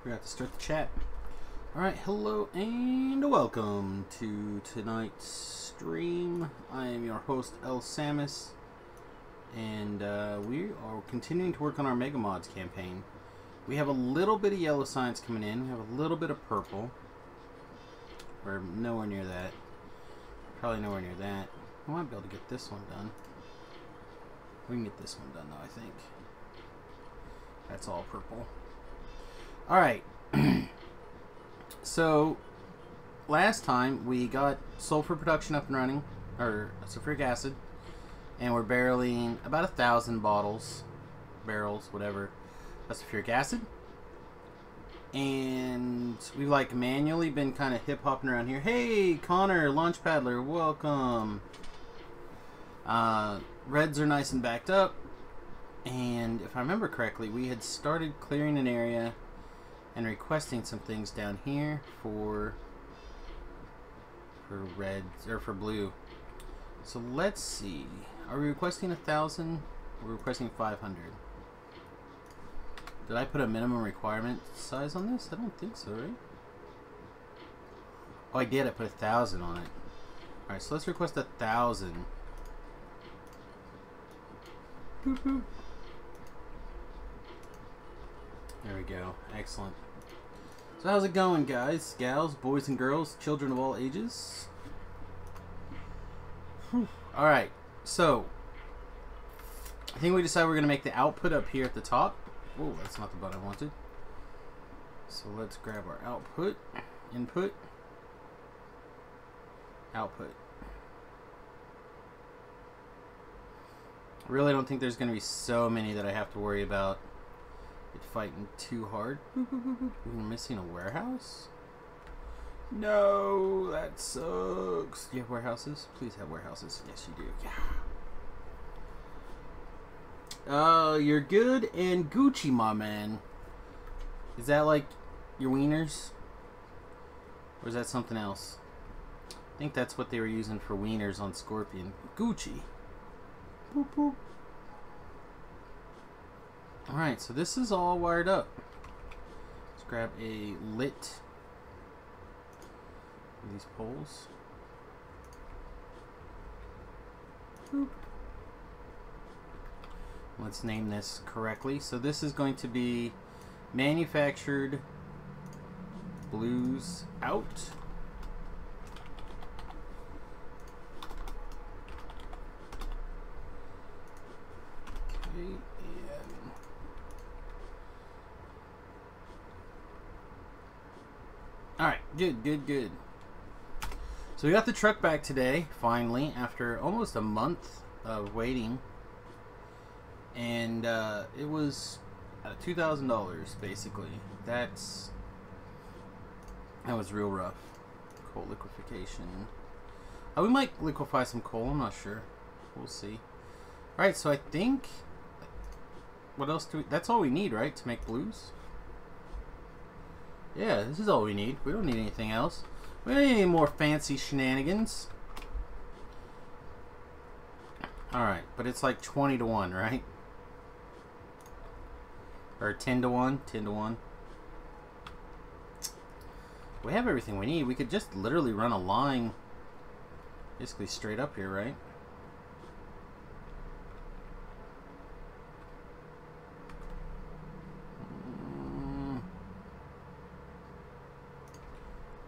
We have to start the chat. Alright, hello and welcome to tonight's stream. I am your host, Samius, and we are continuing to work on our Mega Mods campaign. We have a little bit of yellow science coming in, we have a little bit of purple. We're nowhere near that. Probably nowhere near that. I might be able to get this one done. We can get this one done though, I think. That's all purple. Alright. So, last time we got sulfur production up and running, or sulfuric acid, and we're barreling about 1,000 barrels, whatever, of sulfuric acid. And we've like manually been kind of hip-hopping around here. Hey, Connor, Launch Paddler, welcome. Reds are nice and backed up. And if I remember correctly, we had started clearing an area and requesting some things down here for red, or for blue. So let's see. Are we requesting 1,000? We're requesting 500. Did I put a minimum requirement size on this? I don't think so, right? Oh, I did. I put 1,000 on it. Alright, so let's request 1,000. Boop, boop. There we go. Excellent. So how's it going, guys, gals, boys and girls, children of all ages? Alright, so I think we decided we're going to make the output up here at the top. Oh, that's not the button I wanted. So let's grab our output, input, output. I really don't think there's going to be so many that I have to worry about it fighting too hard. We're missing a warehouse? No, that sucks. Do you have warehouses? Please have warehouses. Yes, you do. Yeah. You're good and Gucci, my man. Is that like your wieners? Or is that something else? I think that's what they were using for wieners on Scorpion. Gucci. Boop, boop. Alright, so this is all wired up. Let's grab a Lite. These poles. Boop. Let's name this correctly. So this is going to be manufactured blues out. Okay. Alright, good. So we got the truck back today, finally, after almost a month of waiting. And it was $2,000, basically. That was real rough. Coal liquefaction. We might liquefy some coal, I'm not sure. We'll see. Alright, so I think... What else do we... That's all we need, right, to make blues? Yeah, this is all we need. We don't need anything else. We don't need any more fancy shenanigans. Alright, but it's like 20 to 1, right? Or 10 to 1? 10 to 1. We have everything we need. We could just literally run a line basically straight up here, right?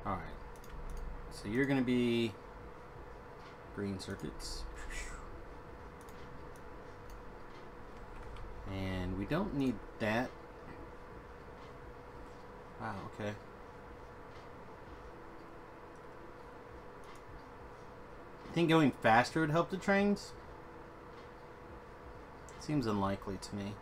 Alright, so you're going to be green circuits. And we don't need that. Wow, okay. I think going faster would help the trains. Seems unlikely to me.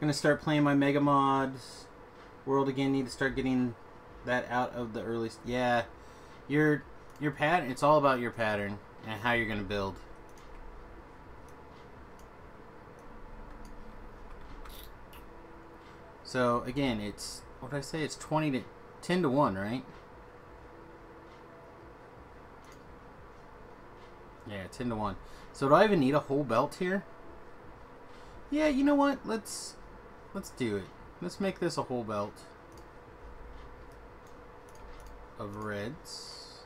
Gonna start playing my Mega Mods world again. Need to start getting that out of the earliest. Yeah, your pattern. It's all about your pattern and how you're gonna build. So again, it's what did I say? It's 10 to 1, right? Yeah, 10 to 1. So do I even need a whole belt here? Yeah, you know what? Let's do it. Let's make this a whole belt of reds.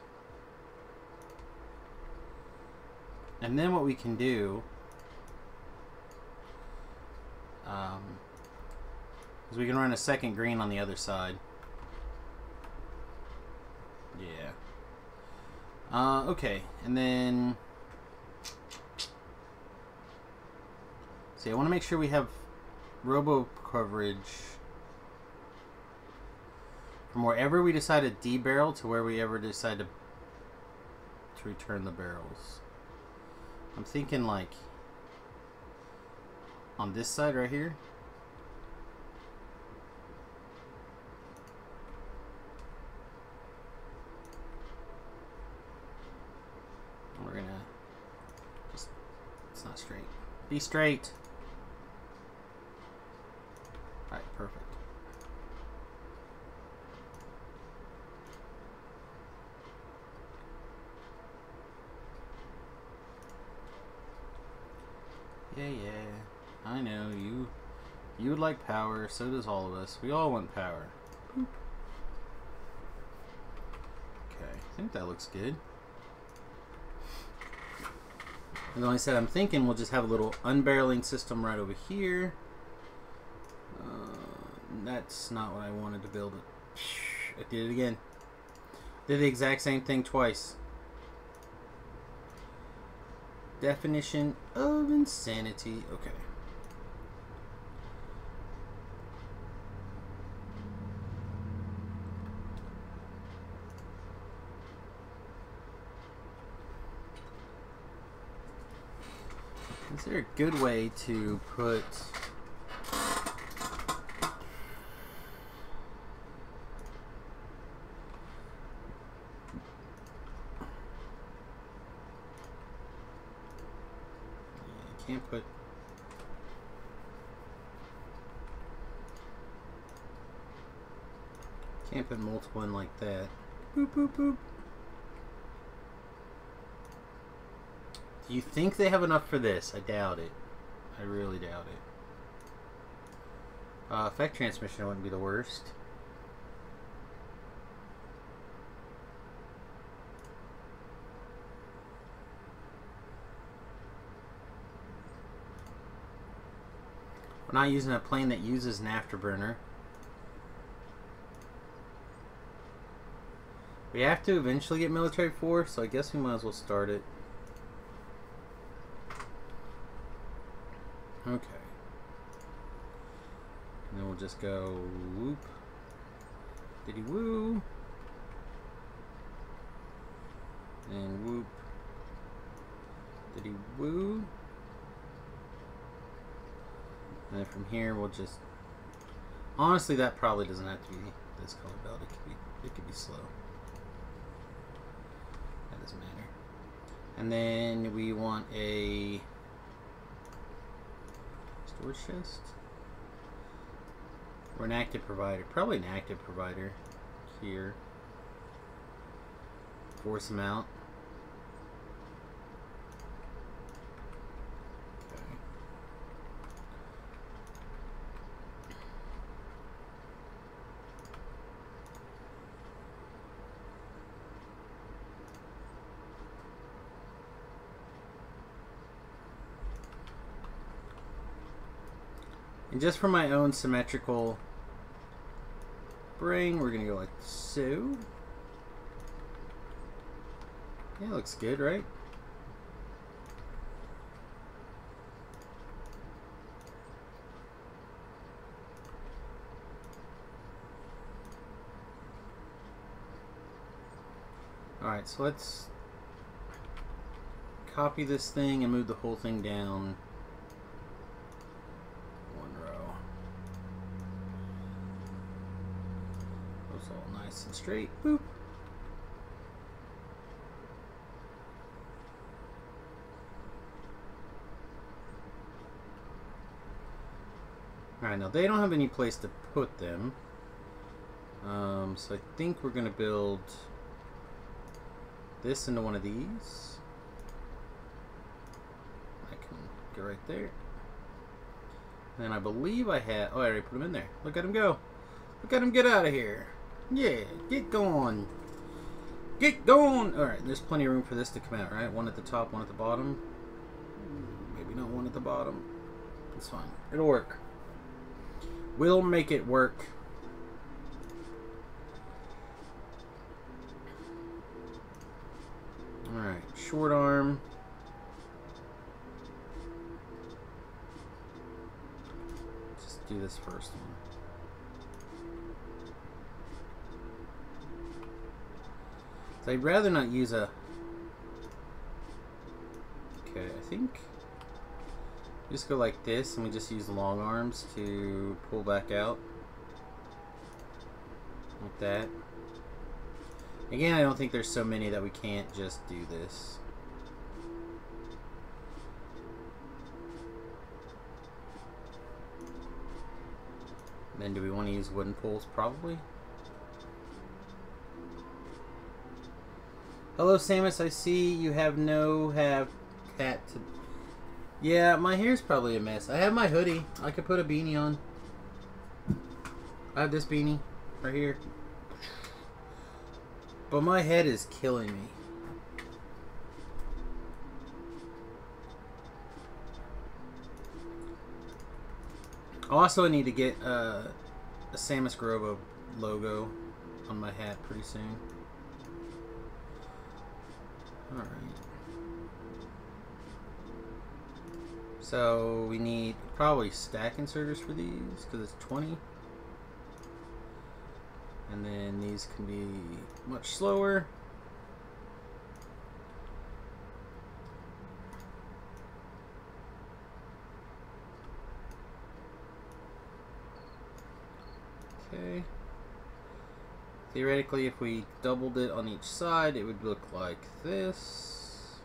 And then what we can do is we can run a second green on the other side. Yeah. Okay, and then see, I want to make sure we have robo coverage from wherever we decide to debarrel to where we ever decide to return the barrels. I'm thinking like on this side right here. We're gonna just, it's not straight. Be straight. Alright, perfect. Yeah, I know you would like power, so does all of us. We all want power. Boop. Okay, I think that looks good. And like I said, I'm thinking we'll just have a little unbarreling system right over here. That's not what I wanted to build it. I did it again. Did the exact same thing twice. Definition of insanity. Okay. Is there a good way to put can't put multiple in like that. Boop, boop, boop. Do you think they have enough for this? I doubt it. I really doubt it. Effect transmission wouldn't be the worst. We're not using a plane that uses an afterburner. We have to eventually get military force, so I guess we might as well start it. Okay. And then we'll just go whoop. Diddy woo. And whoop. Diddy woo. And then from here we'll just, honestly that probably doesn't have to be this color belt. It could be slow. That doesn't matter. And then we want a storage chest. We're an active provider. Probably an active provider here. Force them out. And just for my own symmetrical brain, we're going to go like so. Yeah, looks good, right? Alright, so let's copy this thing and move the whole thing down. All nice and straight. Boop. Alright, now they don't have any place to put them. So I think we're going to build this into one of these. Go right there. And I believe I had... Oh, I already put him in there. Look at him go. Look at him get out of here. Yeah, get going. Get going. Alright, there's plenty of room for this to come out, right? One at the top, one at the bottom. Maybe not one at the bottom. It's fine. It'll work. We'll make it work. Alright, short arm. Just do this first one. So I'd rather not use a... Okay, I think... Just go like this, and we just use the long arms to pull back out. Like that. Again, I don't think there's so many that we can't just do this. Then do we want to use wooden poles? Probably. Hello, Samius. I see you have hat to... Yeah, my hair's probably a mess. I have my hoodie. I could put a beanie on. I have this beanie right here. But my head is killing me. Also, I need to get a Samus Grobo logo on my hat pretty soon. Alright. So we need probably stack inserters for these because it's 20. And then these can be much slower. Okay. Theoretically, if we doubled it on each side, it would look like this.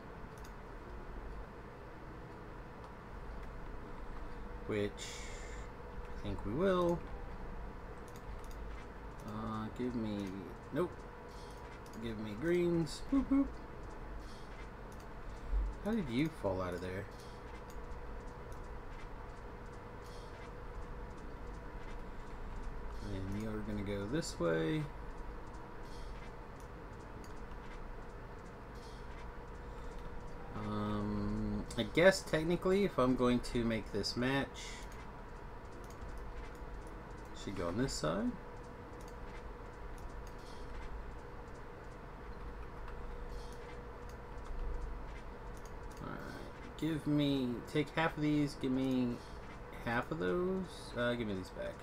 Which I think we will. Give me... Nope. Give me greens. Boop, boop. How did you fall out of there? And you're going to go this way. I guess technically if I'm going to make this match, should go on this side. Give me, take half of these, give me half of those, give me these back.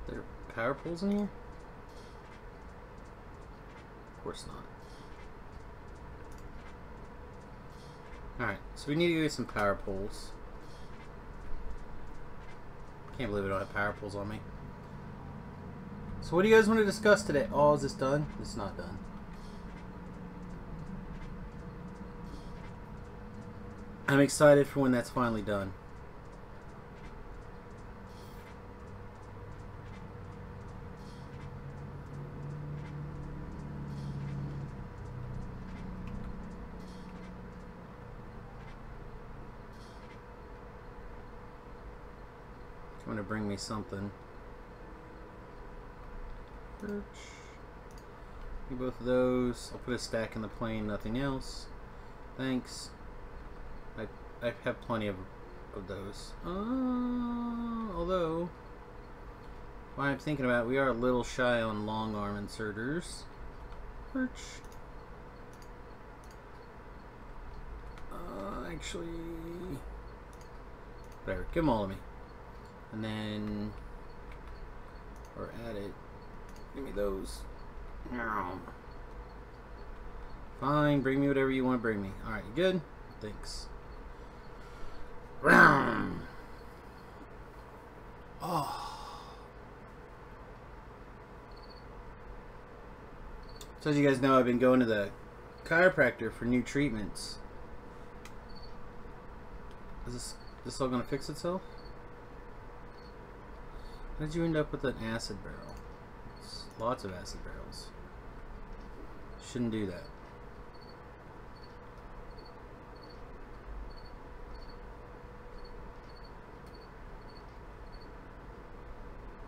There are power poles in here? Of course not. Alright, so we need to get some power poles. Can't believe I don't have power poles on me. So what do you guys want to discuss today? Oh, is this done? It's not done. I'm excited for when that's finally done. I'm going to bring me something. Get both of those. I'll put a stack in the plane, nothing else. Thanks. I have plenty of those. Although, while I'm thinking about it, we are a little shy on long arm inserters. Perch. Actually, whatever. Give them all to me. And then, or add it. Give me those. Fine, bring me whatever you want to bring me. Alright, you good? Thanks. Oh. So as you guys know, I've been going to the chiropractor for new treatments. Is this all going to fix itself? How did you end up with an acid barrel? Lots of acid barrels. Shouldn't do that.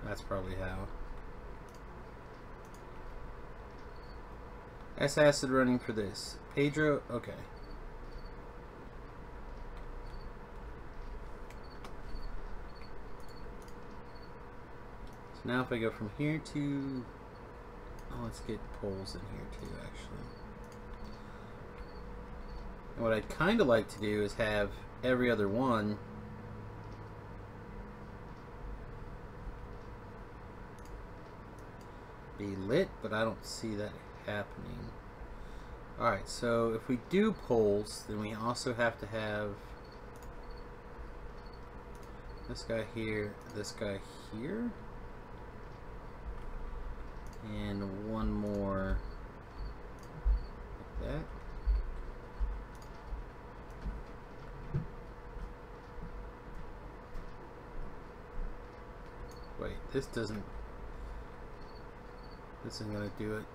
That's probably how. That's acid running for this. Pedro, okay. So now if I go from here to... Oh, let's get poles in here too, actually. And what I'd kind of like to do is have every other one be lit, but I don't see that happening. Alright, so if we do poles, then we also have to have this guy here, this guy here, and one more like that. Wait, this isn't gonna do it.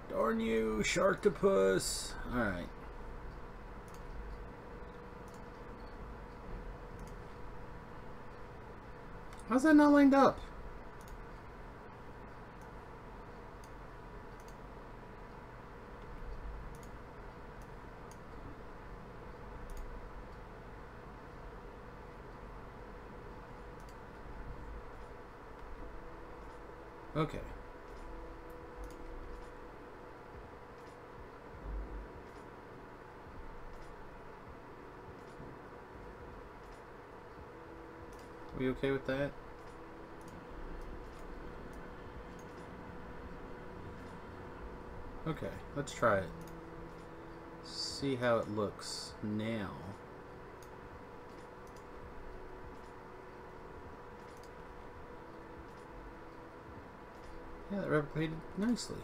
Darn you, Sharktopus! Alright. How's that not lined up? Okay. We okay with that? Okay, let's try it. See how it looks now. Yeah, that replicated nicely.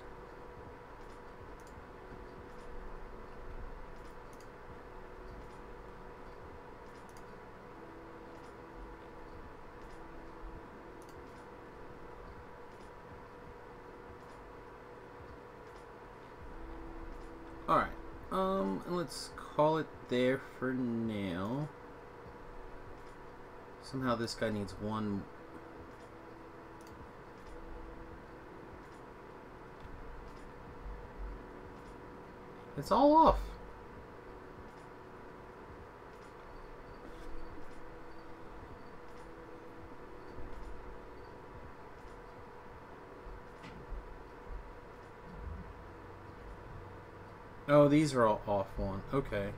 Alright, let's call it there for now. Somehow this guy needs one. It's all off. Oh, these are all off one. Okay.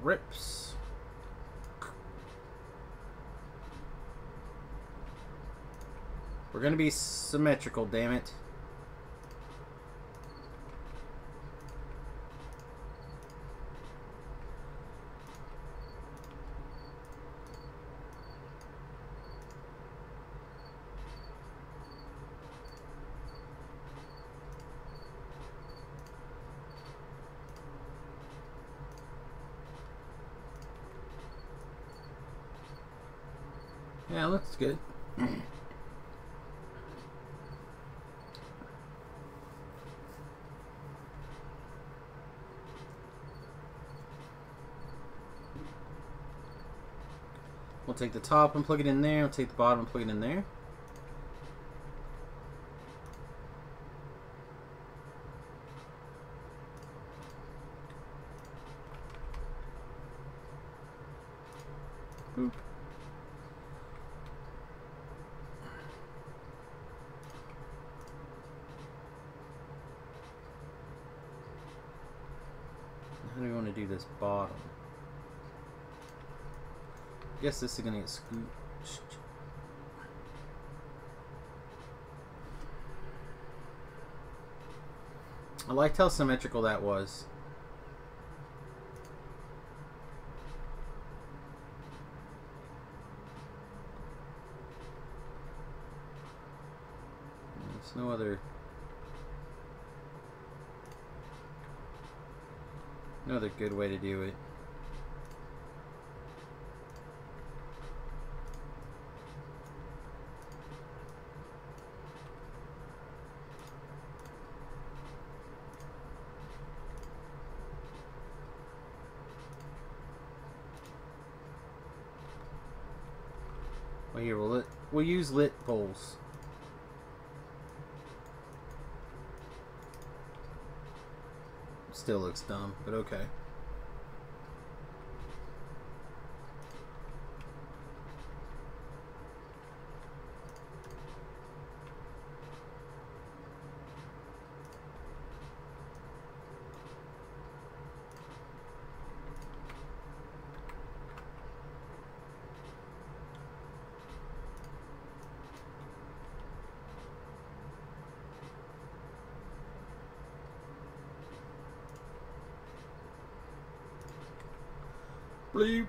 Rips. We're gonna be symmetrical, damn it. Yeah, looks good. We'll take the top and plug it in there. We'll take the bottom and plug it in there. Boop. How do we want to do this bottom? I guess this is gonna get scooched. I liked how symmetrical that was. There's no other good way to do it. Well, here we'll use lit poles. Still looks dumb, but okay. Bleep.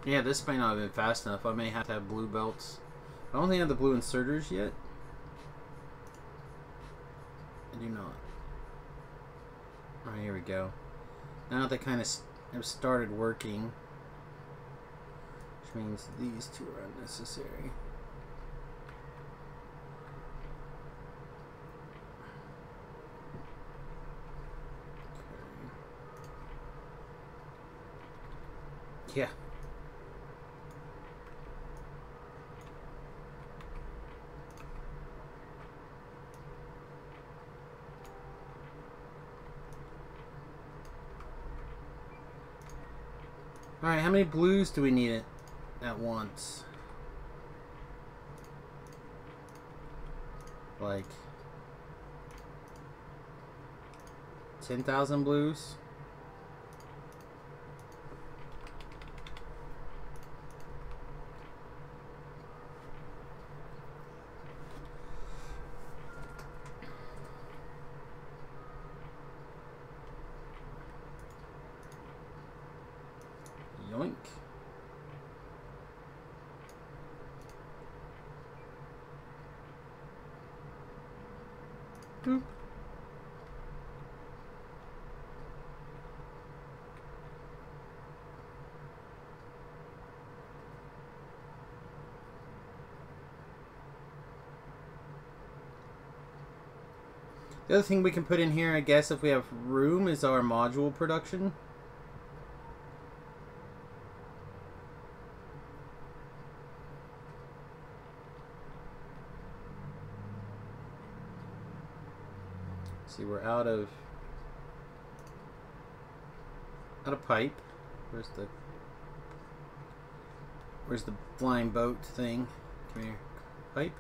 Yeah, this may not have been fast enough. I may have to have blue belts. I don't think I have the blue inserters yet. I do not. Alright, here we go. Now they kind of have started working. Which means these two are unnecessary. Okay. Yeah. Alright, how many blues do we need at once? Like 10,000 blues? Yoink. Boop. The other thing we can put in here, I guess, if we have room, is our module production. See, we're out of pipe. Where's the flying boat thing? Come here. Pipe?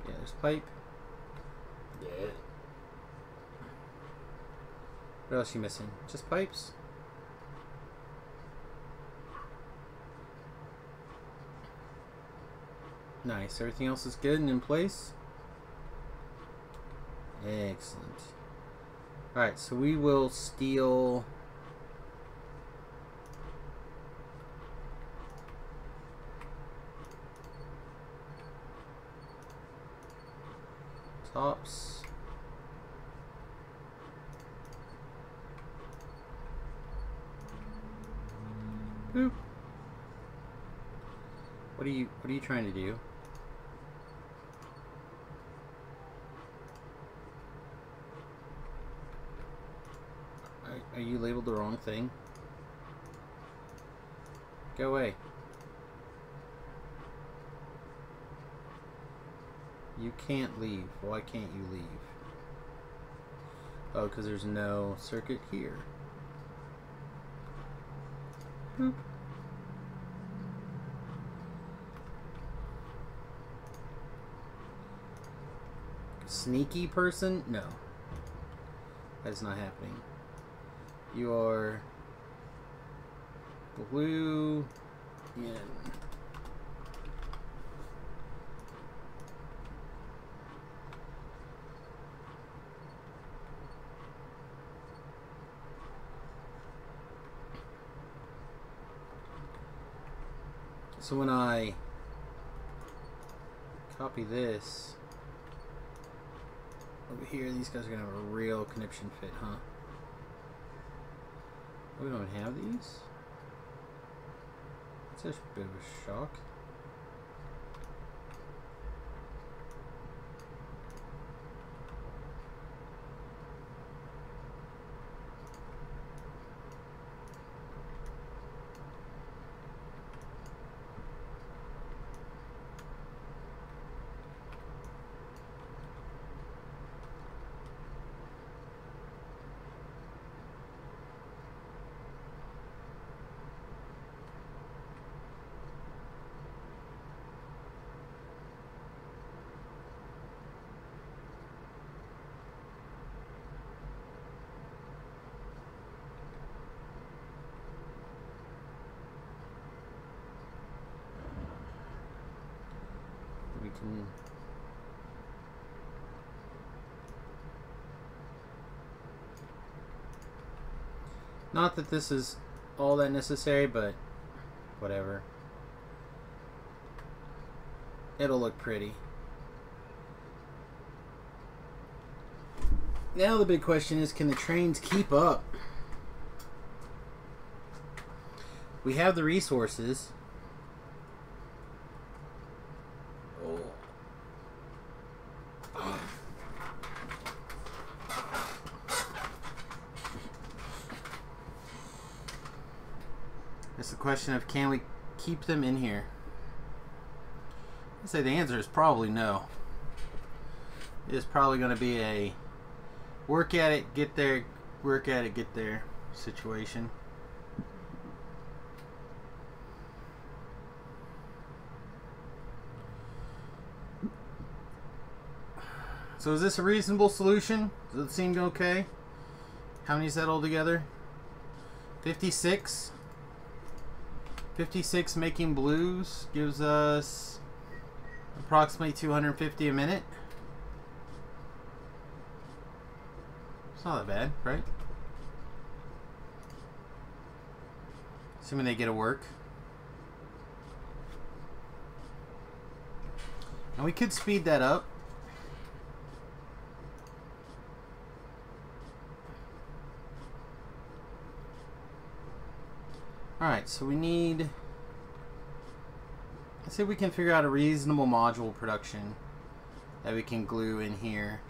Yeah, there's pipe. Yeah. What else are you missing? Just pipes? Nice. Everything else is good and in place? Excellent. Alright, so we will steal tops. Boop. What are you trying to do? Are you labeled the wrong thing? Go away. You can't leave. Why can't you leave? Oh, because there's no circuit here. Boop. Sneaky person? No. That's not happening. You are blue in. So when I copy this over here, these guys are gonna have a real conniption fit, huh? We don't have these? It's just a bit of a shock. can... Not that this is all that necessary, but whatever. It'll look pretty. Now the big question is, can the trains keep up? We have the resources. It's the question of, can we keep them in here? I'd say the answer is probably no. It's probably going to be a work at it, get there, work at it, get there situation. So is this a reasonable solution? Does it seem okay? How many is that altogether? 56? 56 making blues gives us approximately 250 a minute. It's not that bad, right? Assuming they get to work. And we could speed that up. Alright, so we need... Let's see if we can figure out a reasonable module production that we can glue in here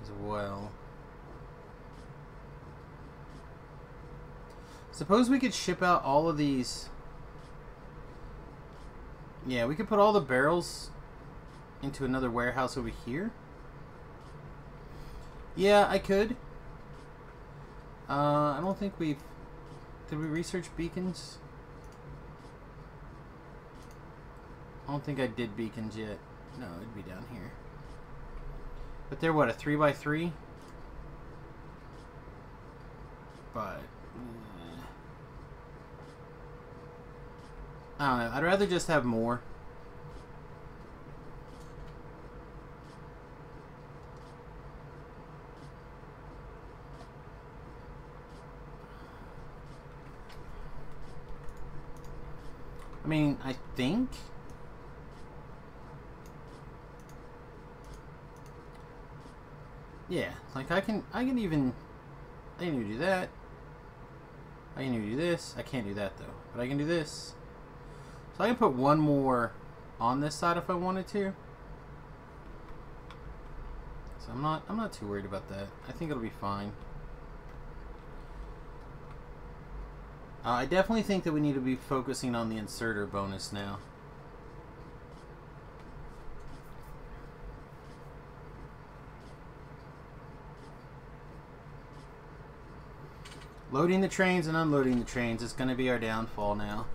as well. Suppose we could ship out all of these... Yeah, we could put all the barrels into another warehouse over here. Yeah, I could. I don't think we've... Did we research beacons? I don't think I did beacons yet. No, it'd be down here. But they're what, a 3x3? But... I don't know. I'd rather just have more. I mean, I think... Yeah, like I can even do that. I can even do this. I can't do that though, but I can do this. So I can put one more on this side if I wanted to. So I'm not too worried about that. I think it'll be fine. I definitely think that we need to be focusing on the inserter bonus now. Loading the trains and unloading the trains is going to be our downfall now.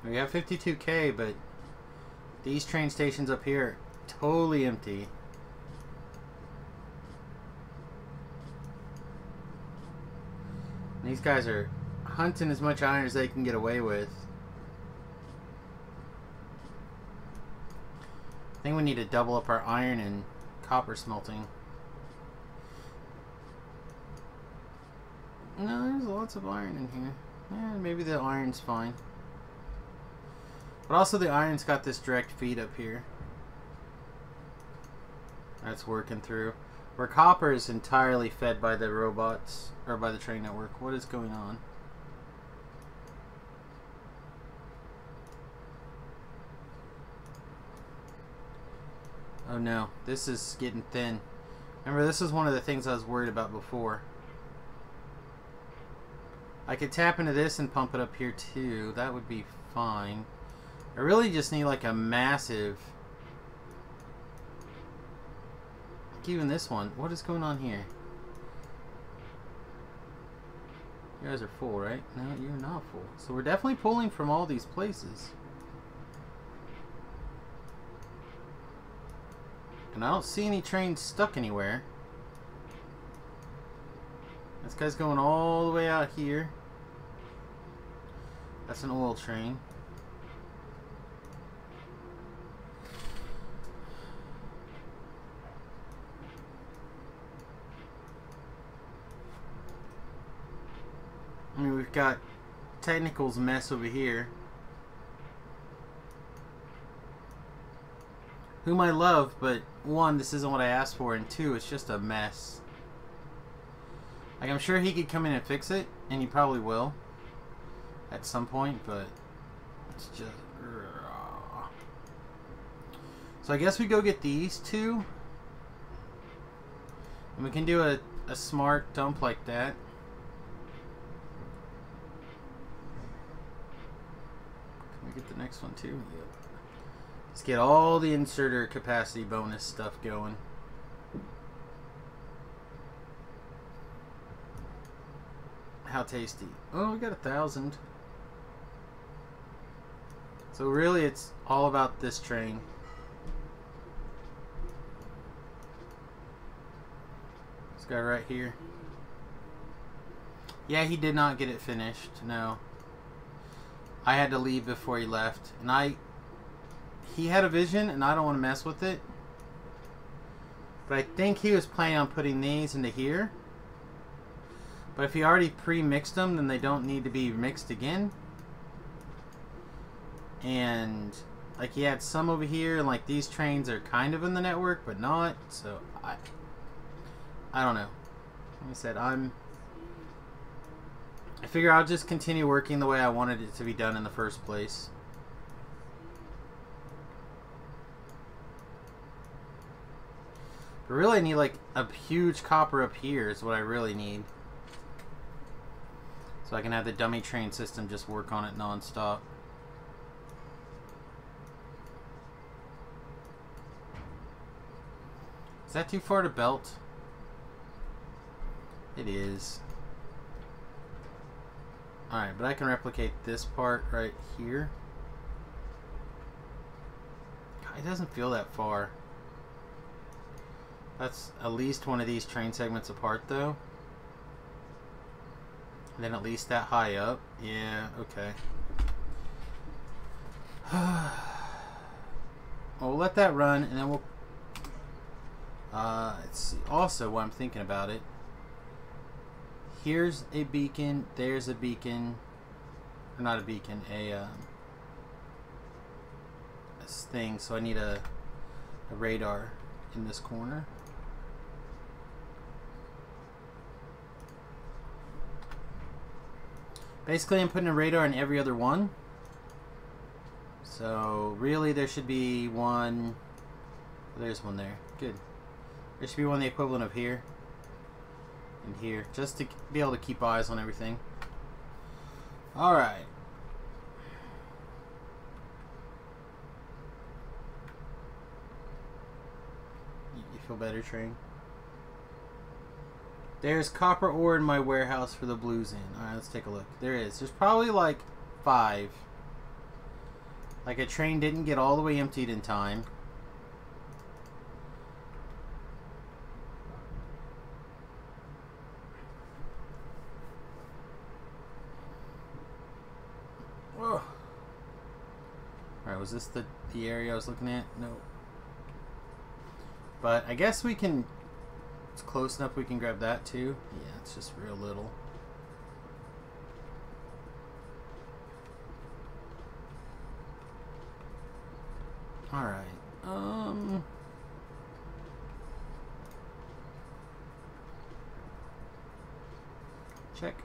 We have 52K, but these train stations up here are totally empty. These guys are hunting as much iron as they can get away with. I think we need to double up our iron and copper smelting. No, there's lots of iron in here. Yeah, maybe the iron's fine. But also the iron's got this direct feed up here. That's working through. Where copper is entirely fed by the robots, or by the train network. What is going on? Oh no, this is getting thin. Remember, this is one of the things I was worried about before. I could tap into this and pump it up here too. That would be fine. I really just need like a massive... Like even this one. What is going on here? You guys are full, right? No, you're not full. So we're definitely pulling from all these places. And I don't see any trains stuck anywhere. This guy's going all the way out here. That's an oil train. I mean, we've got Technical's mess over here. Whom I love, but one, this isn't what I asked for, and two, it's just a mess. Like, I'm sure he could come in and fix it, and he probably will at some point, but it's just... So I guess we go get these two, and we can do a smart dump like that. Can we get the next one too? Yep. Let's get all the inserter capacity bonus stuff going. How tasty. Oh, we got 1,000. So really it's all about this train. This guy right here. Yeah, he did not get it finished. No. I had to leave before he left. And he had a vision, and I don't want to mess with it. But I think he was planning on putting these into here. But if he already pre-mixed them, then they don't need to be mixed again. And like he had some over here, and like these trains are kind of in the network, but not. So I don't know. Like I said, I figure I'll just continue working the way I wanted it to be done in the first place. But really I need like a huge copper up here is what I really need. So I can have the dummy train system just work on it non-stop. Is that too far to belt? It is. Alright, but I can replicate this part right here. God, it doesn't feel that far. That's at least one of these train segments apart, though. And then at least that high up. Yeah, okay. Well, we'll let that run, and then we'll... let's see. Also, while I'm thinking about it, here's a beacon, there's a beacon, or not a beacon, this thing, so I need a radar in this corner. Basically, I'm putting a radar in every other one. So, really, there should be one... There's one there. Good. There should be one the equivalent of here. And here. Just to be able to keep eyes on everything. Alright. You feel better, train? There's copper ore in my warehouse for the blues in. Alright, let's take a look. There is. There's probably like 5. Like a train didn't get all the way emptied in time. Whoa. Alright, was this the area I was looking at? No. But I guess we can... It's close enough we can grab that too. Yeah, it's just real little. Alright. Check.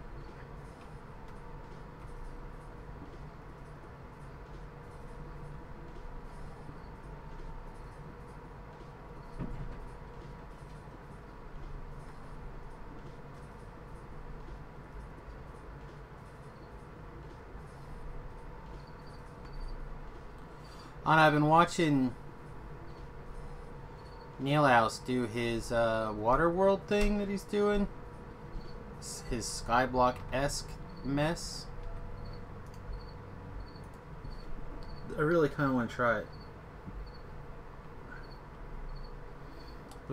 And I've been watching Neil House do his water world thing that he's doing. His Skyblock-esque mess. I really kind of want to try it.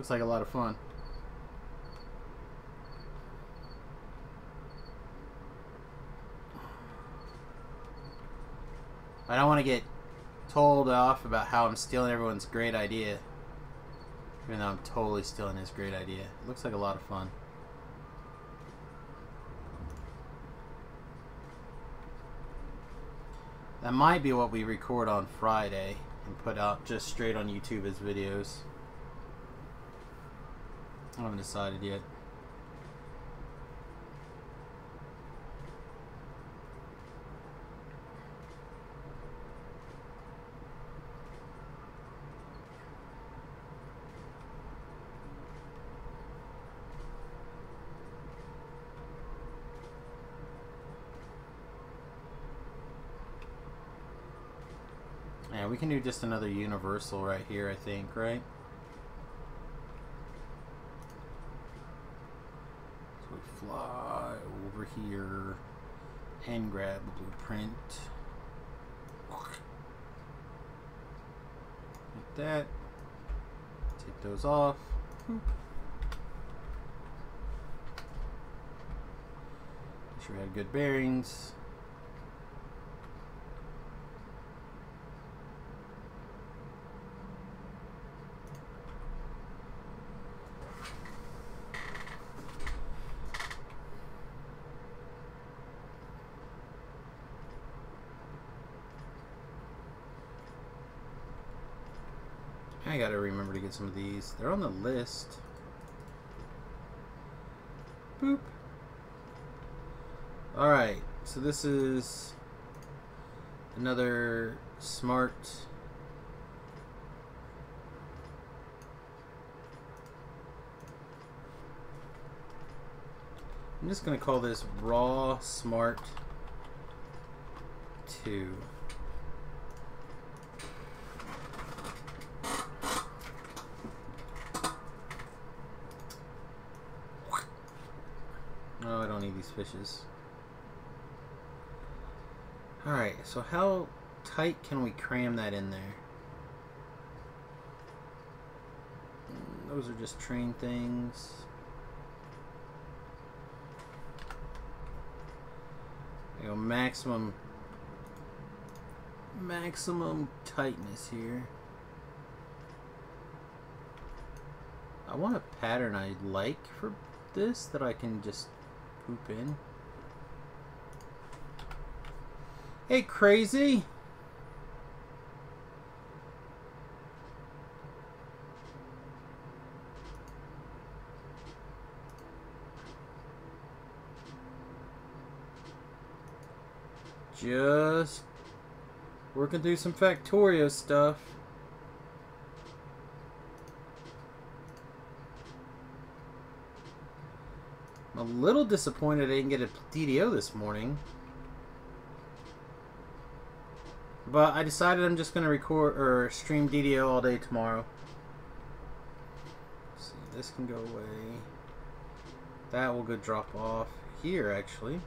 Looks like a lot of fun. I don't want to get told off about how I'm stealing everyone's great idea. Even though I'm totally stealing his great idea. It looks like a lot of fun. That might be what we record on Friday and put out just straight on YouTube as videos. I haven't decided yet. Yeah, we can do just another universal right here, I think, right? So we fly over here and grab a blueprint. Like that. Take those off. Make sure we have good bearings. I gotta remember to get some of these. They're on the list. Boop. Alright, so this is another smart I'm just gonna call this raw smart 2. Oh, I don't need these fishes. Alright, so how tight can we cram that in there? Those are just train things. There you go, maximum tightness here. I want a pattern I like for this that I can just poop in. Hey, crazy! Just working through some Factorio stuff. I'm a little disappointed I didn't get a DDO this morning. But I decided I'm just going to record or stream DDO all day tomorrow. Let's see, this can go away. That will go drop off here, actually.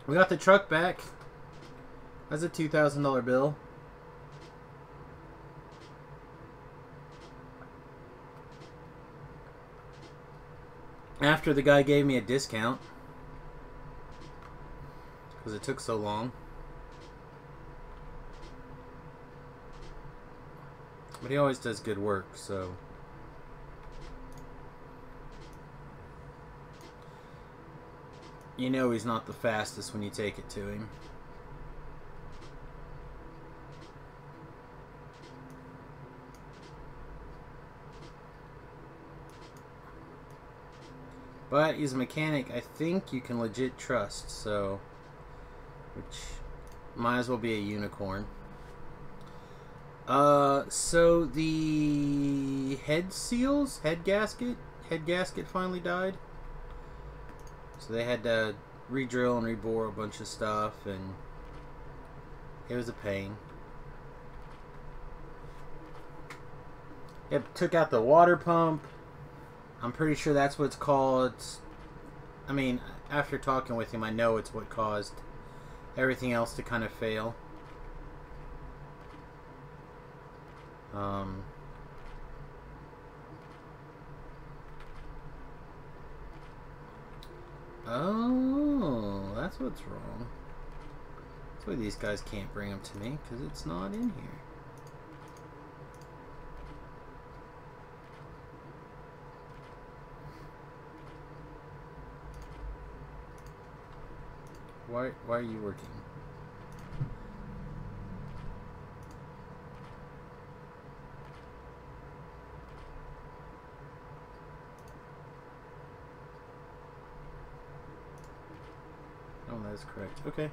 We got the truck back. That's a $2,000 bill. After the guy gave me a discount. Because it took so long. But he always does good work, so... You know he's not the fastest when you take it to him. But he's a mechanic I think you can legit trust, so... Which might as well be a unicorn. So the head gasket finally died. So they had to re-drill and rebore a bunch of stuff, and it was a pain. It took out the water pump. I'm pretty sure that's what it's called. I mean, after talking with him, I know it's what caused everything else to kind of fail. Oh, that's what's wrong. That's why these guys can't bring them to me, because it's not in here. Why are you working? Oh, that is correct. Okay.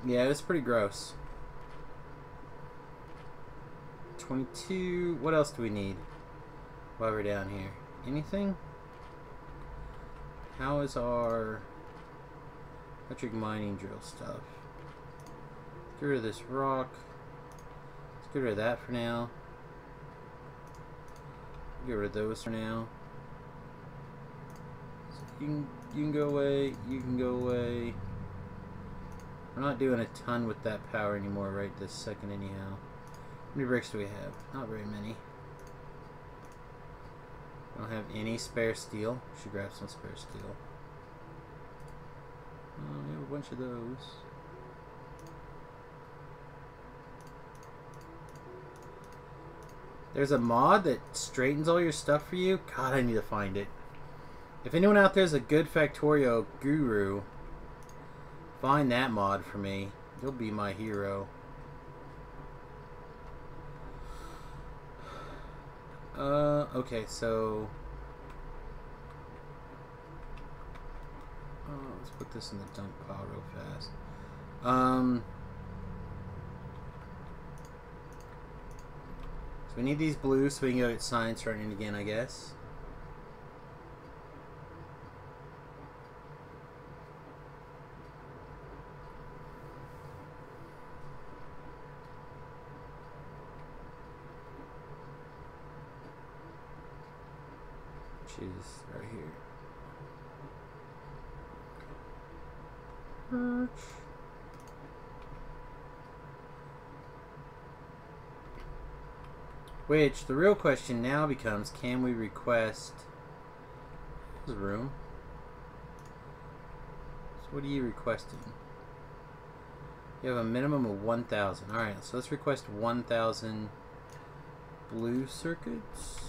Yeah, it's pretty gross. 22. What else do we need while we're down here? Anything? How is our electric mining drill stuff? Let's get rid of this rock. Let's get rid of that for now. Get rid of those for now. So you can go away. You can go away. We're not doing a ton with that power anymore right this second anyhow. How many bricks do we have? Not very many. I don't have any spare steel. Should grab some spare steel. We have a bunch of those. There's a mod that straightens all your stuff for you. God, I need to find it. If anyone out there is a good Factorio guru, find that mod for me. You'll be my hero. Okay, so let's put this in the dump pile real fast. So we need these blues so we can go get science running again, I guess. Is right here. Which the real question now becomes: can we request this room? So what are you requesting? You have a minimum of 1,000. All right, so let's request 1,000 blue circuits.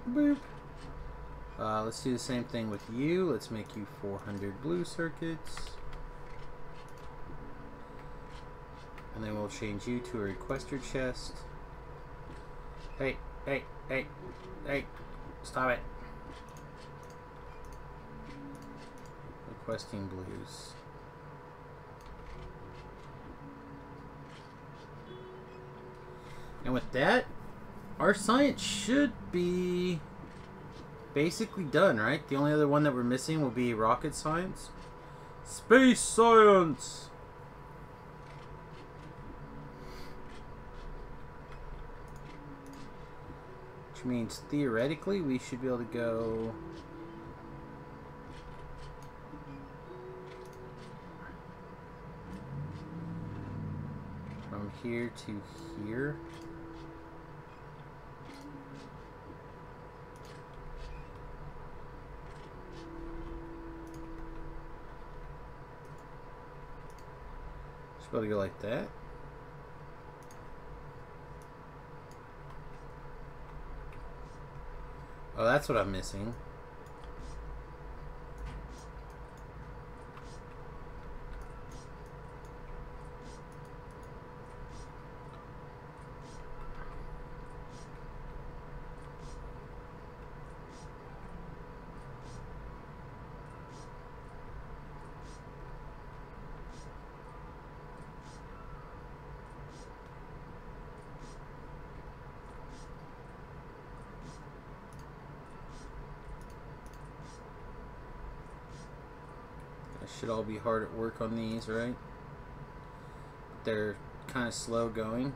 Boop. Let's do the same thing with you. Let's make you 400 blue circuits. And then we'll change you to a requester chest. Hey, hey, hey, hey. Stop it. Requesting blues. And with that, our science should be basically done, right? The only other one that we're missing will be rocket science. Space science! Which means theoretically we should be able to go from here to here. Should be able to go like that. Oh, that's what I'm missing. Should all be hard at work on these, right? They're kind of slow going.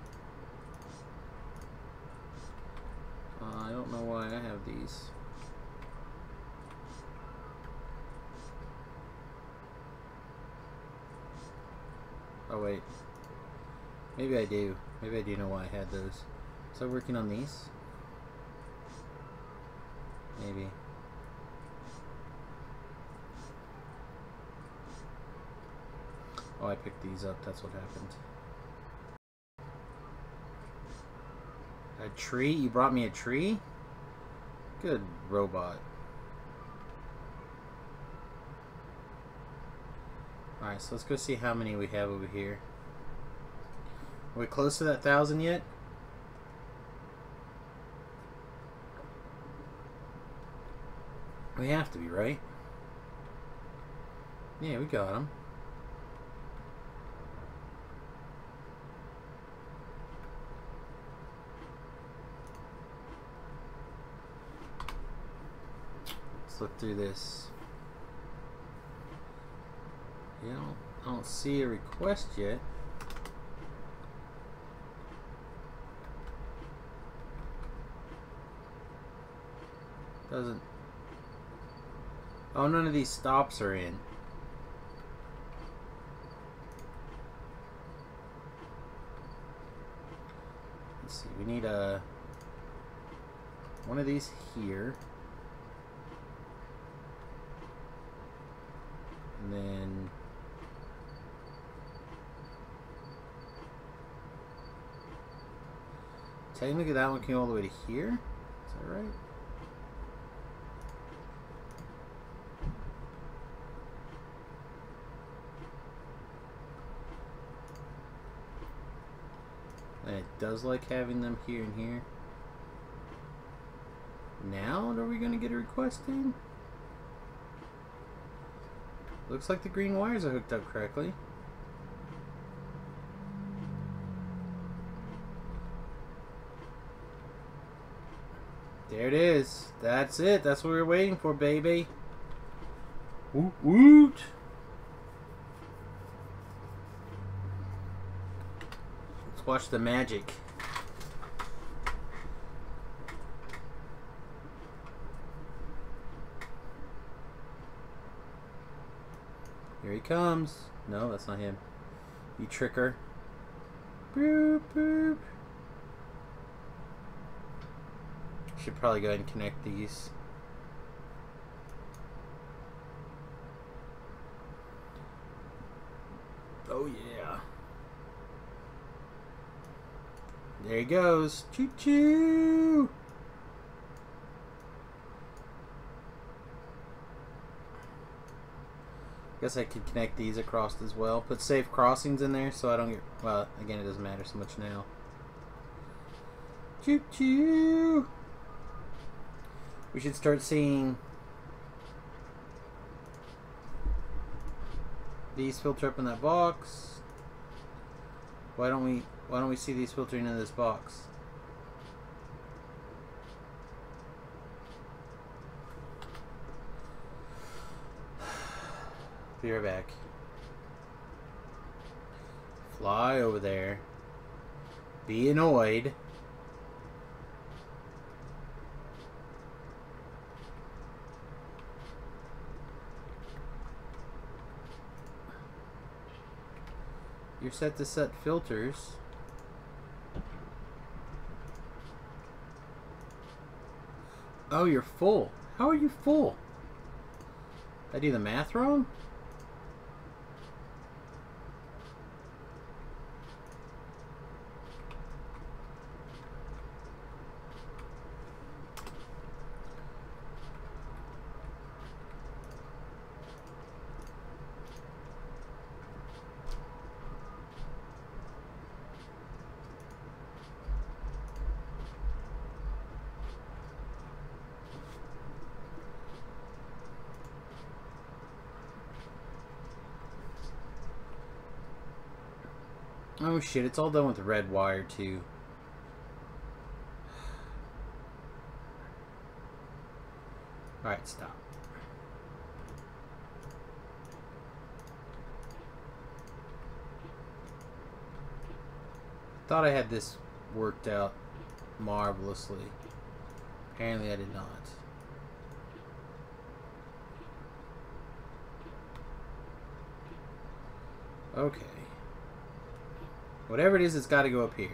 I don't know why I have these. Oh wait. Maybe I do. Maybe I do know why I had those. So working on these? Maybe. Oh, I picked these up. That's what happened. A tree? You brought me a tree? Good robot. Alright, so let's go see how many we have over here. Are we close to that 1,000 yet? We have to be, right? Yeah, we got them. Let's look through this. Yeah, I don't see a request yet. Doesn't. Oh, none of these stops are in. Let's see. We need one of these here. And then technically that one came all the way to here. Is that right? And it does like having them here and here. Now are we gonna get a request in? Looks like the green wires are hooked up correctly. There it is. That's it. That's what we were waiting for, baby. Woot woot. Let's watch the magic. Here he comes. No, that's not him. You tricker. Boop, boop. Should probably go ahead and connect these. Oh yeah. There he goes. Choo choo. Guess I could connect these across as well. Put safe crossings in there so I don't get... Well, again, it doesn't matter so much now. Choo choo. We should start seeing these filter up in that box. Why don't we see these filtering in this box? Be right back. Fly over there. Be annoyed. You're set to set filters. Oh, you're full. How are you full? Did I do the math wrong? Oh shit, it's all done with red wire too. Alright, stop. Thought I had this worked out marvelously. Apparently I did not. Okay. Whatever it is, it's got to go up here.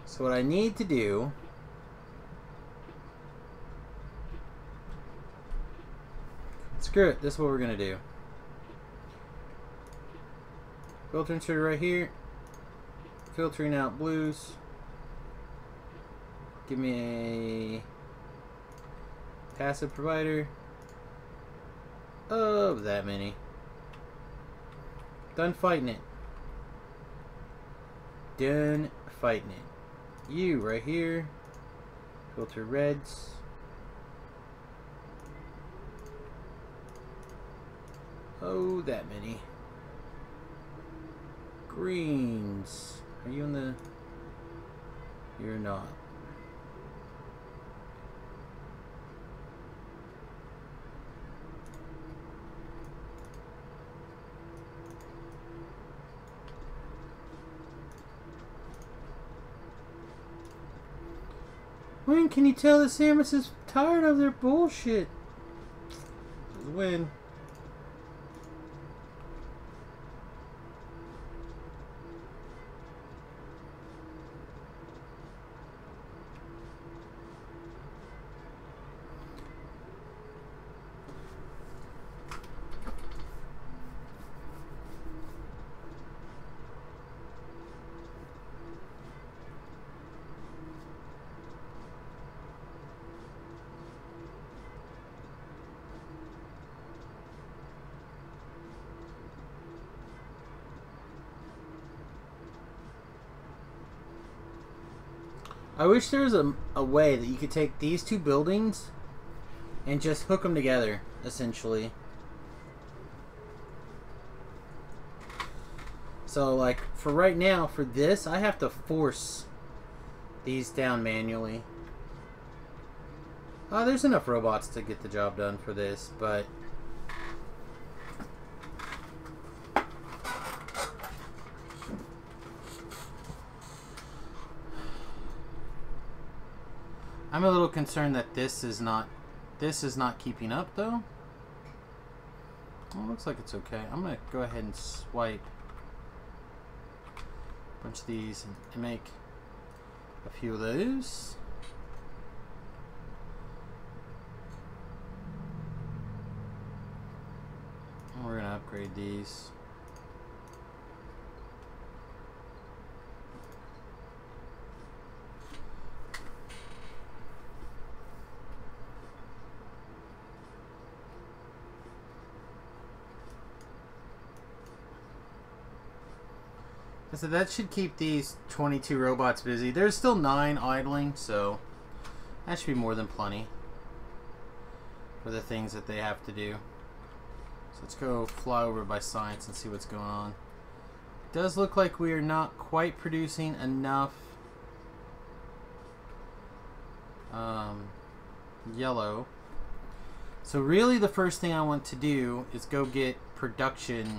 So what I need to do... Screw it. This is what we're going to do. Filter insert right here. Filtering out blues. Give me a passive provider of that many. Done fighting it. Done fighting it. You right here. Filter reds. Oh, that many. Greens. Are you in the... You're not. When can you tell the Samius is tired of their bullshit? When? I wish there was a way that you could take these two buildings and just hook them together, essentially. So, like, for right now, for this, I have to force these down manually. There's enough robots to get the job done for this, but... I'm a little concerned that this is not keeping up, though. Well, it looks like it's okay. I'm gonna go ahead and swipe a bunch of these and make a few of those. And we're gonna upgrade these. So that should keep these 22 robots busy. There's still 9 idling, so that should be more than plenty for the things that they have to do. So let's go fly over by science and see what's going on. It does look like we are not quite producing enough yellow. So really the first thing I want to do is go get productivity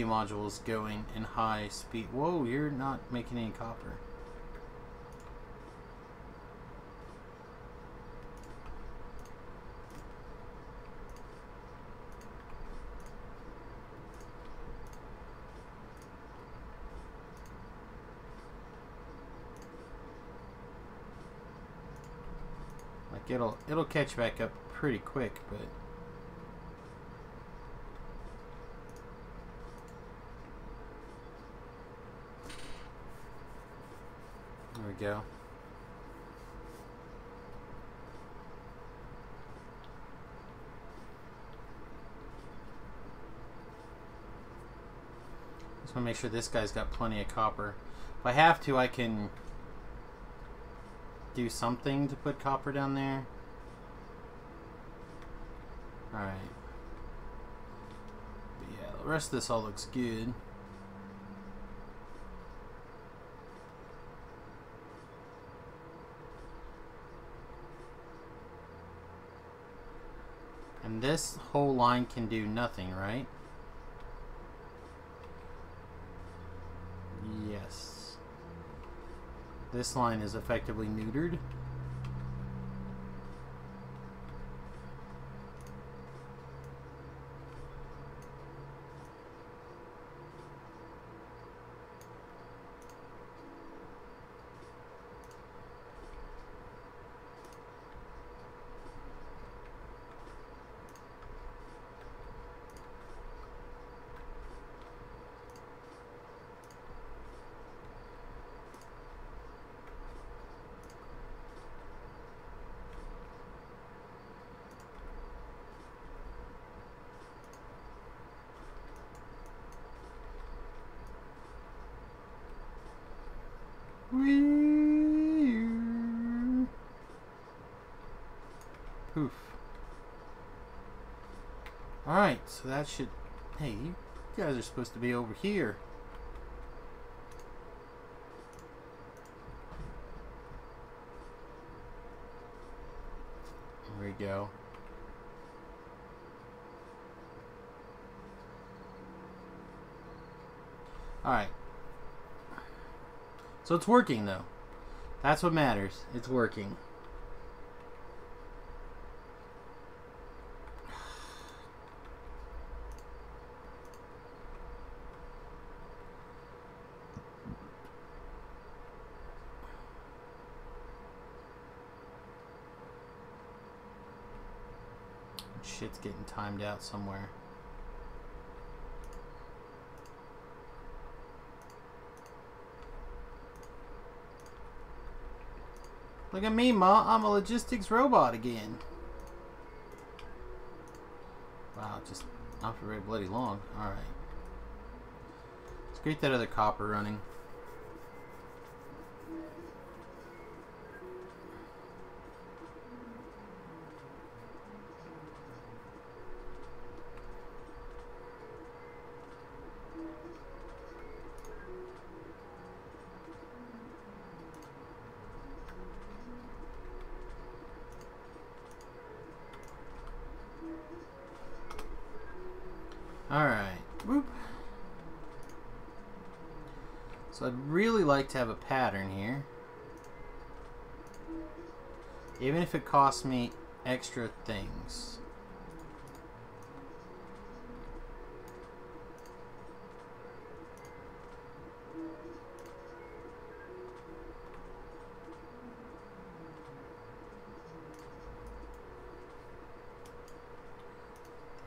modules going in high speed. Whoa, you're not making any copper. Like it'll catch back up pretty quick, but there we go. Just want to make sure this guy's got plenty of copper. If I have to, I can do something to put copper down there. Alright. But yeah, the rest of this all looks good. And this whole line can do nothing, right? Yes. this line is effectively neutered. Poof. Alright, so that should... Hey, you guys are supposed to be over here. There we go. Alright. So it's working, though. That's what matters. It's working. Shit's getting timed out somewhere. Look at me, Ma. I'm a logistics robot again. Wow, just not for very bloody long. Alright. Let's get that other copper running. Alright, whoop. So I'd really like to have a pattern here. Even if it costs me extra things.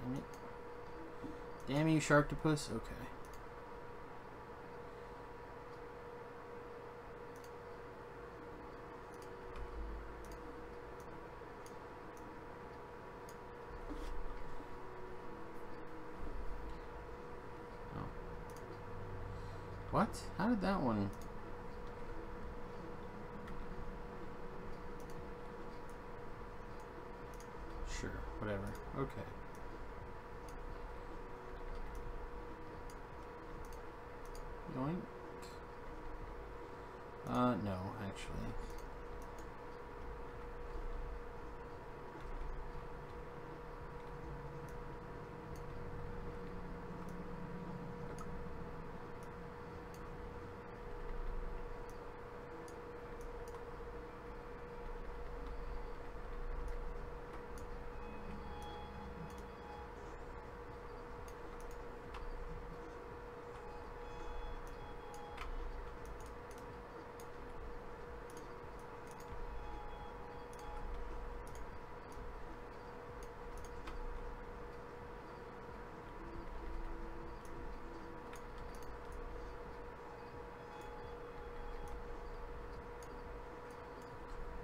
Damn it. Damn you, Sharktopus. Okay. Oh. What? How did that one... Sure, whatever. Okay. Yoink. No, actually.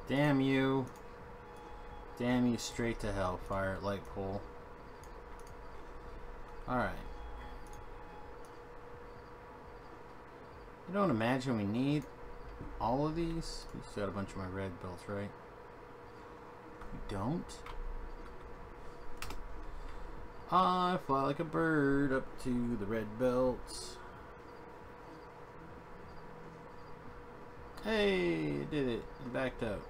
Damn you. Damn you straight to hell, fire at light pole. Alright. I don't imagine we need all of these. We still got a bunch of my red belts, right? We don't. I fly like a bird up to the red belts. Hey, I did it. I backed up.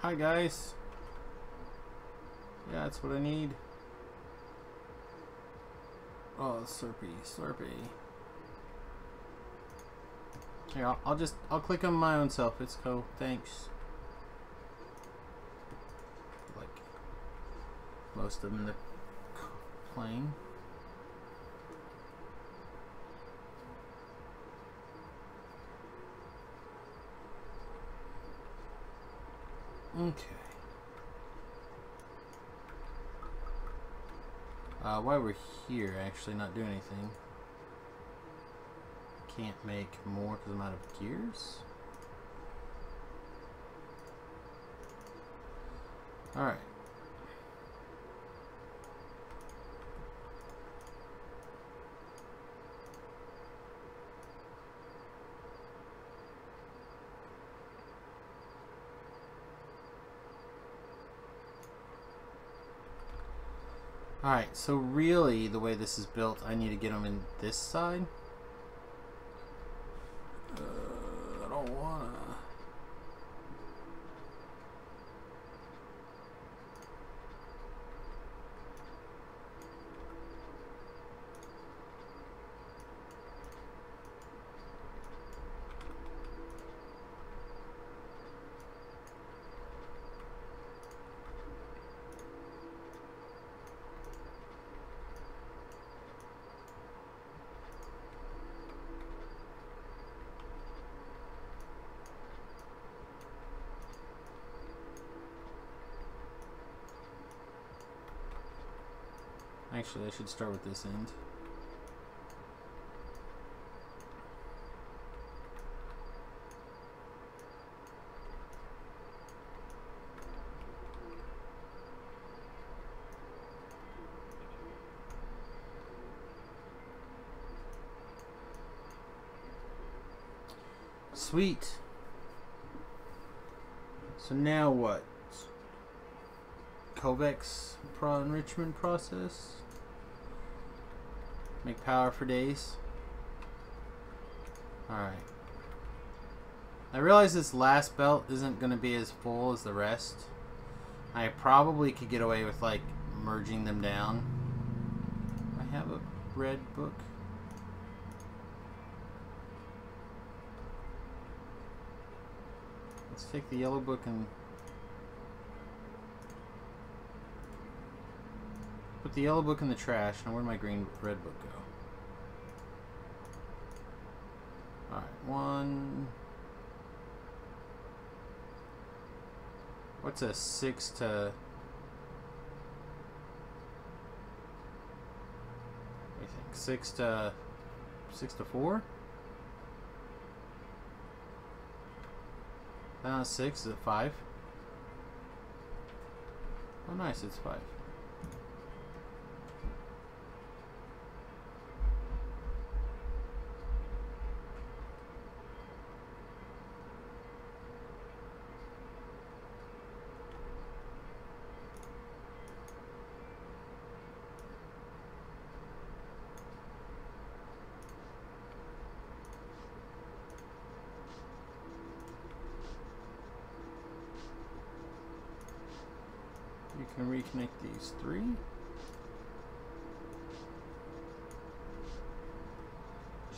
Hi guys. Yeah, that's what I need. Oh, Slurpee, Slurpee. Here, I'll click on my own self. It's cool. Thanks. Like most of them in the plane. Okay. While we're here, actually not doing anything. Can't make more because I'm out of gears. Alright. Alright, so really the way this is built, I need to get them in this side. I don't wanna. Actually, I should start with this end. Sweet. So now what? Covex enrichment process. Make power for days. Alright. I realize this last belt isn't going to be as full as the rest. I probably could get away with like merging them down. I have a red book. Let's take the yellow book and put the yellow book in the trash. Now where'd my red book go? Alright, one. What's a 6 to... What do you think? 6 to 4? Not 6, is it 5? Oh nice, it's 5. You can reconnect these 3.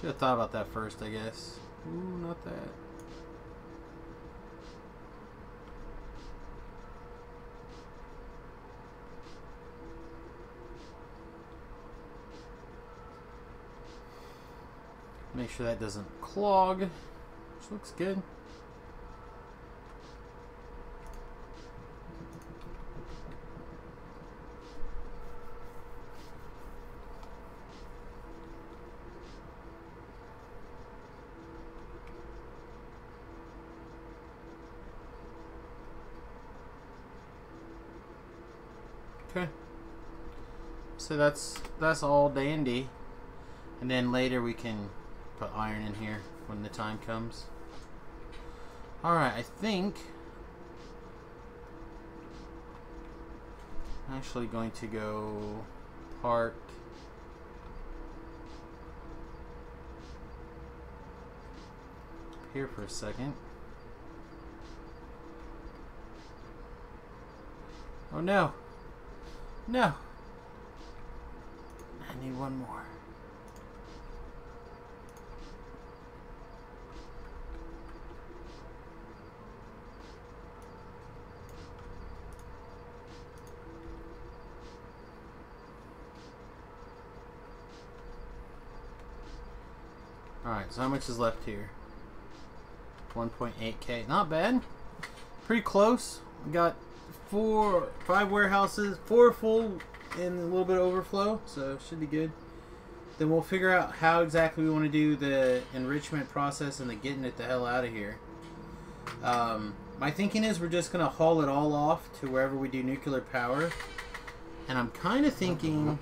Should have thought about that first, I guess. Ooh, not that. Make sure that doesn't clog, which looks good. Okay, so that's all dandy, and then later we can put iron in here when the time comes. Alright, I think I'm actually going to go park here for a second. Oh no! No! I need one more. Alright, so how much is left here? 1.8k. Not bad. Pretty close. We got 5 warehouses, 4 full and a little bit of overflow, so should be good. Then we'll figure out how exactly we want to do the enrichment process and the getting it the hell out of here. My thinking is we're just going to haul it all off to wherever we do nuclear power. And I'm kind of thinking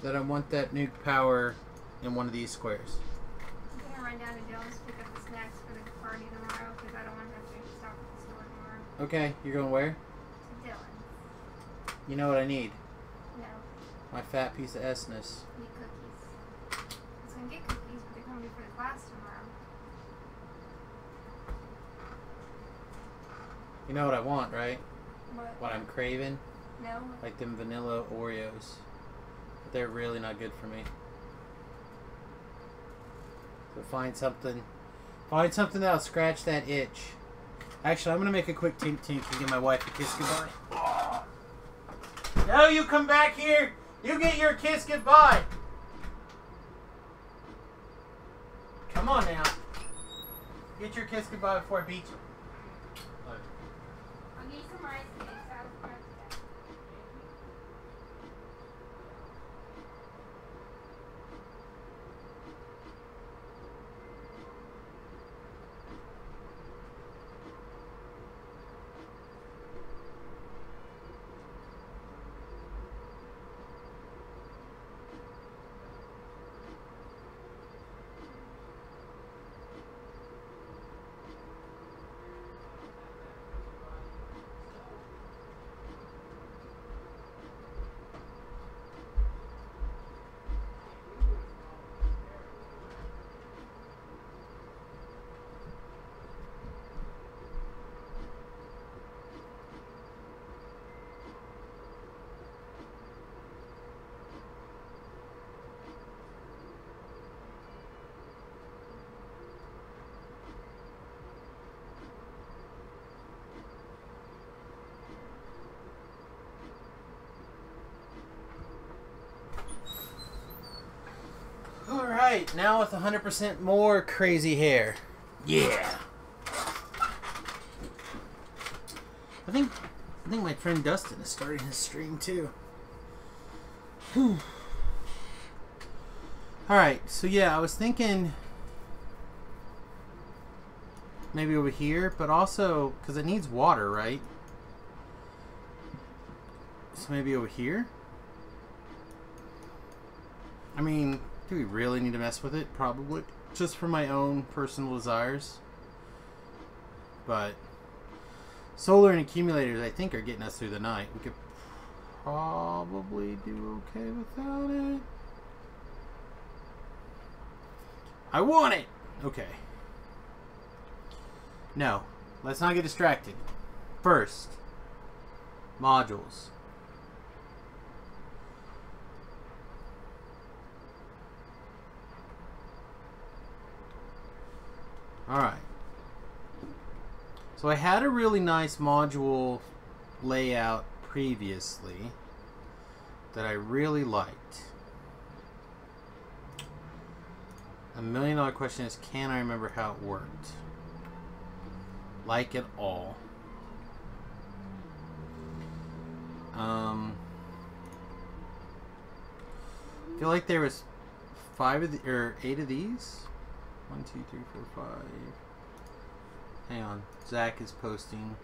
that I want that nuke power in one of these squares. I'm gonna run down to Dylan's to pick up the snacks for the party tomorrow because I don't want to have to stop at the store tomorrow. Okay, you're going where? To Dylan's. You know what I need? No. My fat piece of S-ness. Need cookies. I was gonna get cookies, but they're coming for the class tomorrow. You know what I want, right? What? What I'm craving? No. Like them vanilla Oreos. But they're really not good for me. So find something that'll scratch that itch. Actually, I'm gonna make a quick tink and give my wife a kiss goodbye. No, you come back here. You get your kiss goodbye. Come on now. Get your kiss goodbye before I beat you. I'll get you some rice cakes. I was going to that. Alright, now with 100% more crazy hair. Yeah! I think my friend Dustin is starting his stream too. Alright, so yeah, I was thinking maybe over here, but also, because it needs water, right? So maybe over here? I mean, do we really need to mess with it? Probably. Just for my own personal desires. But solar and accumulators, I think, are getting us through the night. We could probably do okay without it. I want it! Okay. No. Let's not get distracted. First, modules. Alright. So I had a really nice module layout previously that I really liked. $1 million question is, can I remember how it worked? Like it all. I feel like there was 8 of these. 1, 2, 3, 4, 5. Hang on. Zach is posting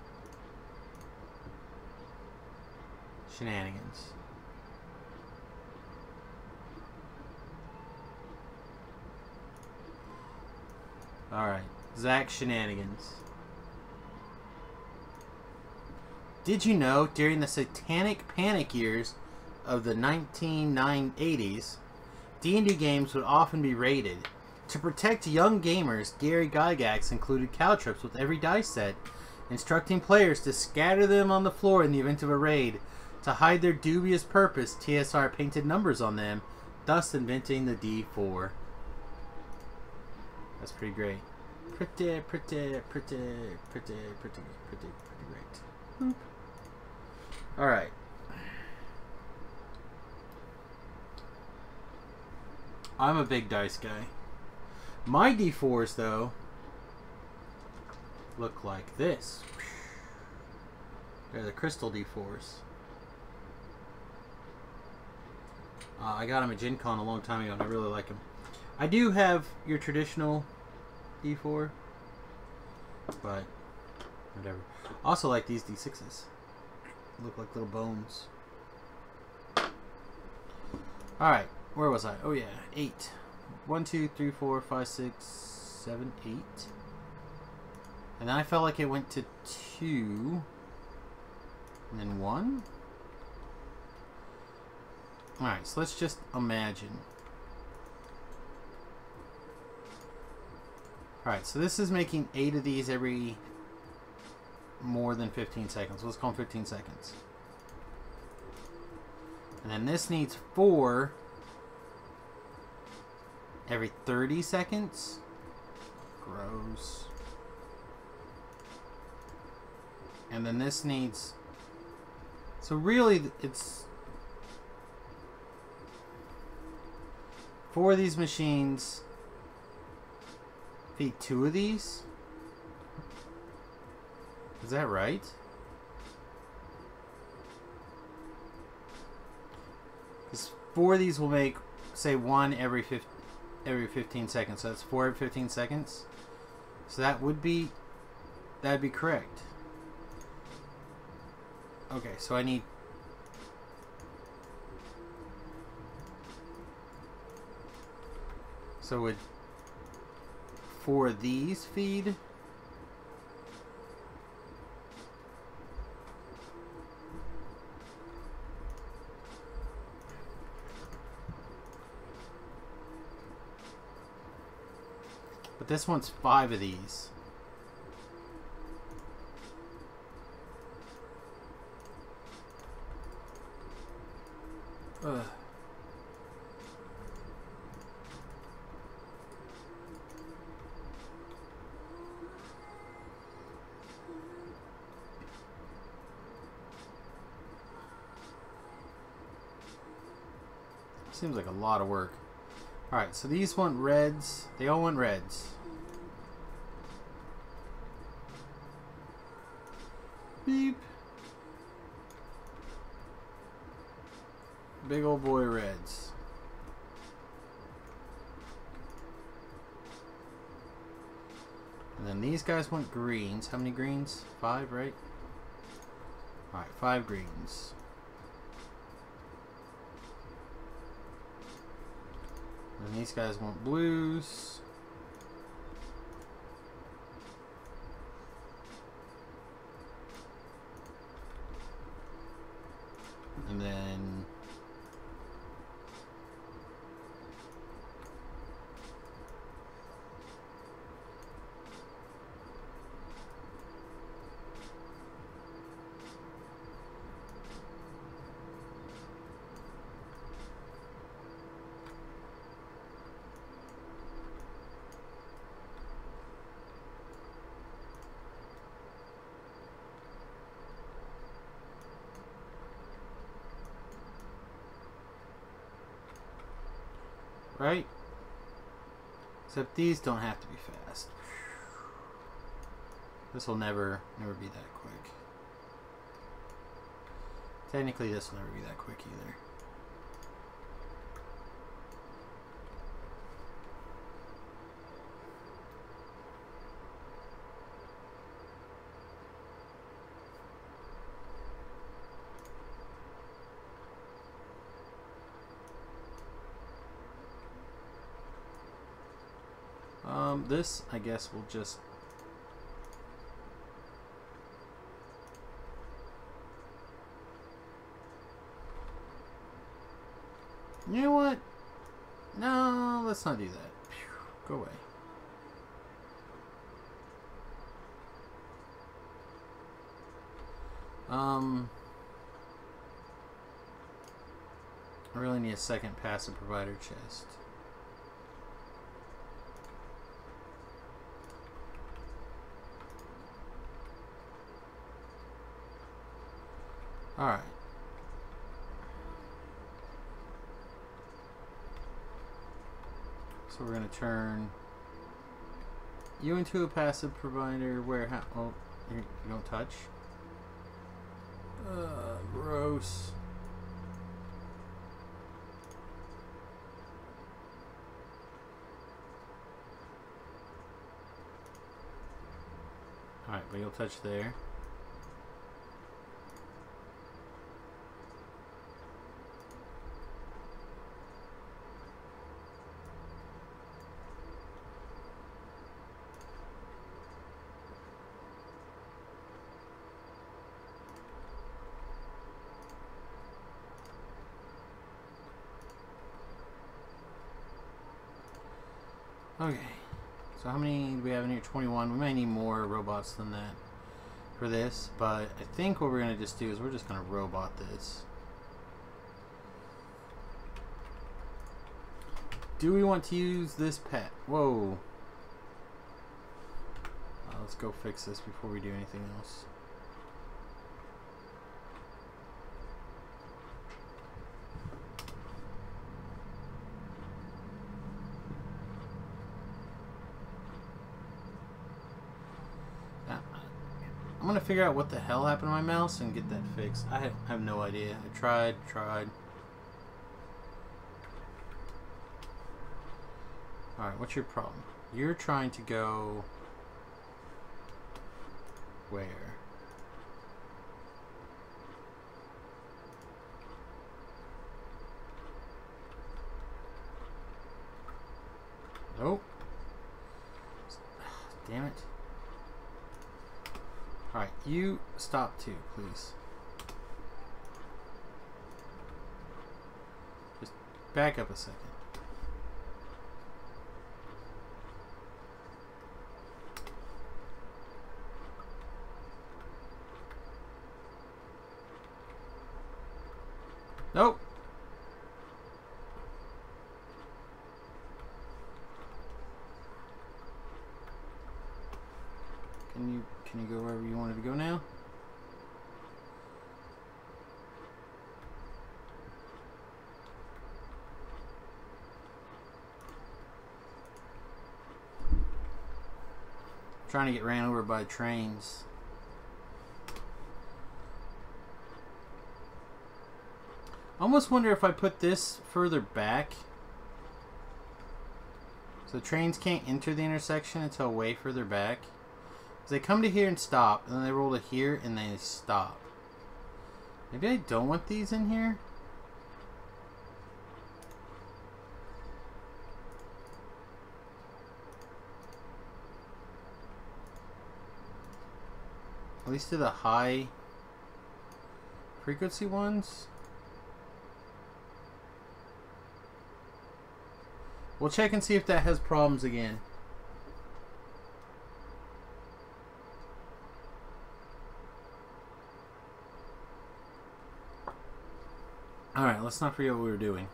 shenanigans. Alright. Zach shenanigans. Did you know during the satanic panic years of the 1980s, D&D games would often be raided? To protect young gamers, Gary Gygax included caltrips with every dice set, instructing players to scatter them on the floor in the event of a raid. To hide their dubious purpose, TSR painted numbers on them, thus inventing the D4. That's pretty great. Pretty great. Boop. Alright. I'm a big dice guy. My D4s, though, look like this. They're the crystal D4s. I got them at Gen Con a long time ago, and I really like them. I do have your traditional D4, but whatever. Also like these D6s. Look like little bones. Alright, where was I? Oh yeah, 8. 1, 2, 3, 4, 5, 6, 7, 8. And then I felt like it went to 2. And then 1. Alright, so let's just imagine. Alright, so this is making 8 of these every more than 15 seconds. Let's call them 15 seconds. And then this needs 4 every 30 seconds. Gross. And then this needs... So really, it's... 4 of these machines feed 2 of these? Is that right? Because 4 of these will make, say, 1 every 15 seconds. So that's 4 every 15 seconds. So that would be... That'd be correct. Okay, so I need... So would 4 of these feed? But this one's 5 of these. Ugh. Seems like a lot of work. Alright, so these want reds. They all want reds. Beep. Big old boy reds. And then these guys want greens. How many greens? 5, right? Alright, 5 greens. And these guys want blues. And then right? Except these don't have to be fast. This will never be that quick. Technically, this will never be that quick either. This, I guess, will just... You know what? No, let's not do that. Go away. I really need a second passive provider chest. Alright. So we're going to turn you into a passive provider warehouse. Oh, you don't touch? Gross. Alright, but you'll touch there. Okay, so how many do we have in here? 21. We might need more robots than that for this, but I think what we're going to just do is we're just going to robot this. Do we want to use this pet? Whoa. Let's go fix this before we do anything else. I'm gonna figure out what the hell happened to my mouse and get that fixed. I have no idea. I tried. Alright, what's your problem? You're trying to go... where? Nope. Damn it. Alright, you stop too, please. Just back up a second. Nope. Can you go wherever you wanted to go now? I'm trying to get ran over by trains. I almost wonder if I put this further back, so the trains can't enter the intersection until way further back. They come to here and stop, and then they roll to here and they stop. Maybe I don't want these in here? At least to the high frequency ones. We'll check and see if that has problems again. Alright, let's not forget what we were doing.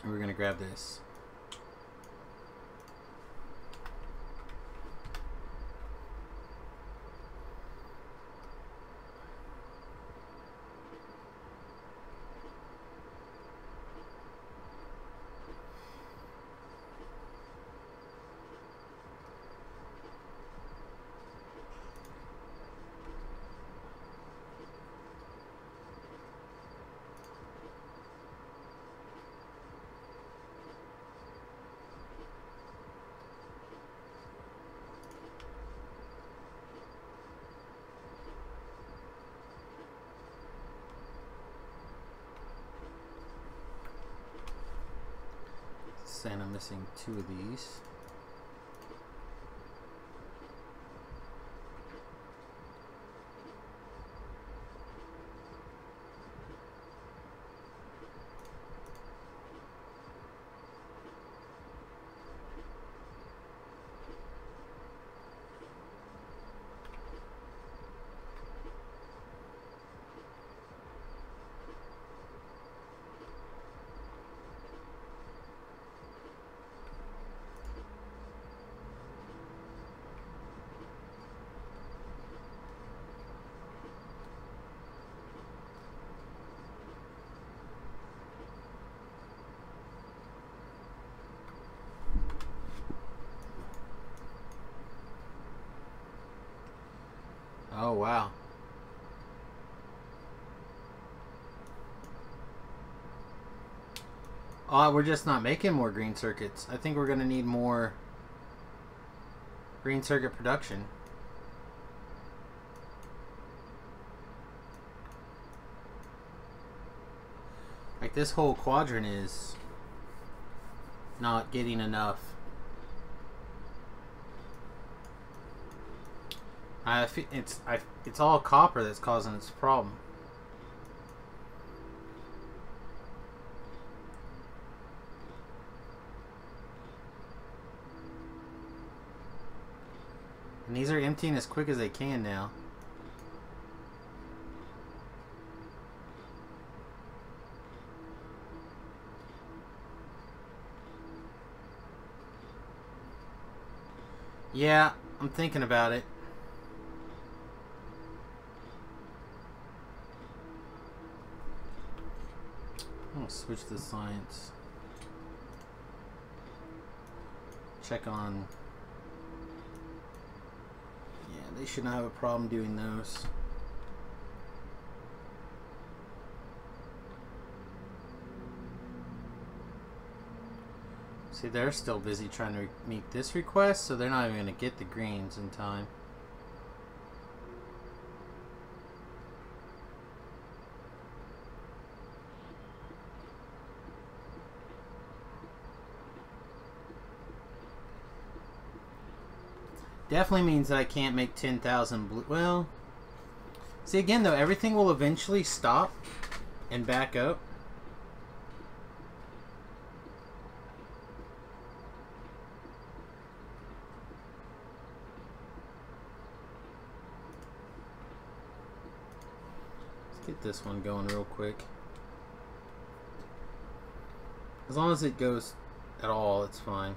We're going to grab this. And I'm missing 2 of these. Oh, wow. Oh, we're just not making more green circuits. I think we're going to need more green circuit production. Like, this whole quadrant is not getting enough. It's all copper that's causing its problem. And these are emptying as quick as they can now. Yeah, I'm thinking about it. I'm gonna switch to science. Check on. Yeah, they should not have a problem doing those. See, they're still busy trying to meet this request, so they're not even going to get the greens in time. Definitely means that I can't make 10,000 blue. Well, see, again, though, everything will eventually stop and back up. Get this one going real quick. As long as it goes at all, it's fine.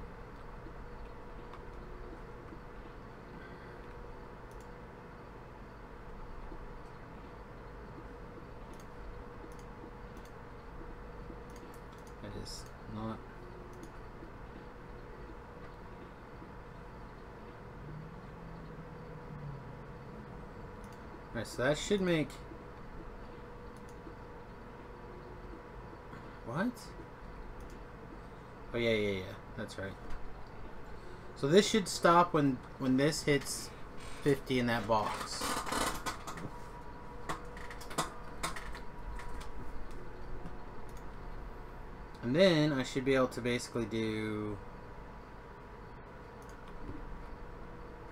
It is not. Alright, so that should make. What? Oh yeah, that's right. So this should stop when this hits 50 in that box. And then I should be able to basically do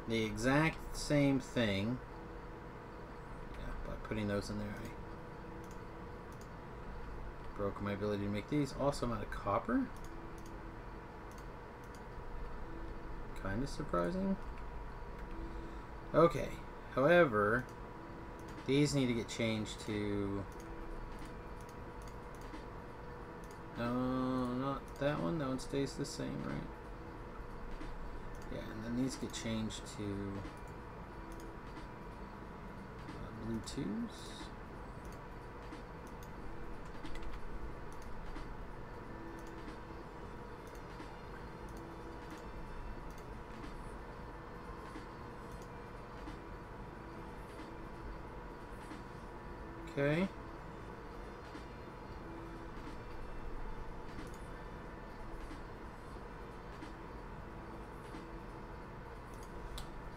the exact same thing. Yeah, by putting those in there. Broke my ability to make these. Also, I'm out of copper. Kind of surprising. Okay. However, these need to get changed to. No, not that one. That one stays the same, right? Yeah, and then these get changed to blue 2s. Okay.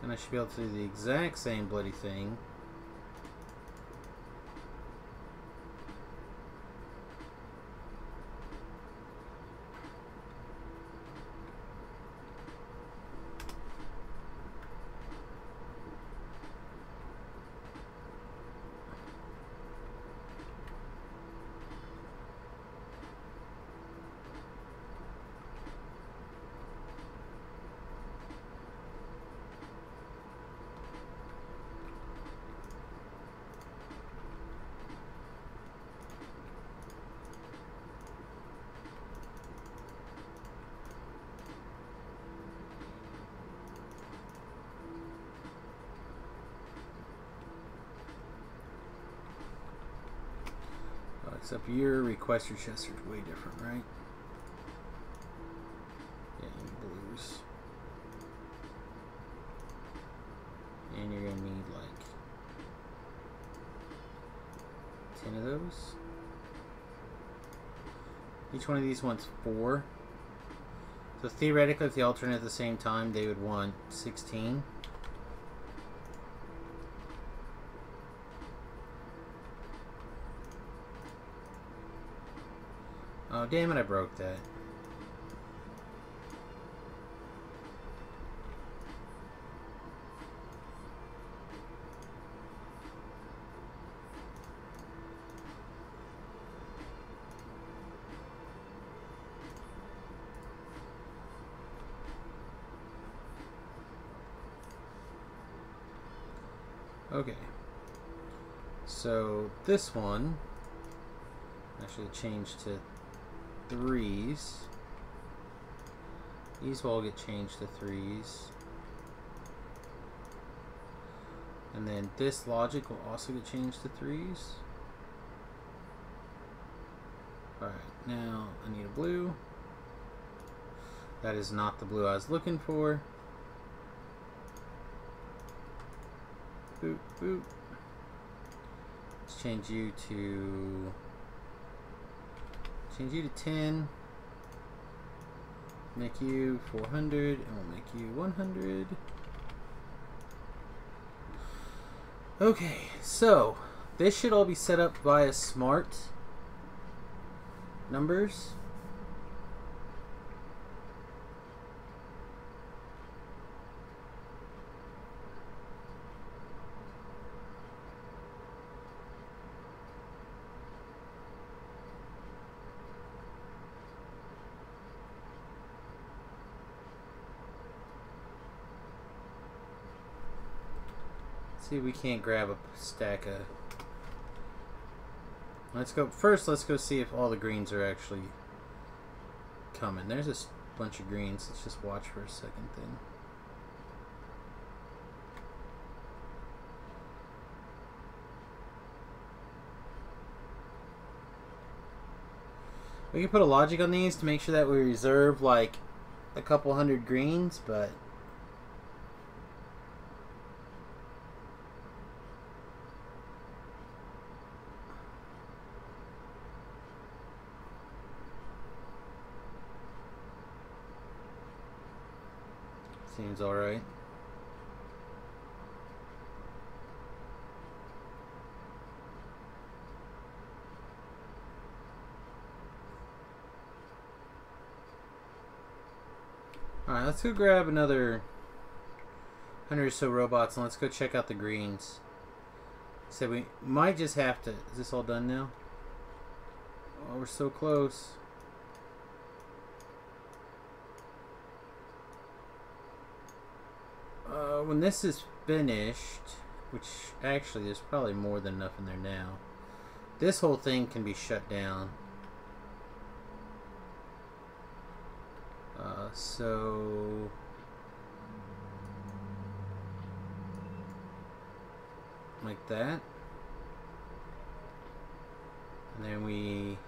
And I should be able to do the exact same bloody thing. Except your requester chests are way different, right? Yeah, you blues. And you're gonna need like 10 of those. Each one of these wants 4. So theoretically, if they alternate at the same time, they would want 16. Oh, damn it, I broke that. Okay, so this one actually changed to 3s. These will all get changed to 3s. And then this logic will also get changed to 3s. Alright, now I need a blue. That is not the blue I was looking for. Boop, boop. Let's change you to 10. Make you 400, and we'll make you 100. Okay, so this should all be set up via smart numbers. See if we can't grab a stack of... Let's go see if all the greens are actually coming. There's a bunch of greens. Let's just watch for a second then. We can put a logic on these to make sure that we reserve like a couple hundred greens, but seems alright. Alright, let's go grab another 100 or so robots and let's go check out the greens. So we might just have to... Is this all done now? Oh, we're so close. When this is finished, which actually there's probably more than enough in there now, this whole thing can be shut down. So like that, and then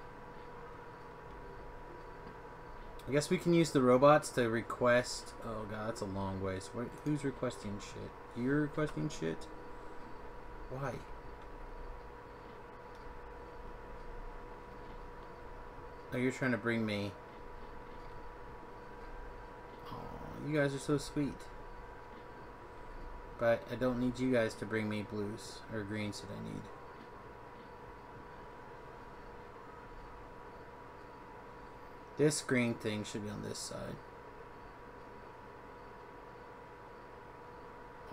I guess we can use the robots to request... Oh god, that's a long ways. Who's requesting shit? You're requesting shit? Why? Oh, you're trying to bring me... Oh, you guys are so sweet. But I don't need you guys to bring me blues or greens that I need. This green thing should be on this side.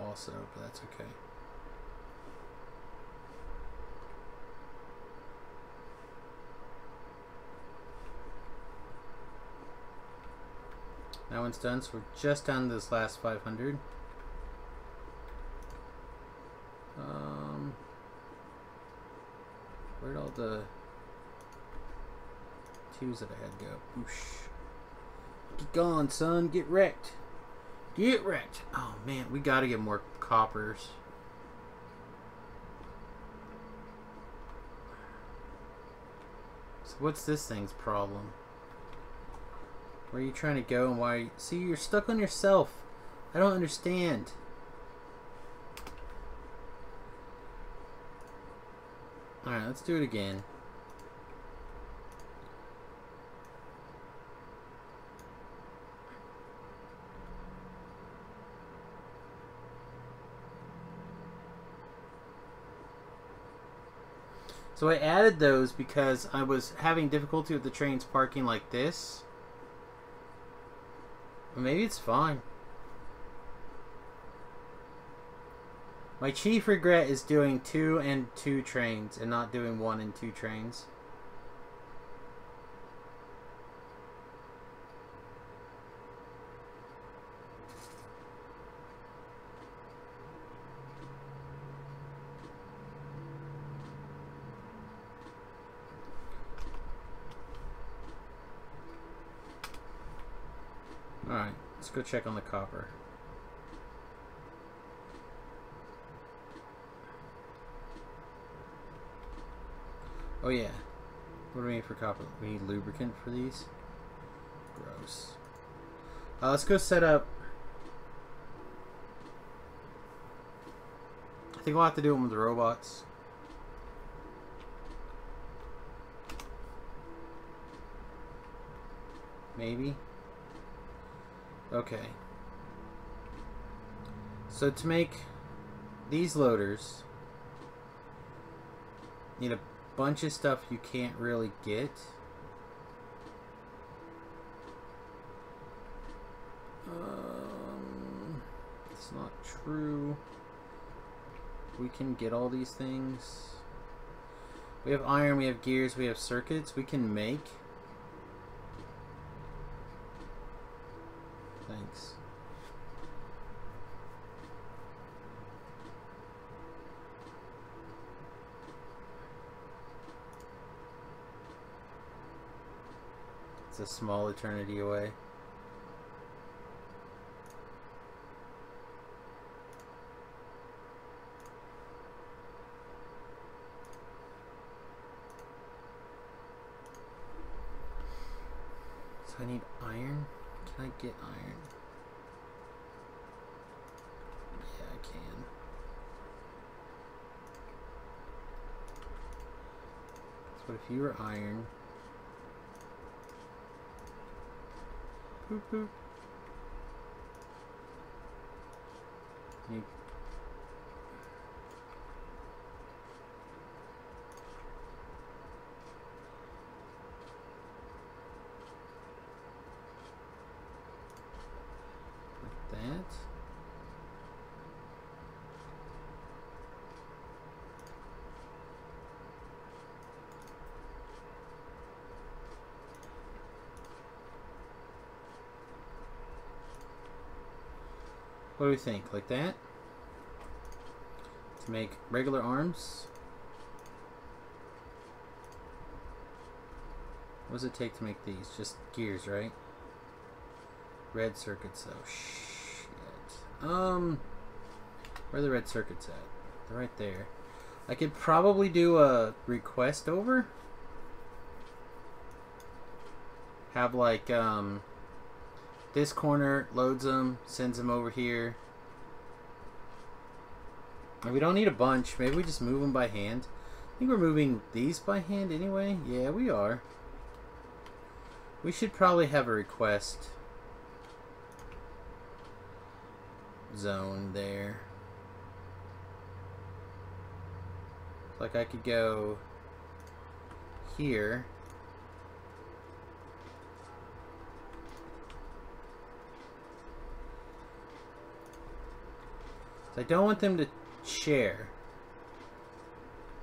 Also, but that's okay. That one's done, so we're just down to this last 500. Where'd all the twos that I had go? Whoosh. Get gone, son. Get wrecked. Get wrecked. Oh, man. We gotta get more coppers. So what's this thing's problem? Where are you trying to go and why? See, you're stuck on yourself. I don't understand. Alright, let's do it again. So I added those because I was having difficulty with the trains parking like this. Or maybe it's fine. My chief regret is doing 2 and 2 trains and not doing 1 and 2 trains. Alright, let's go check on the copper. Oh yeah. What do we need for copper? We need lubricant for these? Gross. Let's go set up... I think we'll have to do them with the robots. Maybe. Okay. So to make these loaders, you need a bunch of stuff you can't really get. It's not true. We can get all these things. We have iron, we have gears, we have circuits we can make. Thanks. It's a small eternity away. So I need iron. Can I get iron? Yeah, I can. So if you were iron... Boop, boop. You... that. What do we think? Like that? To make regular arms? What does it take to make these? Just gears, right? Red circuits though. Shit. Where are the red circuits at? They're right there. I could probably do a request over. Have like, this corner loads them, sends them over here. And we don't need a bunch. Maybe we just move them by hand. I think we're moving these by hand anyway. Yeah, we are. We should probably have a request zone there. Like I could go here. So I don't want them to share,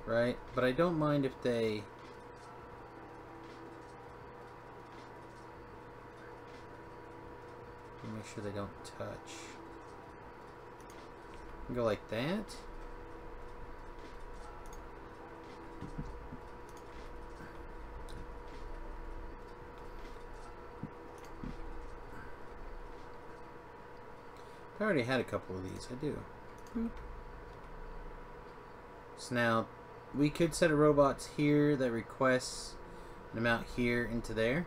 right? But I don't mind if they... Make sure they don't touch. Go like that. I already had a couple of these. I do. Boop. So now we could set a robots here that requests an amount here into there.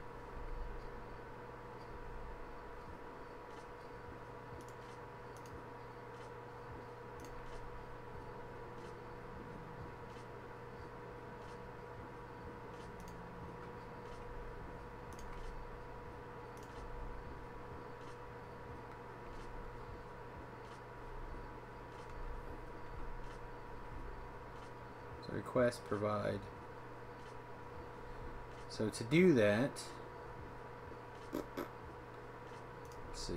So request provide. So to do that, let's see.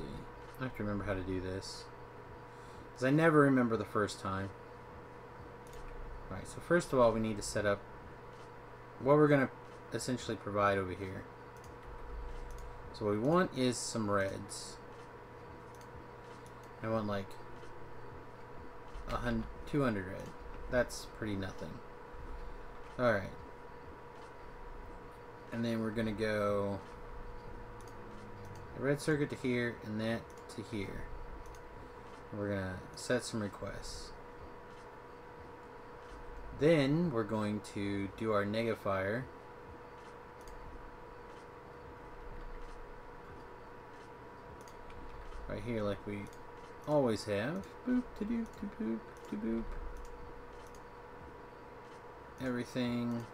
I have to remember how to do this, because I never remember the first time. Alright, so first of all we need to set up what we're going to essentially provide over here. So what we want is some reds. I want like 200 red. That's pretty nothing. Alright. And then we're going to go the red circuit to here and that to here. And we're going to set some requests. Then we're going to do our negatifier. Right here like we always have. Boop to doop to boop to boop. Everything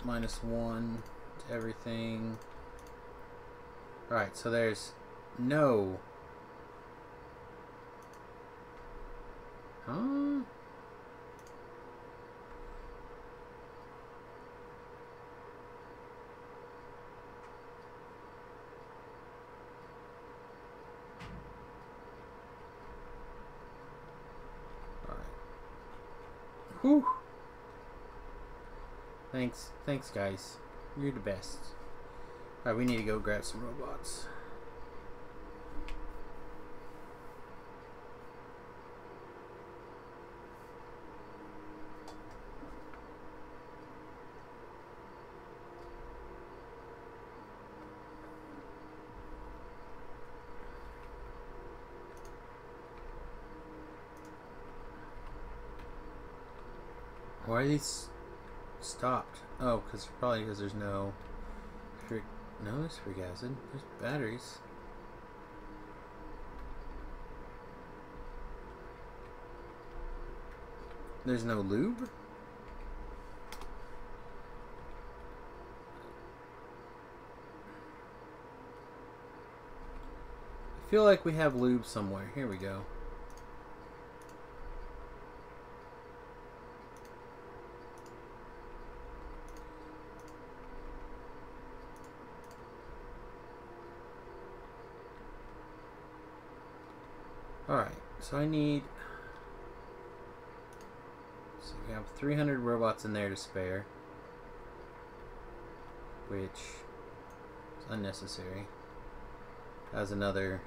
-1 to everything. Alright, so there's no. Huh? Whew. Thanks guys. You're the best. Alright, we need to go grab some robots. Why are these stopped? Oh, probably because there's no there's freak acid. There's batteries. There's no lube? I feel like we have lube somewhere. Here we go. Alright, so I need. So we have 300 robots in there to spare, which is unnecessary. As another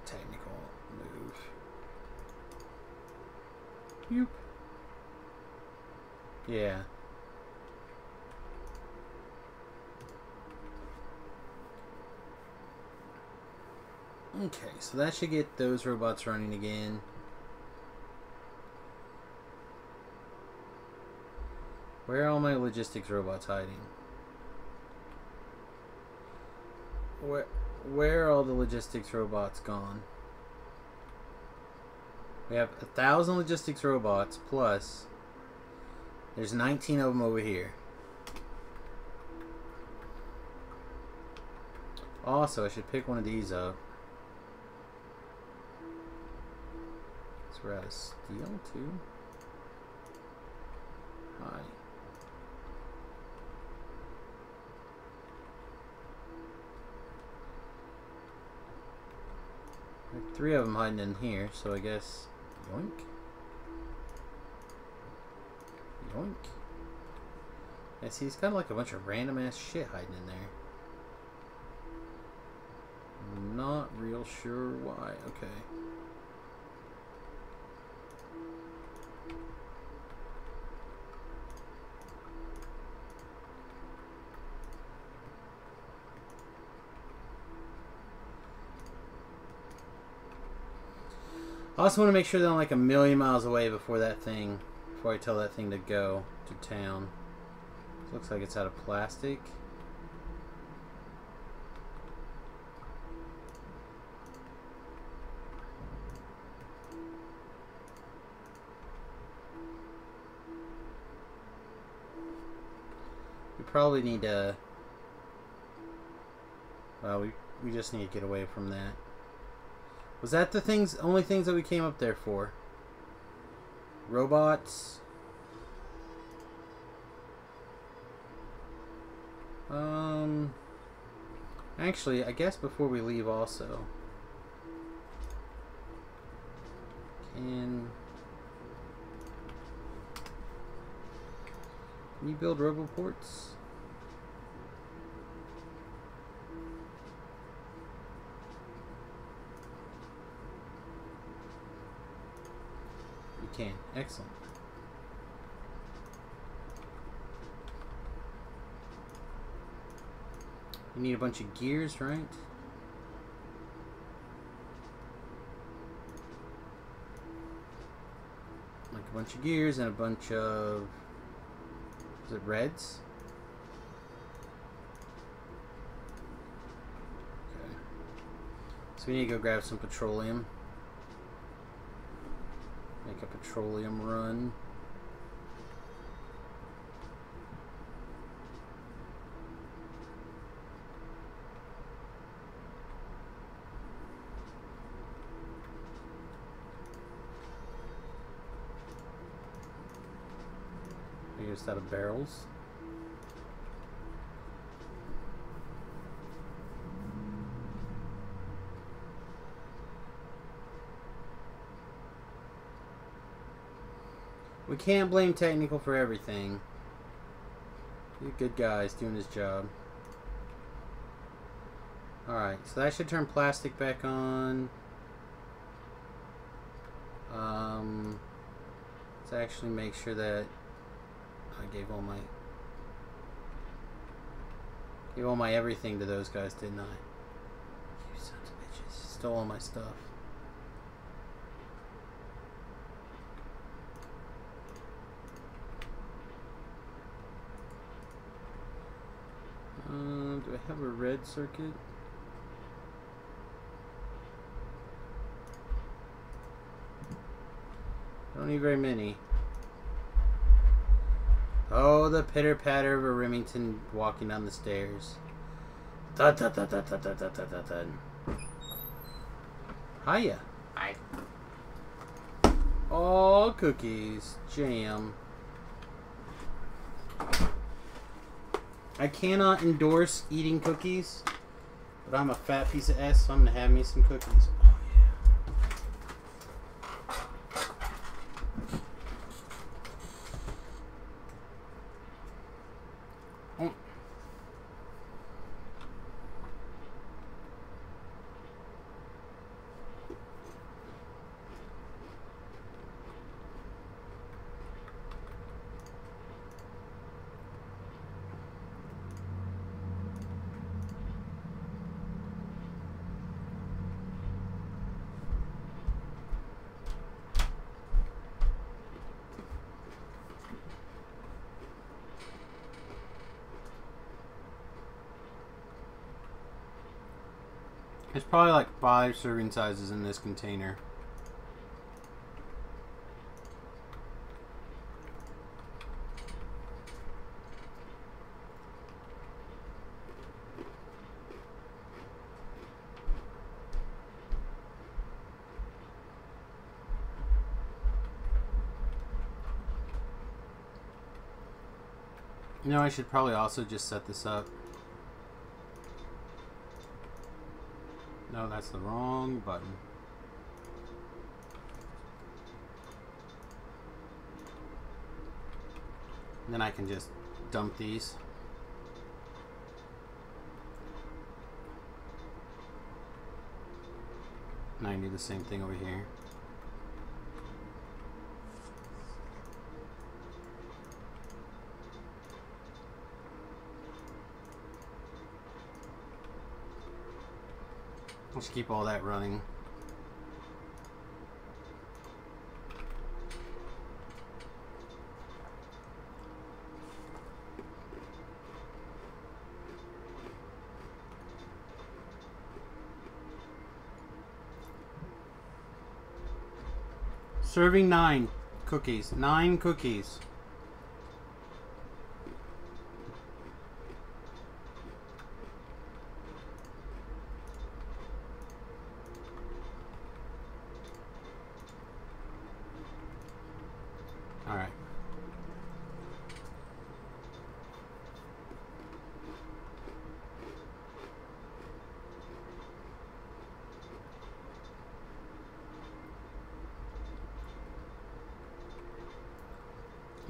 technical move. Yoop. Yeah. Okay, so that should get those robots running again. Where are all my logistics robots hiding? Where are all the logistics robots gone? We have 1,000 logistics robots plus there's 19 of them over here. Also, I should pick one of these up. So we're out of steel too. Hi. There are 3 of them hiding in here, so I guess yoink. Yoink. I see it's got like a bunch of random ass shit hiding in there. I'm not real sure why. Okay. I also want to make sure that I'm like a million miles away before I tell that thing to go to town. It looks like it's out of plastic. We probably need to, well, we just need to get away from that. Was that the only things that we came up there for? Robots. Actually, I guess before we leave also. Can you build roboports? You can. Excellent. You need a bunch of gears, right? Like a bunch of gears and a bunch of... Is it reds? Okay. So we need to go grab some petroleum. Make a petroleum run. Just out of barrels. We can't blame technical for everything. He's a good guy, he's doing his job. Alright, so that should turn plastic back on. Let's actually make sure that I gave all my everything to those guys, didn't I? You sons of bitches. Stole all my stuff. Do I have a red circuit? I don't need very many. Oh, the pitter-patter of a Remington walking down the stairs. Thud, thud, thud, thud, thud, thud, thud, thud, thud. Hiya. Hi. Oh, cookies. Jam. I cannot endorse eating cookies, but I'm a fat piece of S, so I'm going to have me some cookies. There's probably like 5 serving sizes in this container. You know, I should probably also just set this up. No, that's the wrong button. And then I can just dump these. And I can do the same thing over here. Let's keep all that running. Serving 9 cookies. 9 cookies.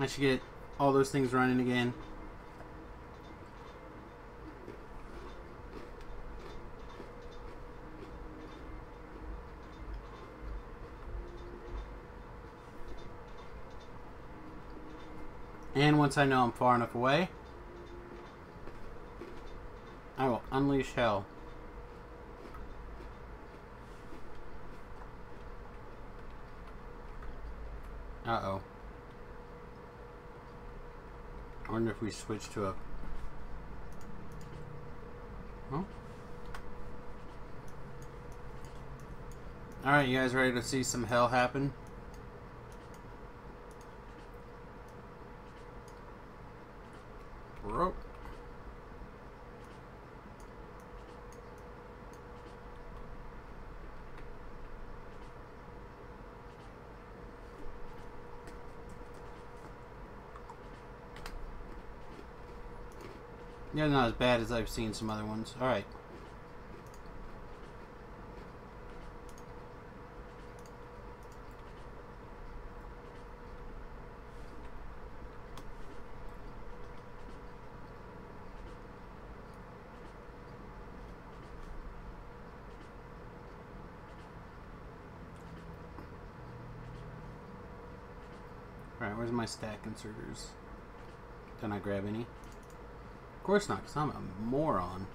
I should get all those things running again. And once I know I'm far enough away, I will unleash hell. Uh-oh. I wonder if we switch to a... Oh. Alright, you guys ready to see some hell happen? Rope. Yeah, not as bad as I've seen some other ones. Alright. Alright, where's my stack inserters? Can I grab any? Of course not, because I'm a moron.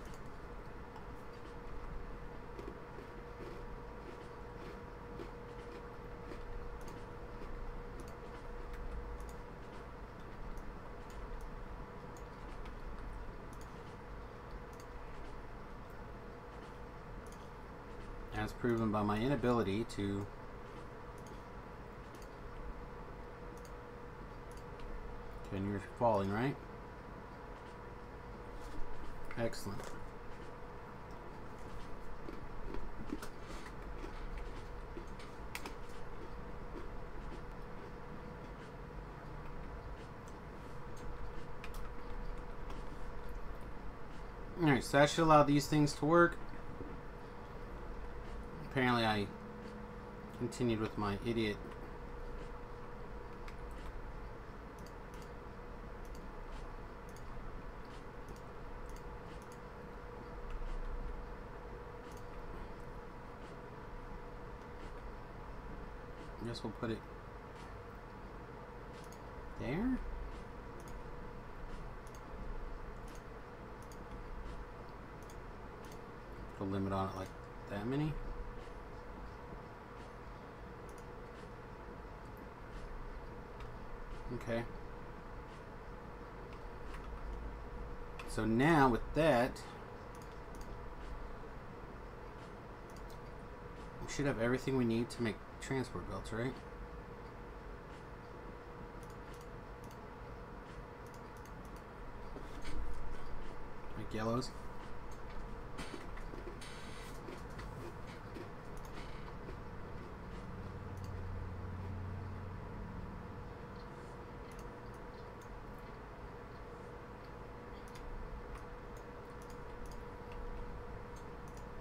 As proven by my inability to... Okay, and you're falling, right? Excellent. Alright, so that should allow these things to work. Apparently I continued with my idiot. I guess we'll put it there. Put a limit on it like that many. Okay. So now with that, we should have everything we need to make transport belts, right? Make yellows.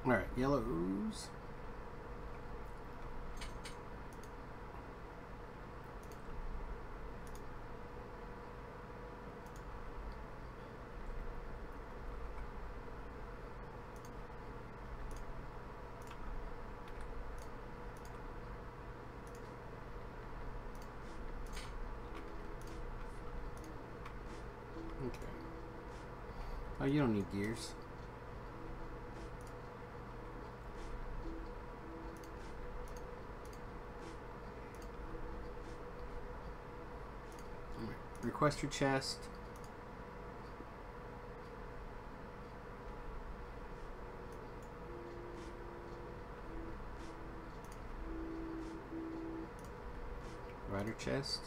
Alright, yellows. Okay. Oh, you don't need gears. Request your chest. Rider chest.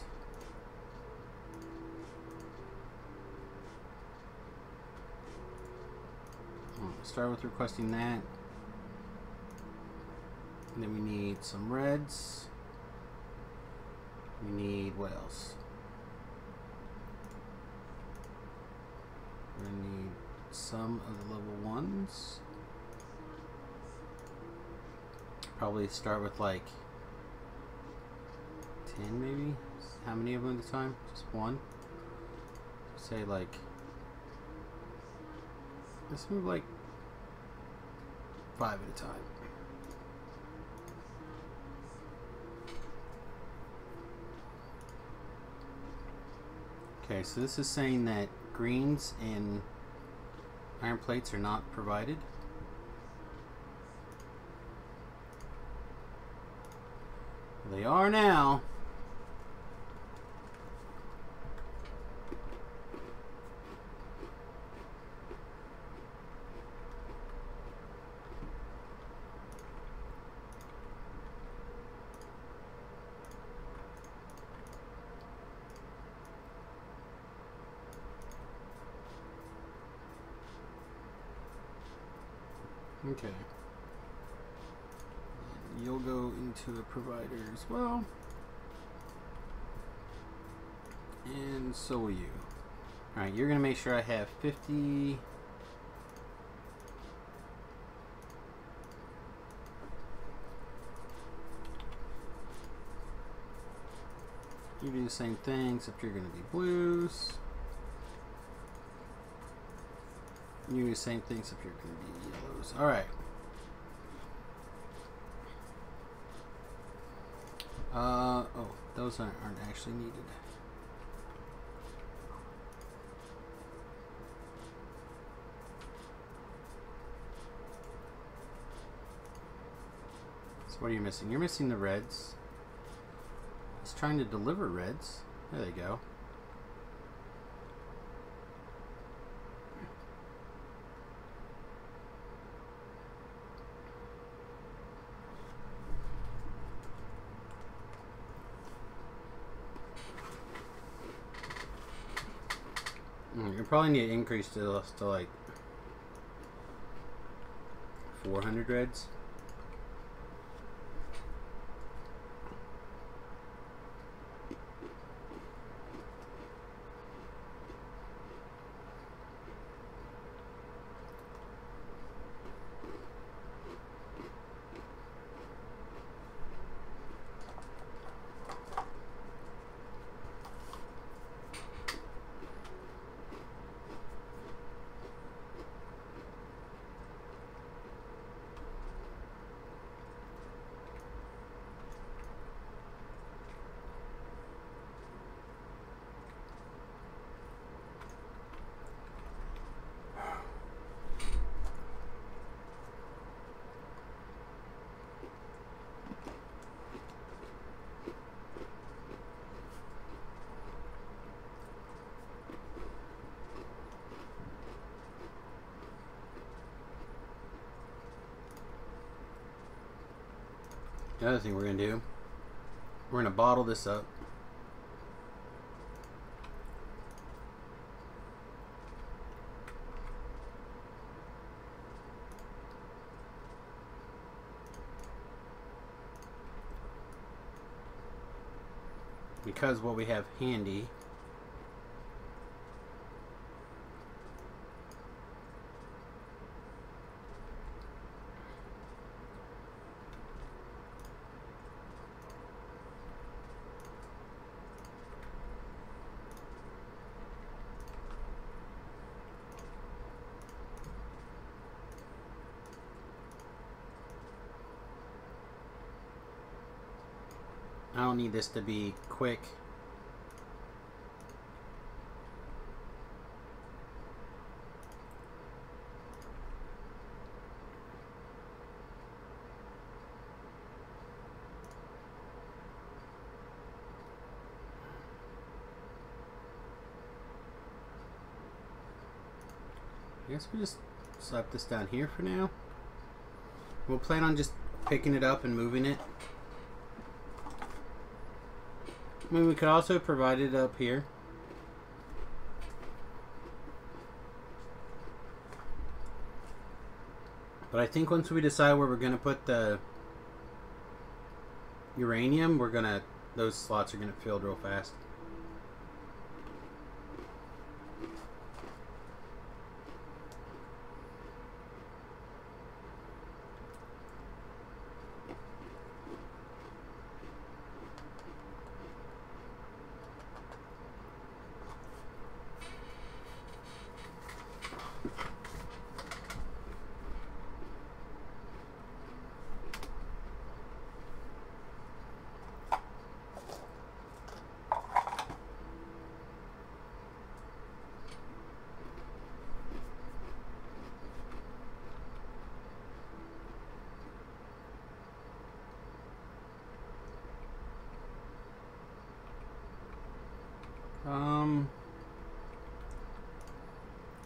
Start with requesting that. And then we need some reds. We need what else? We're gonna need some of the level 1s. Probably start with like 10 maybe? How many of them at a time? Just one? Say like, let's move like 5 at a time. Okay, so this is saying that greens and iron plates are not provided. They are now. Okay. And you'll go into a provider as well. And so will you. Alright, you're going to make sure I have 50. You do the same thing, except you're going to be blues. You do the same thing, except you're going to be yellows. Alright. Oh, those aren't actually needed. So what are you missing? You're missing the reds. It's trying to deliver reds. There they go. You probably need to increase to like 400 reds. The other thing we're going to do, we're going to bottle this up. Because what we have handy I don't need this to be quick. I guess we just slap this down here for now. We'll plan on just picking it up and moving it. I mean, we could also provide it up here. But I think once we decide where we're going to put the uranium, those slots are going to fill real fast.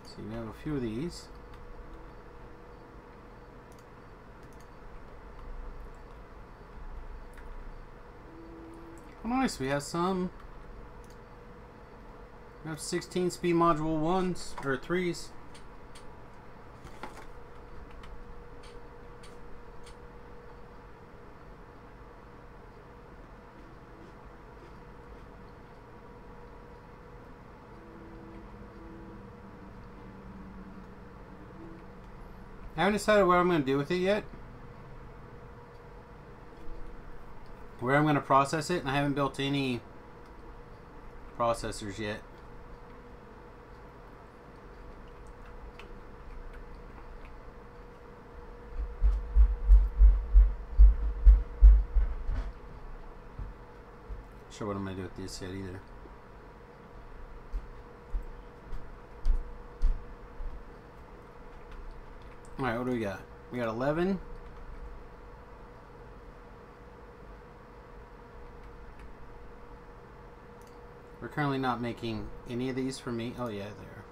See, we have a few of these. Oh, nice. We have some. We have 16 speed module 1s or 3s. I haven't decided what I'm going to do with it yet. Where I'm going to process it, and I haven't built any processors yet. Not sure what I'm going to do with this yet either. Alright, what do we got? We got 11. We're currently not making any of these for me. Oh yeah, there.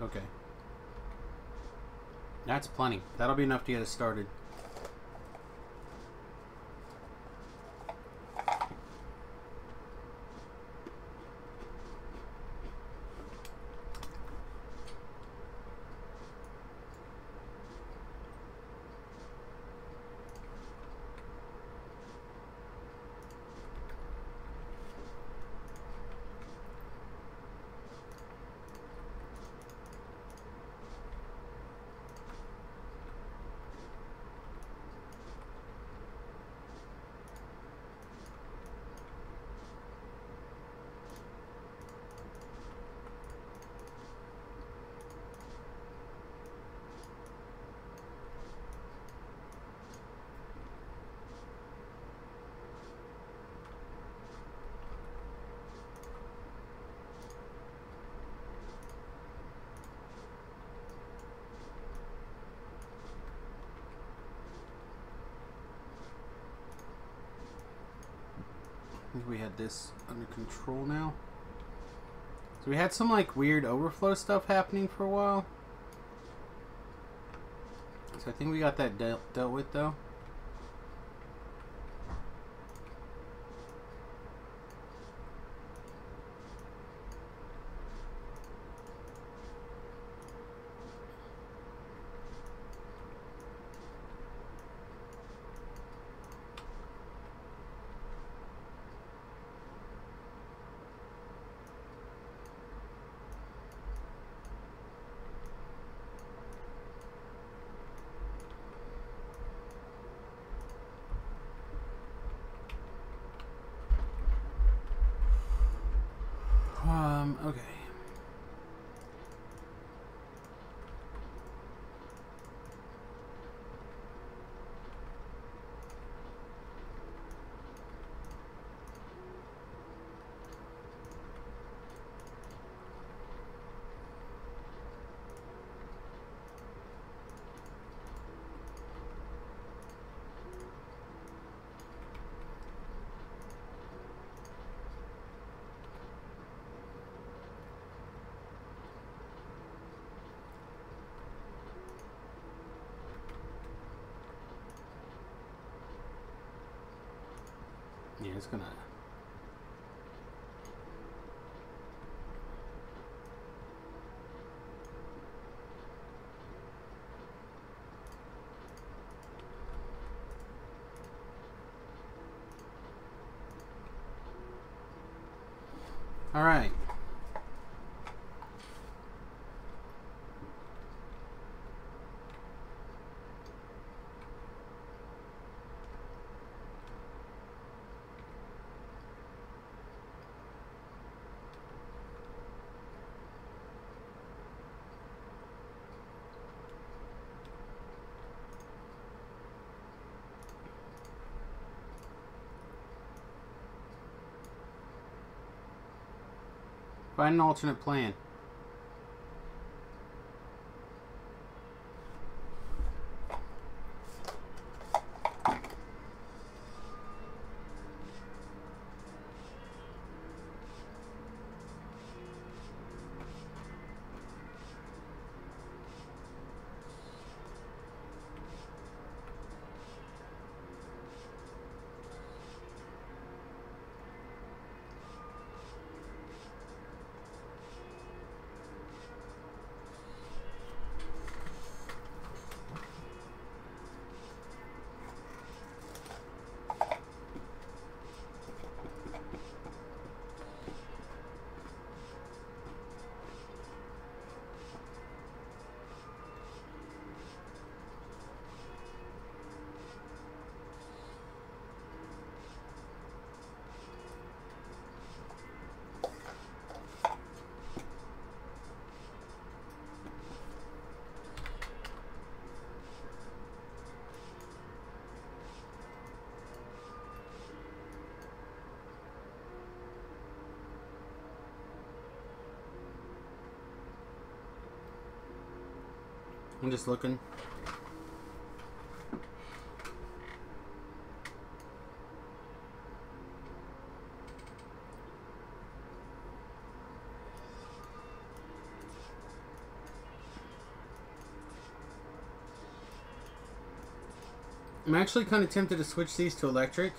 Okay. That's plenty. That'll be enough to get us started. I think we had this under control now. So we had some like weird overflow stuff happening for a while. So I think we got that dealt with though. Okay. Yeah, it's gonna. All right. Find an alternate plan. I'm just looking. I'm actually kind of tempted to switch these to electric.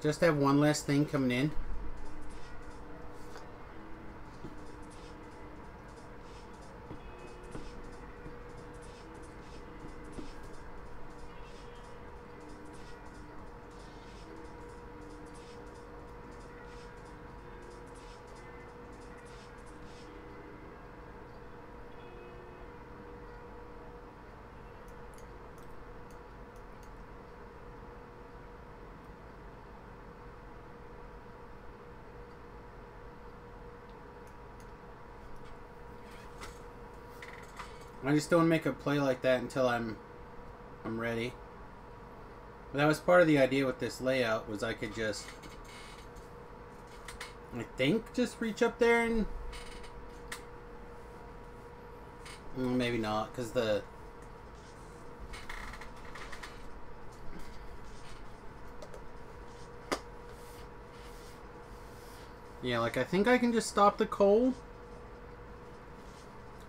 Just have one less thing coming in. I just don't make a play like that until I'm ready. But that was part of the idea with this layout, was I could just, I think, just reach up there and maybe not, because the yeah, like I think I can just stop the coal,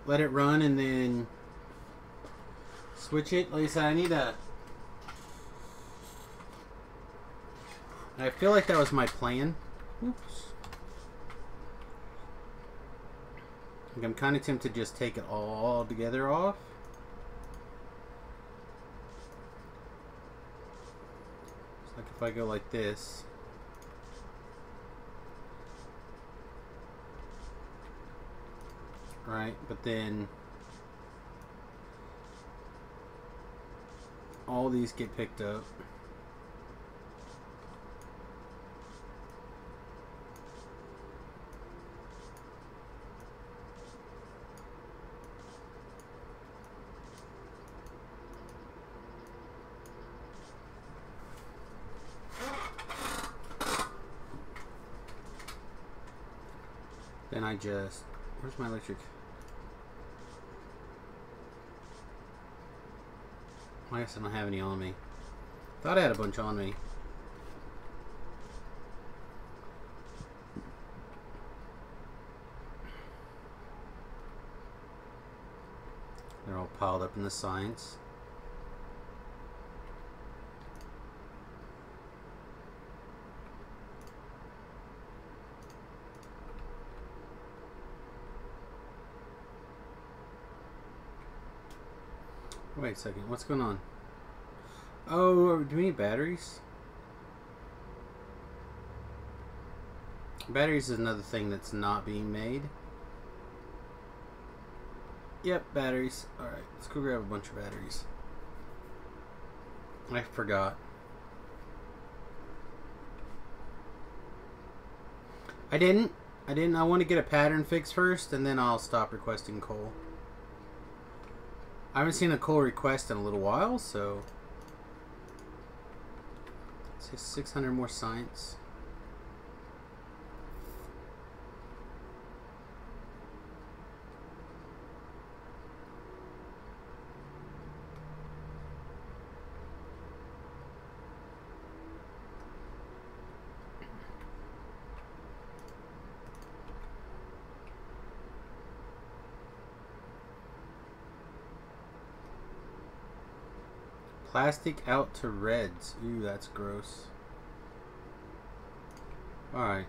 let it run, and then switch it. Like I said, I need a... I feel like that was my plan. Oops. Like I'm kind of tempted to just take it all together off. It's like if I go like this. Right, but then all these get picked up. Then I just... Where's my electric? I guess I don't have any on me. Thought I had a bunch on me. They're all piled up in the science. Wait a second, what's going on? Oh, do we need batteries? Batteries is another thing that's not being made. Yep, batteries. Alright, let's go grab a bunch of batteries. I forgot. I didn't. I want to get a pattern fix first, and then I'll stop requesting coal. I haven't seen a coal request in a little while, so... Let's say 600 more science. Plastic out to reds. Ooh, that's gross. Alright.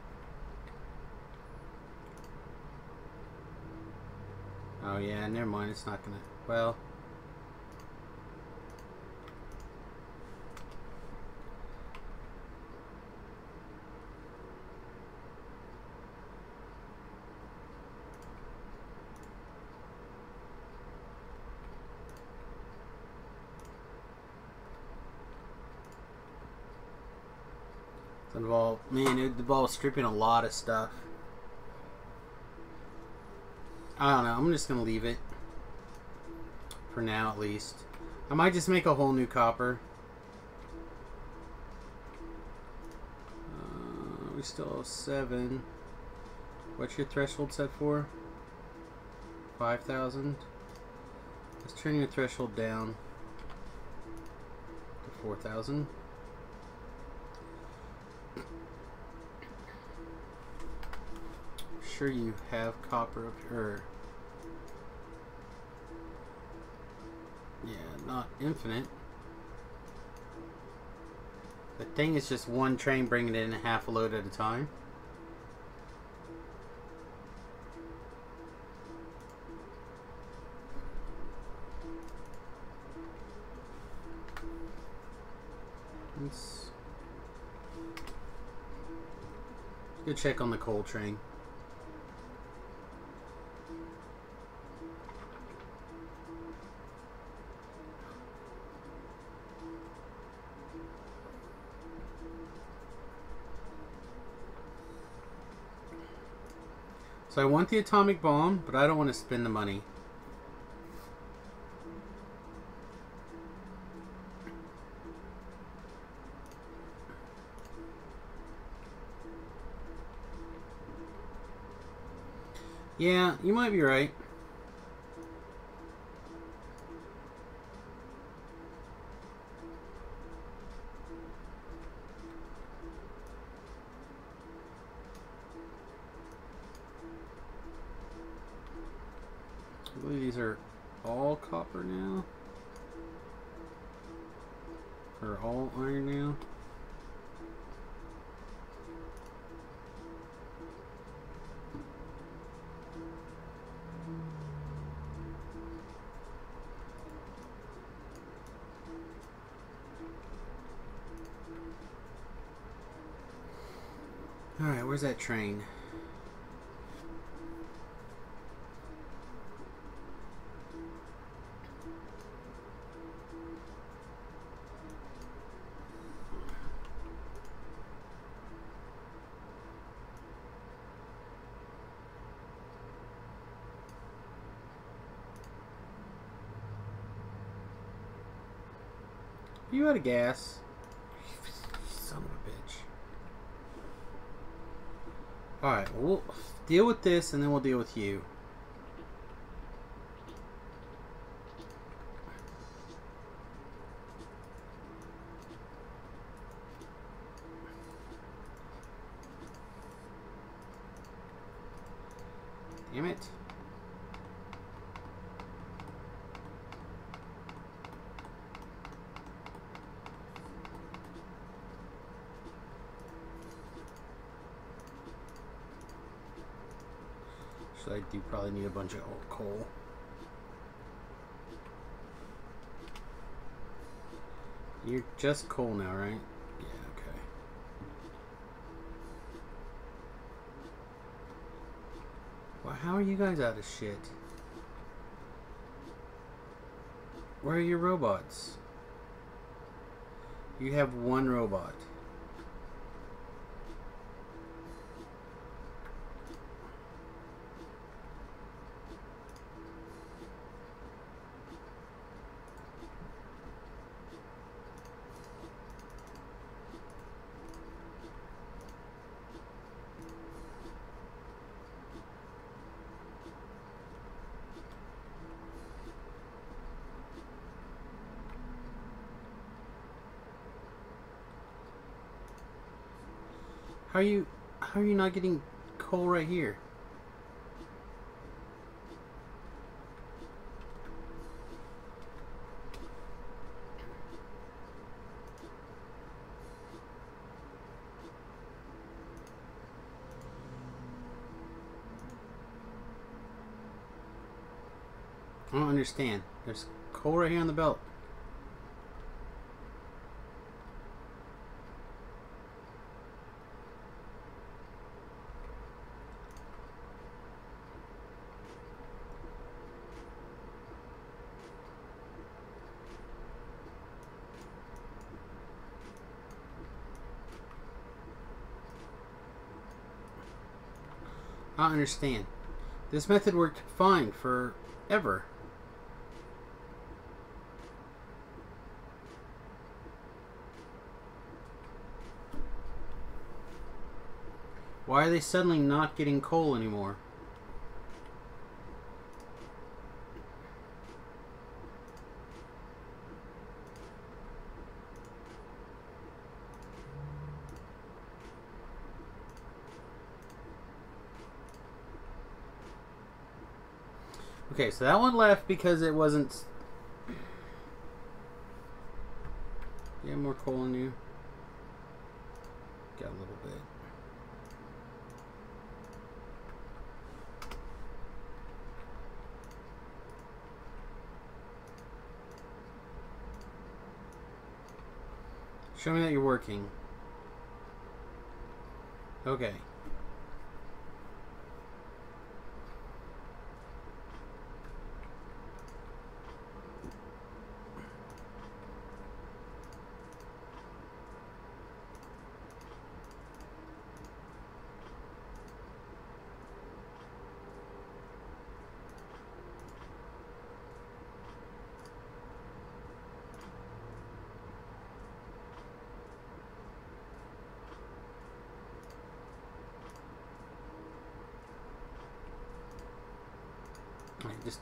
Oh yeah, never mind. It's not gonna... Well... The ball, man, the ball was stripping a lot of stuff. I don't know. I'm just gonna leave it for now, at least. I might just make a whole new copper. We still have 7. What's your threshold set for? 5,000. Let's turn your threshold down to 4,000. Sure, you have copper up here. Yeah, not infinite. The thing is just one train bringing it in half a load at a time. Let's go check on the coal train. So I want the atomic bomb, but I don't want to spend the money. Yeah, you might be right. I believe these are all copper now. Or all iron now. Alright, where's that train? You out of gas? Son of a bitch. Alright, we'll deal with this and then we'll deal with you. Damn it. So I do probably need a bunch of old coal. You're just coal now, right? Yeah, okay. Well, how are you guys out of shit? Where are your robots? You have one robot. How are you not getting coal right here? I don't understand. There's coal right here on the belt. I don't understand. This method worked fine forever. Why are they suddenly not getting coal anymore? Okay, so that one left because it wasn't... You have more coal in you? Got a little bit. Show me that you're working. Okay.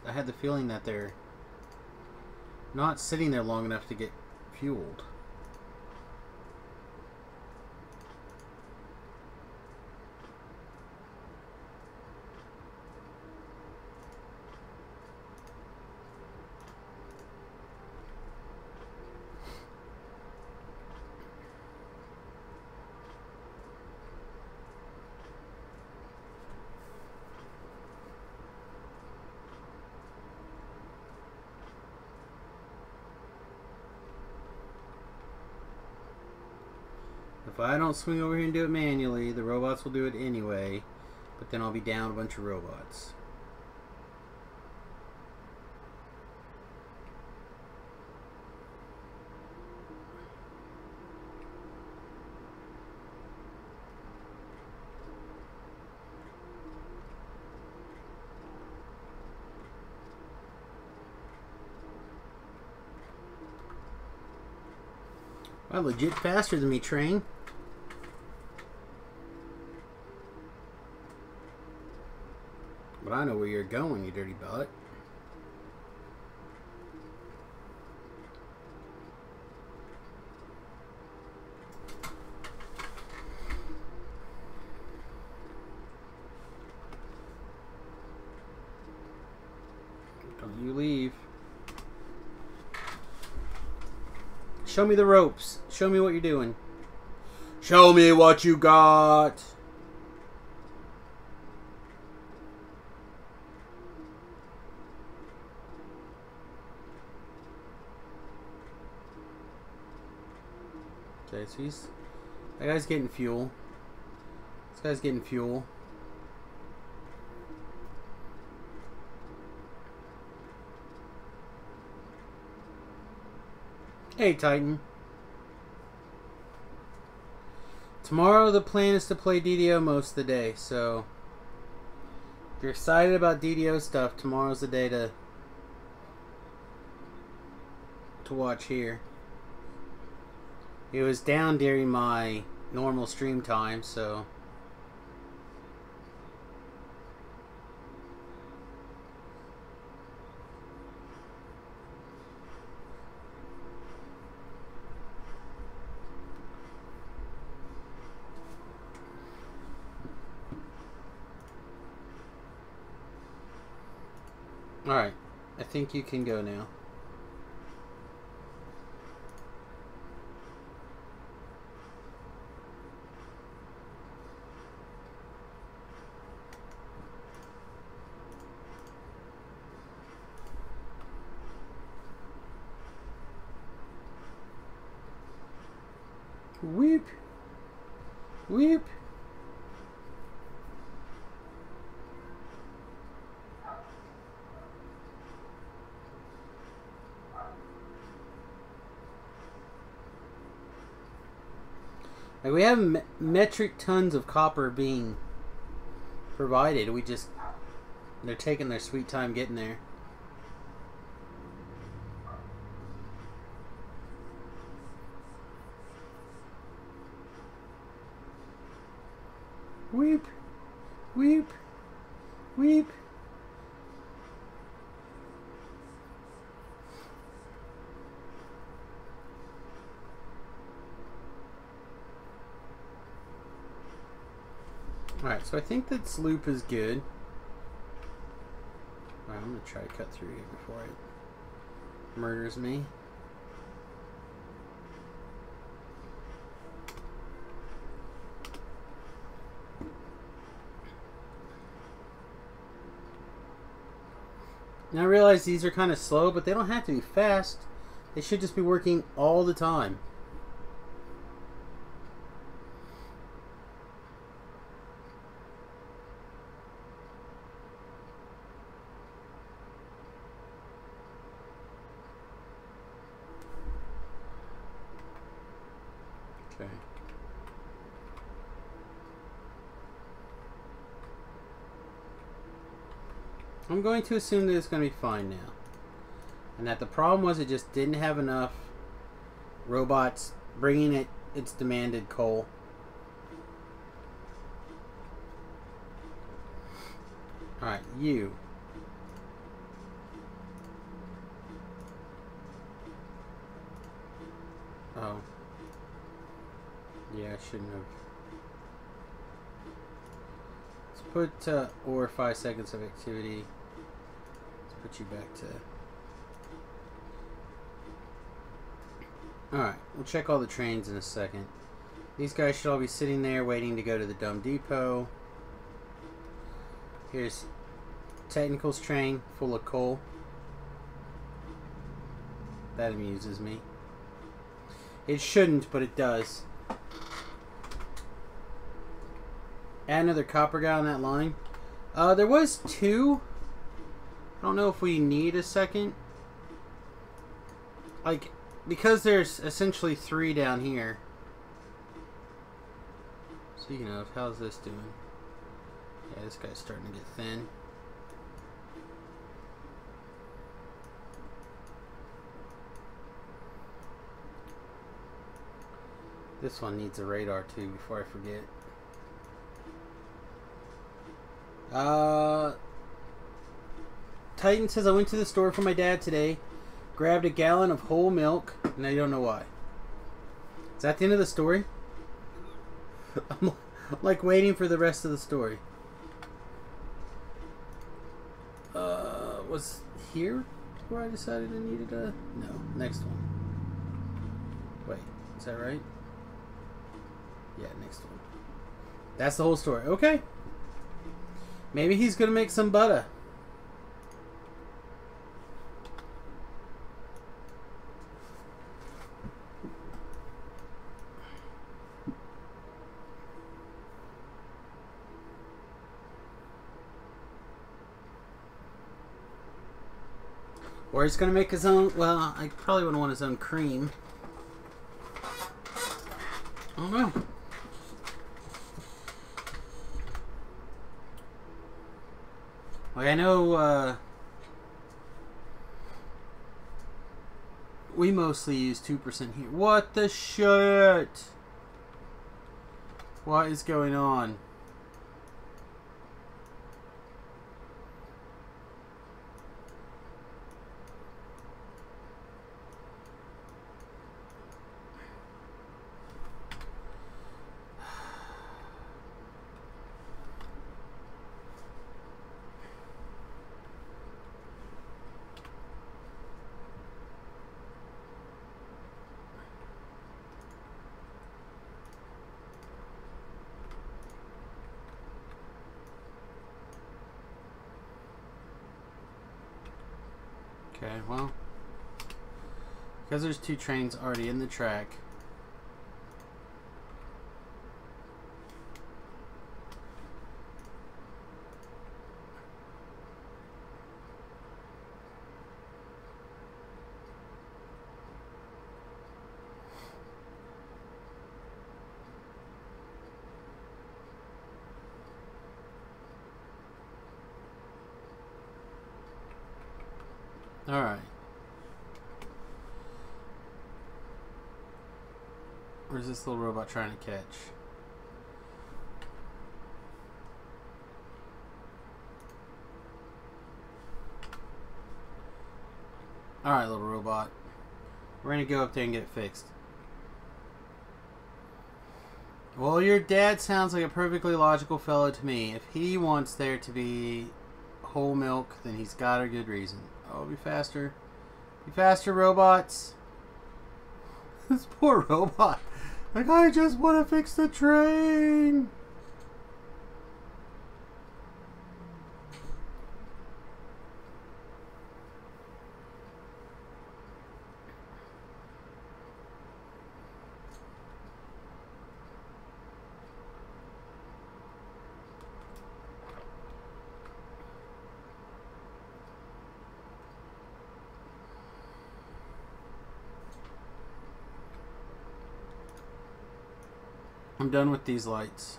I had the feeling that they're not sitting there long enough to get fueled. If I don't swing over here and do it manually, the robots will do it anyway, but then I'll be down a bunch of robots. Wow, legit faster than me, train. But I know where you're going, you dirty butt. Don't you leave. Show me the ropes. Show me what you're doing. Show me what you got. Okay, so that guy's getting fuel. This guy's getting fuel. Hey, Titan. Tomorrow the plan is to play DDO most of the day, so if you're excited about DDO stuff, tomorrow's the day to watch here. It was down during my normal stream time, so alright, I think you can go now. Weep. Weep. Like, we have metric tons of copper being provided. They're taking their sweet time getting there. Weep. Weep. Weep. Alright, so I think that loop is good. Alright, I'm gonna try to cut through here before it murders me. Now I realize these are kind of slow, but they don't have to be fast. They should just be working all the time. Okay. I'm going to assume that it's going to be fine now. And that the problem was it just didn't have enough robots bringing it its demanded coal. Alright, you. Oh. Yeah, I shouldn't have. Let's put or 5 seconds of activity. Let's put you back to. Alright, we'll check all the trains in a second. These guys should all be sitting there waiting to go to the dumb depot. Here's Technical's train full of coal. That amuses me. It shouldn't, but it does. Add another copper guy on that line. There was 2. I don't know if we need a second. Like, because there's essentially 3 down here. Speaking of, how's this doing? Yeah, this guy's starting to get thin. This one needs a radar too before I forget. Titan says I went to the store for my dad today, grabbed a gallon of whole milk, and I don't know why. Is that the end of the story? I'm like waiting for the rest of the story. Was here where I decided I needed a... No, next one. Wait, is that right? Yeah, next one. That's the whole story. Okay. Maybe he's gonna make some butter. Or he's gonna make his own. Well, I probably wouldn't want his own cream. I don't know. Like, I know we mostly use 2% here. What the shit? What is going on? Okay, well, because there's 2 trains already in the track. Alright. Where's this little robot trying to catch? Alright, little robot. We're gonna go up there and get it fixed. Well, your dad sounds like a perfectly logical fellow to me. If he wants there to be whole milk, then he's got a good reason. Oh, be faster. Be faster, robots. This poor robot. Like, I just want to fix the train. I'm done with these lights.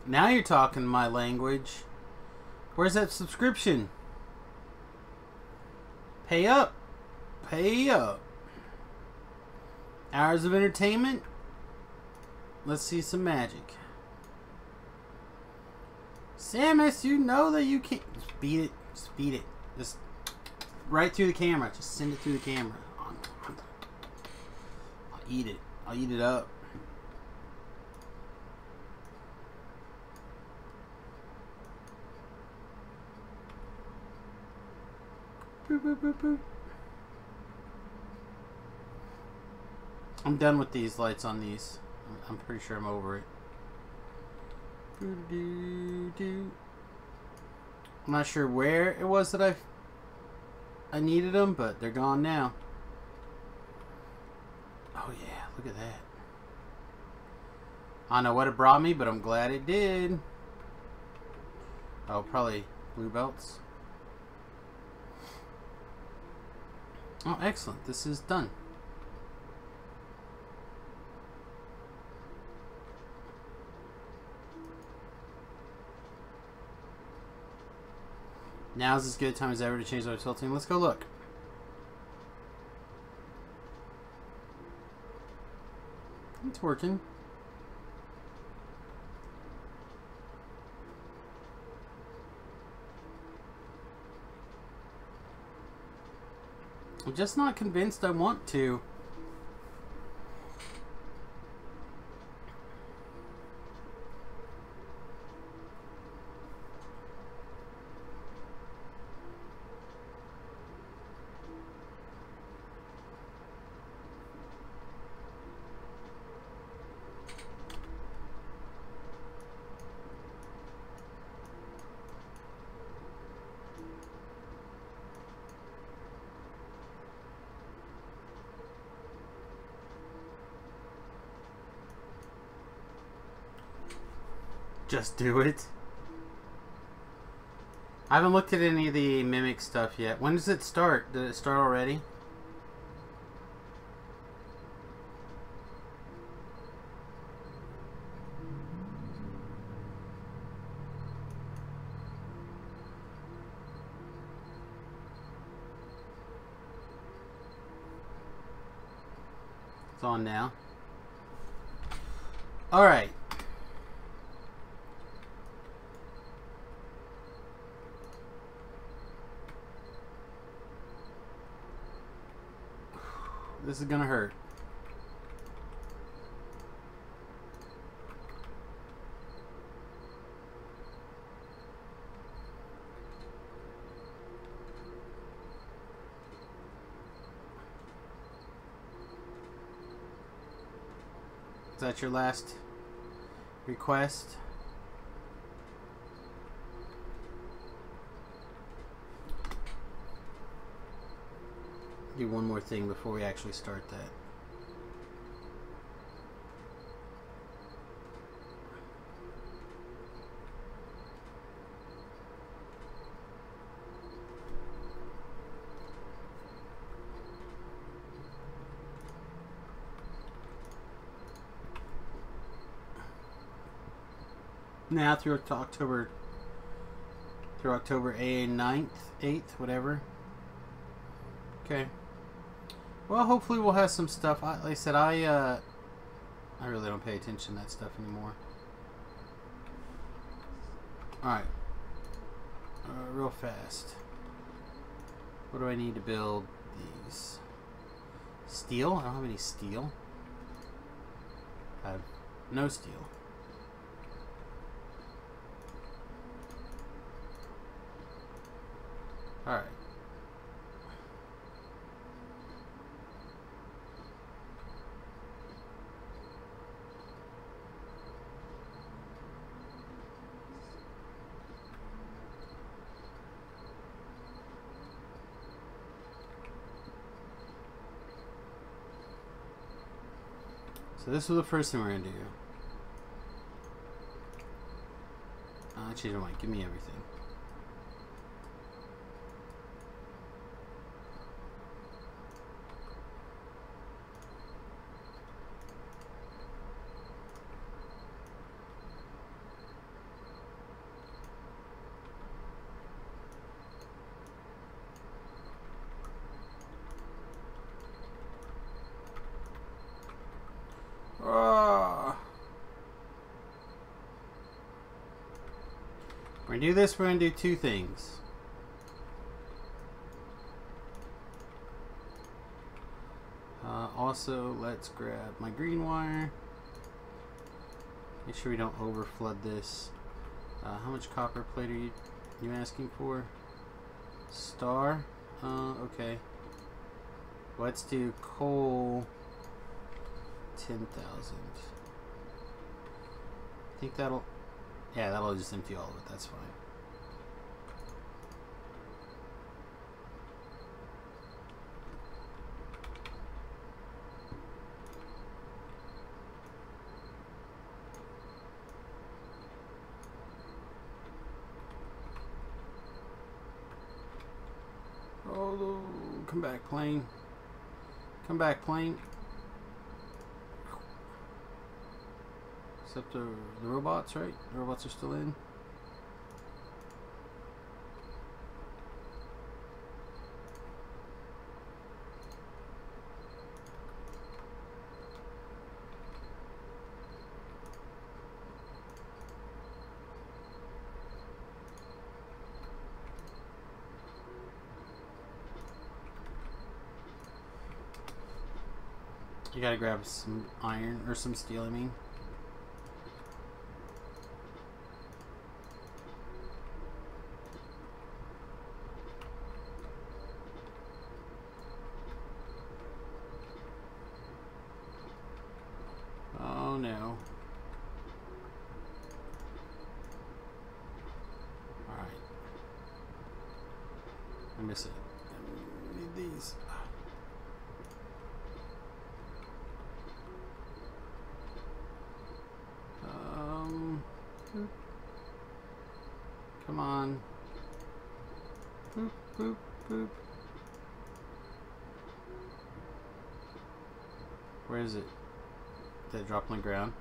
Now you're talking my language. Where's that subscription? Pay up. Pay up. Hours of entertainment. Let's see some magic. Samus, you know that you can't. Just beat it. Just beat it. Just right through the camera. Just send it through the camera. I'll eat it. I'll eat it up. Boop, boop, boop, boop. I'm done with these lights on these. I'm pretty sure I'm over it. I'm not sure where it was that I needed them, but they're gone now. Oh yeah, look at that. I don't know what it brought me, but I'm glad it did. Oh, probably blue belts. Oh, excellent. This is done. Now's as good a time as ever to change our tilting. Let's go look. It's working. I'm just not convinced I want to. Just do it. I haven't looked at any of the Mimic stuff yet. When does it start? Did it start already? It's on now. Alright. This is gonna hurt. Is that your last request? Do one more thing before we actually start that. Now through October 9th, 8th, whatever. Okay. Well, hopefully we'll have some stuff. Like I said, I really don't pay attention to that stuff anymore. Alright. Real fast. What do I need to build these? Steel? I don't have any steel. I have no steel. Alright. So this was the first thing we're going to do. I changed my mind. Give me everything. We're going to do this. We're going to do two things. Also, let's grab my green wire. Make sure we don't over flood this. How much copper plate are you asking for? Star? Okay. Let's do coal. 10,000. I think that'll... Yeah, that'll just empty all of it. That's fine. Oh, come back, plane. Come back, plane. Except the robots, right? The robots are still in. You gotta grab some iron, or some steel, I mean. Oh no. Alright. I miss it. I need these. Come on. Boop, boop, boop. Where is it? Did it drop on the ground?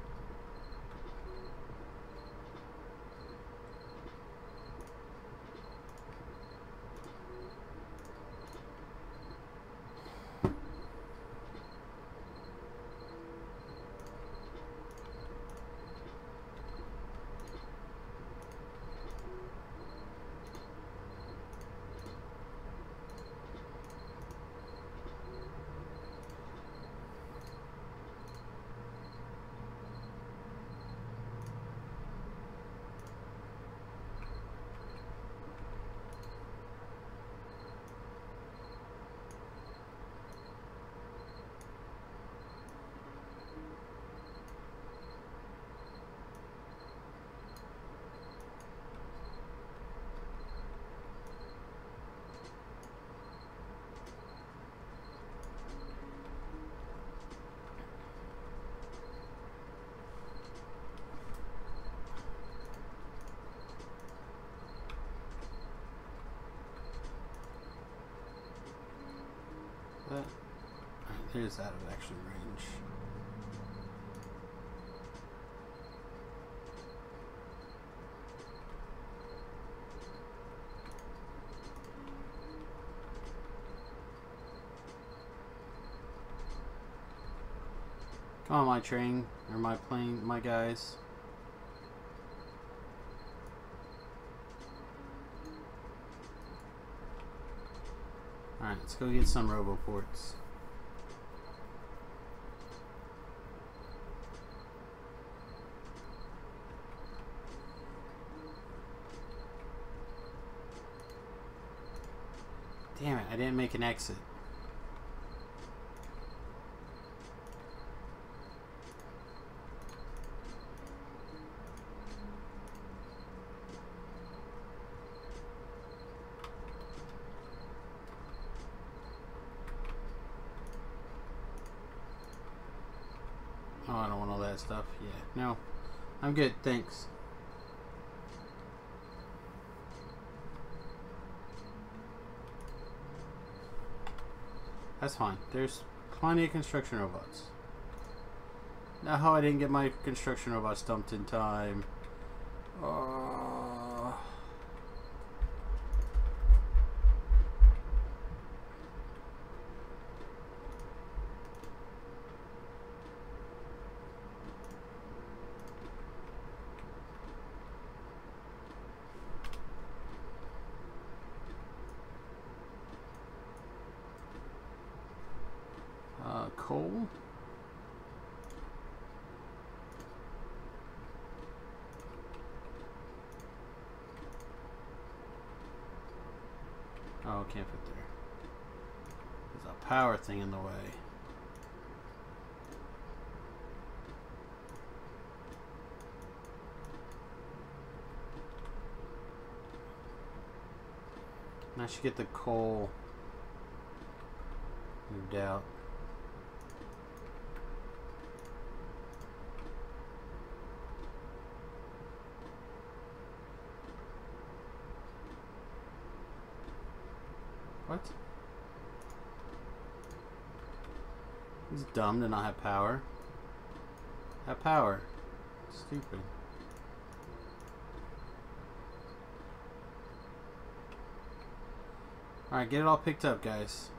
Alright, there's out of action range. Come on, my train, or my plane, my guys. Alright, let's go get some roboports. Damn it, I didn't make an exit. Oh, I don't want all that stuff. Yeah, no. I'm good, thanks. That's fine. There's plenty of construction robots. Now how I didn't get my construction robots dumped in time. Coal. Oh, can't fit there. There's a power thing in the way. And I should get the coal moved out. What? It's dumb to not have power. Have power. Stupid. Alright, get it all picked up, guys.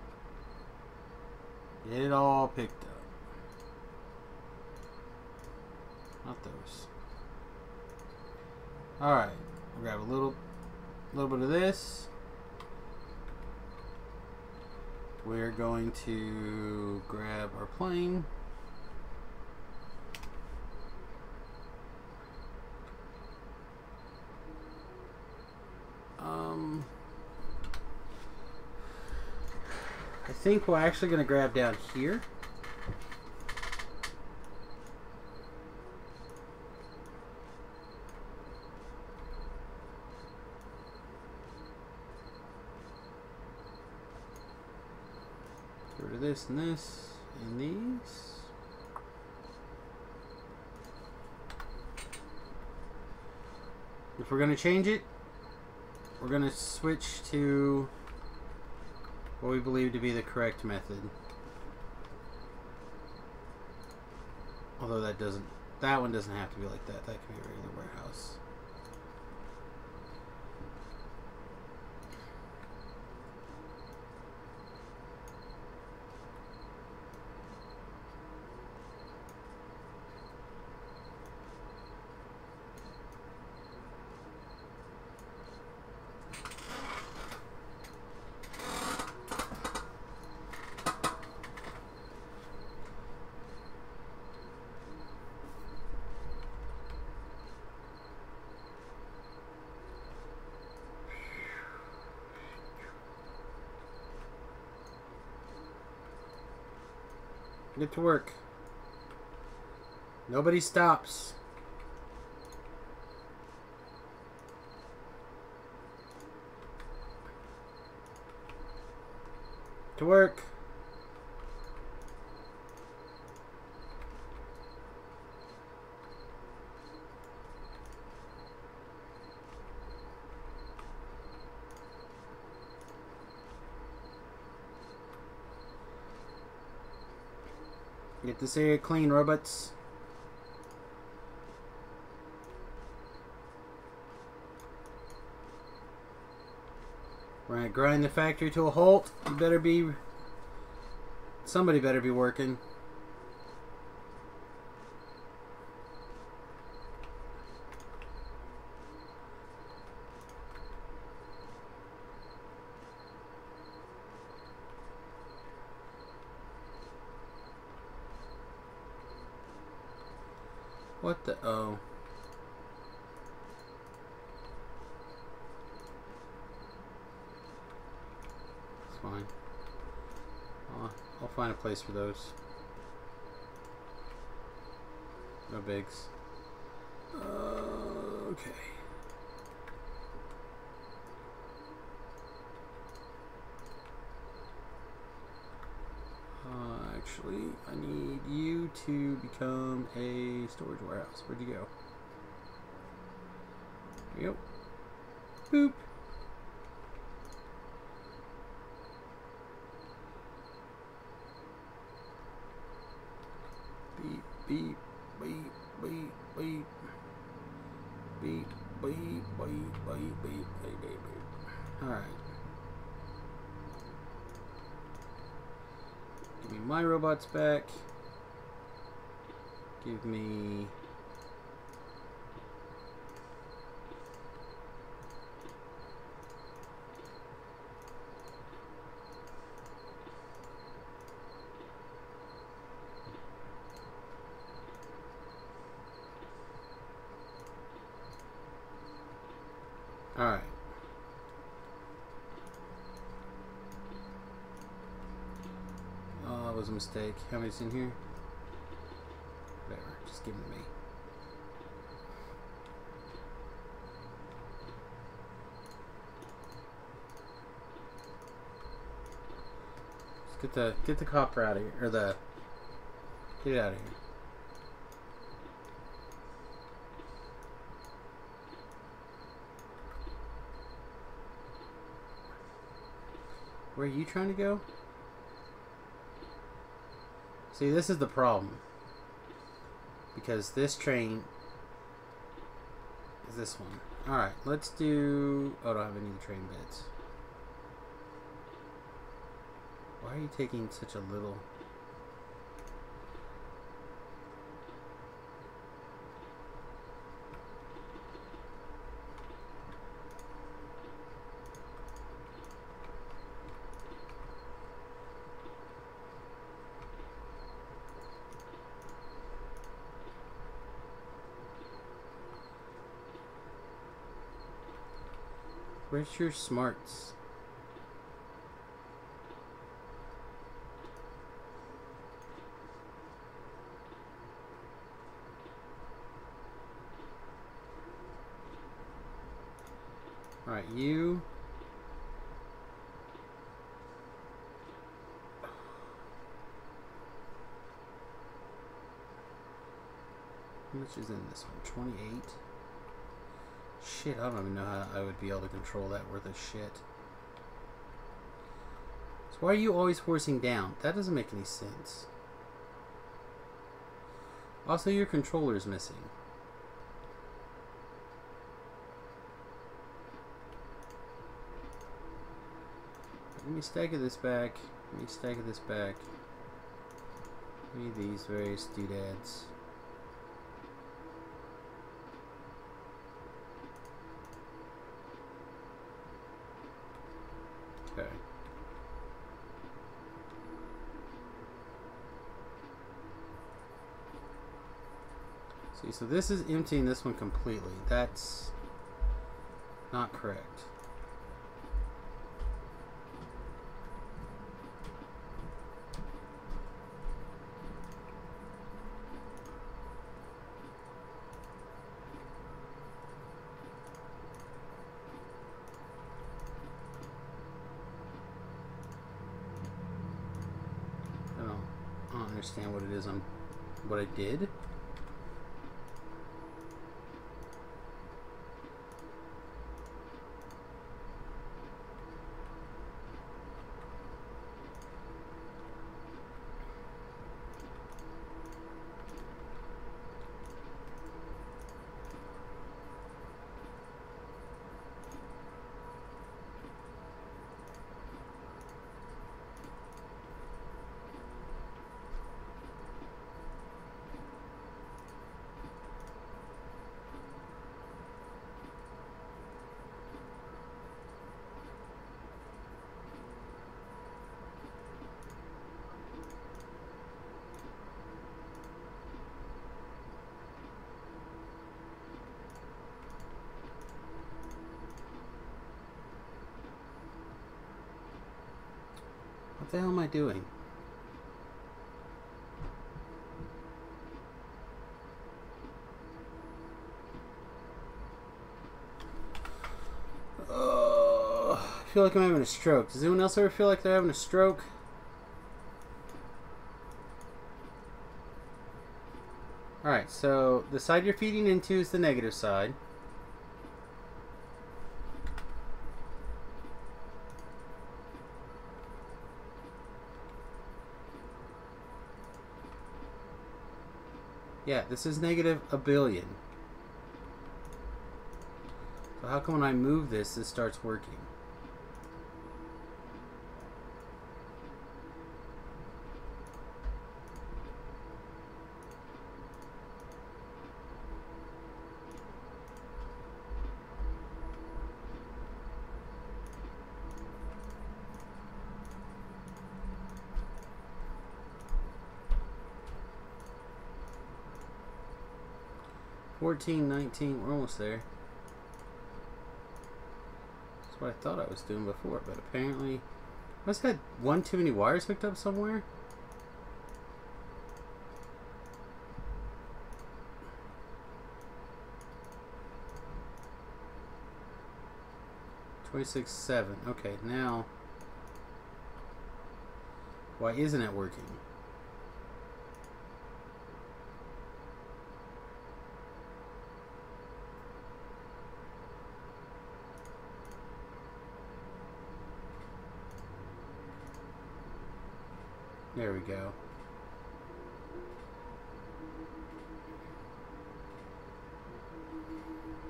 Get it all picked up. Not those. Alright. We'll grab a little bit of this. We're going to grab our plane. I think we're actually going to grab down here. Get rid of this and this and these. If we're going to change it, we're going to switch to what we believe to be the correct method. Although that one doesn't have to be like that. That can be a regular warehouse. Get to work. Nobody stops. To work. Get this area clean, robots. We're gonna grind the factory to a halt. You better be... Somebody better be working. What the... Oh. fine. I'll find a place for those. No bigs. Okay. Actually, I need you to become a storage warehouse. Where'd you go? There you go. Boop. Beep, beep, beep, beep, beep. Beep, beep, beep, beep, beep, beep, beep. Alright. Give me my robots back. Give me... Alright. Oh, that was a mistake. How many's in here? Whatever. Just give them to me. Just get the copper out of here. Or get it out of here. Where are you trying to go? See, this is the problem. Because this train is this one. Alright, let's do... Oh, I don't have any of the train beds. Why are you taking such a little... Where's your smarts? Alright, you... How much is in this one? 28? Shit, I don't even know how I would be able to control that worth of shit. So why are you always forcing down? That doesn't make any sense. Also, your controller's missing. Let me stagger this back. Let me stagger this back. Give me these various doodads. Okay. See, so this is emptying this one completely. That's not correct. I don't understand what it is what I did. the hell am I doing? I feel like I'm having a stroke. Does anyone else ever feel like they're having a stroke? Alright, so the side you're feeding into is the negative side. Yeah, this is negative a billion. So how come when I move this, this starts working? $14, $19, we're almost there. That's what I thought I was doing before, but apparently I must have had one too many wires hooked up somewhere. $26.7. Okay, now why isn't it working? There we go.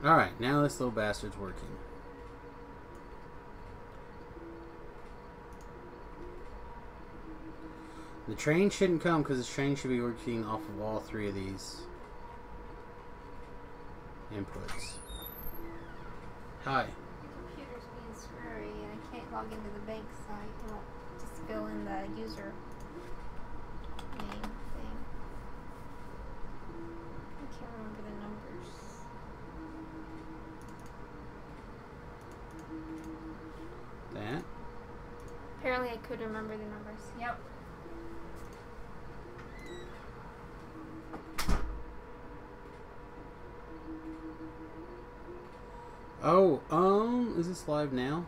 Alright, now this little bastard's working. The train shouldn't come because the train should be working off of all three of these inputs. Hi. The computer's being screwy and I can't log into the bank site. It won't just fill in the user name thing. I can't remember the numbers. That. Apparently I could remember the numbers. Yep. Oh, is this live now?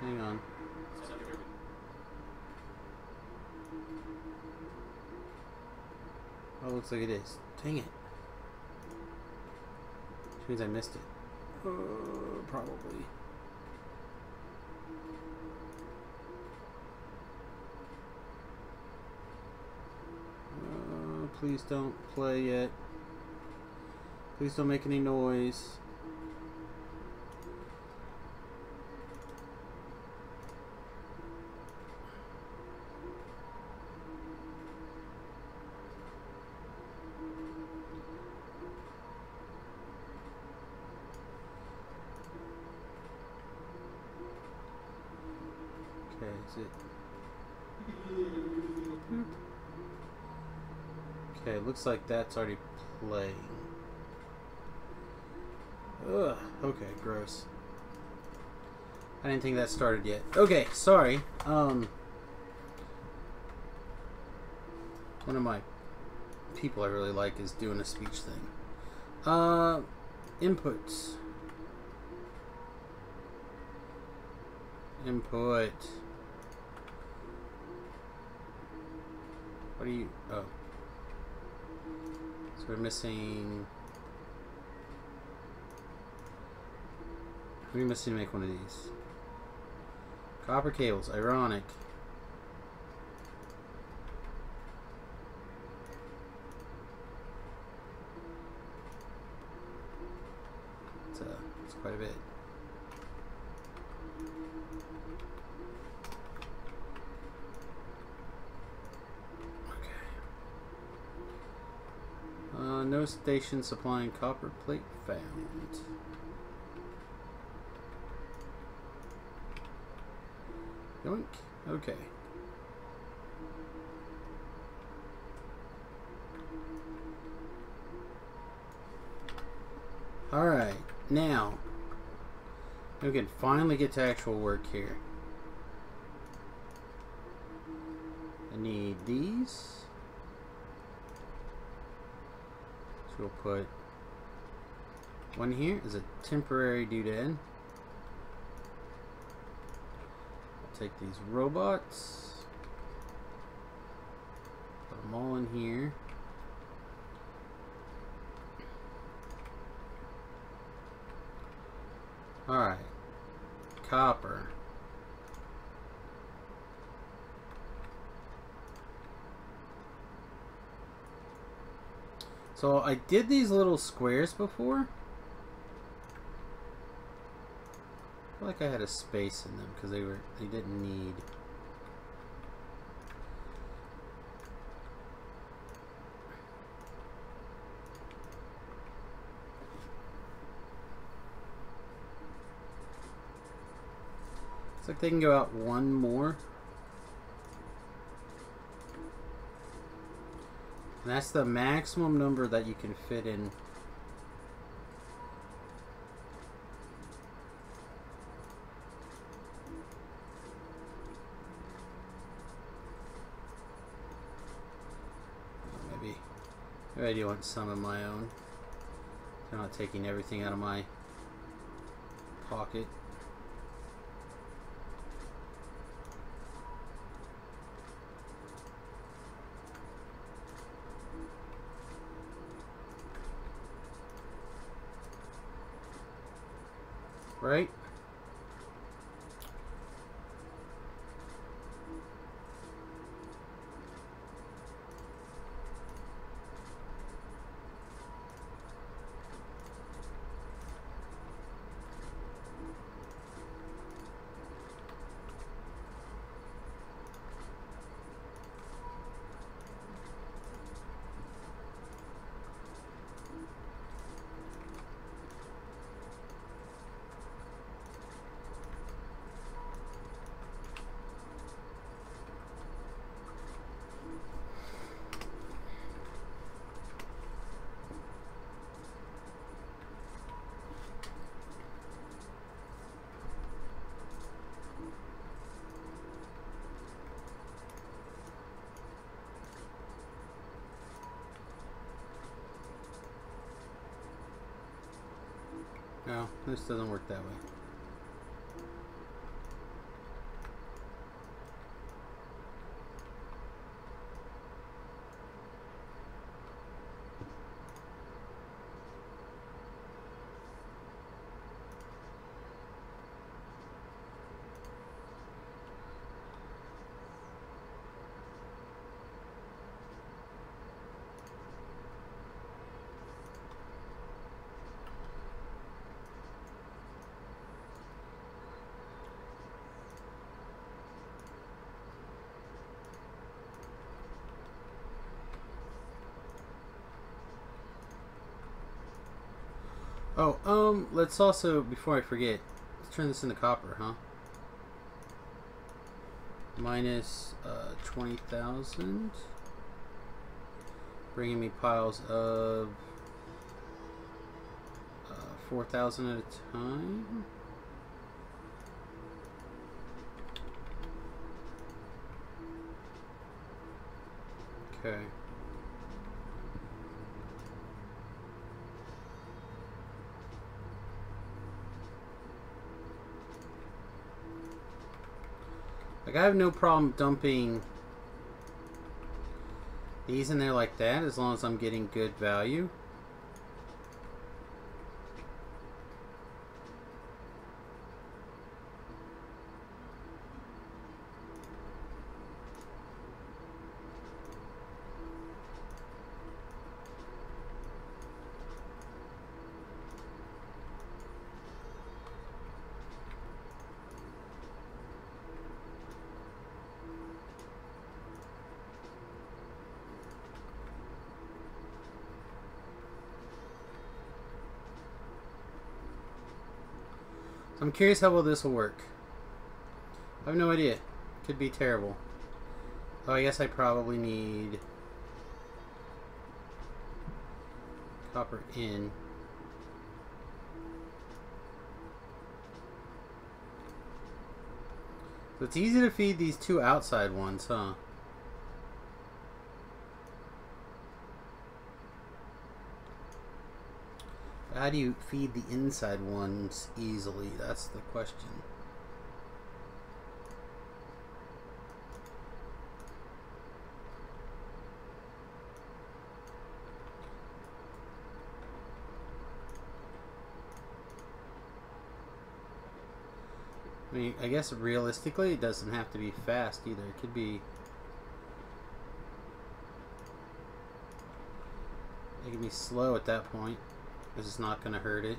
Hang on. Oh, looks like it is. Dang it. Which means I missed it. Probably. Please don't play yet. Please don't make any noise. Okay, is it? Okay, looks like that's already playing. Ugh, okay, gross. I didn't think that started yet. Okay, sorry. One of my people I really like is doing a speech thing. Inputs. Input. What are you... Oh. So we're missing... We must need to make one of these. Copper cables. Ironic. It's quite a bit. Okay. No station supplying copper plate found. Yoink. Okay. Alright, now we can finally get to actual work here. need these. So we'll put one here as a temporary doodad. I'll take these robots, put them all in here. Alright, copper. So I did these little squares before. I feel like I had a space in them because they didn't need. Looks like they can go out one more. And that's the maximum number that you can fit in. Maybe I do want some of my own. I'm not taking everything out of my pocket. Right? No, this doesn't work that way. Oh, let's also, before I forget, let's turn this into copper, huh? Minus 20,000. Bringing me piles of 4,000 at a time. Okay. Like, I have no problem dumping these in there like that as long as I'm getting good value. I'm curious how well this will work. I have no idea. Could be terrible. Oh, I guess I probably need copper in. So it's easy to feed these two outside ones, huh? How do you feed the inside ones easily? That's the question. I mean, I guess realistically it doesn't have to be fast either. It could be... It can be slow at that point. This is not going to hurt it.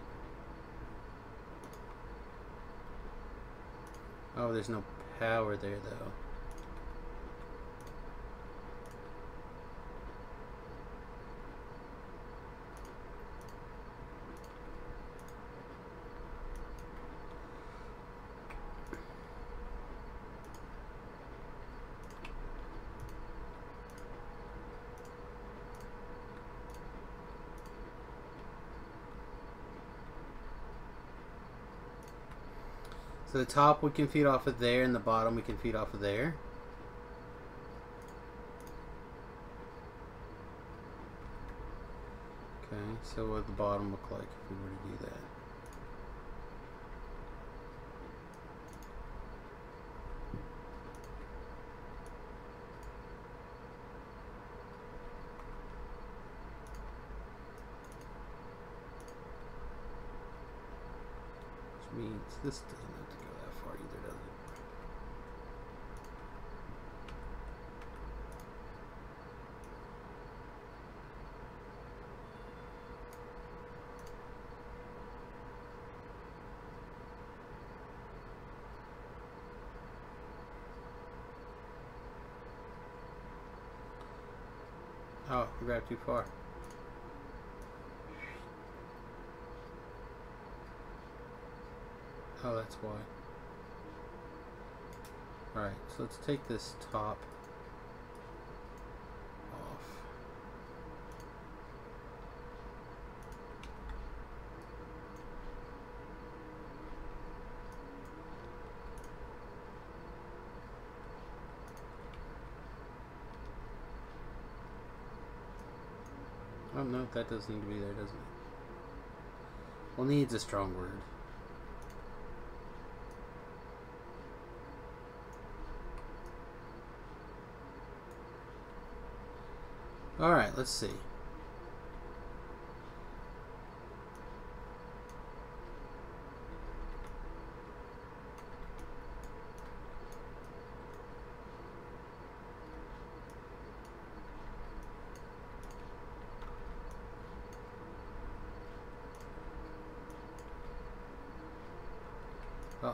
Oh, there's no power there though. So the top we can feed off of there, and the bottom we can feed off of there. Okay, so what would the bottom look like if we were to do that? Which means this doesn't have to go that far either, does it? Oh, we grabbed too far. Oh, that's why. Alright, so let's take this top off. Oh no, that doesn't need to be there, doesn't it? Well, needs a strong word. Alright, let's see.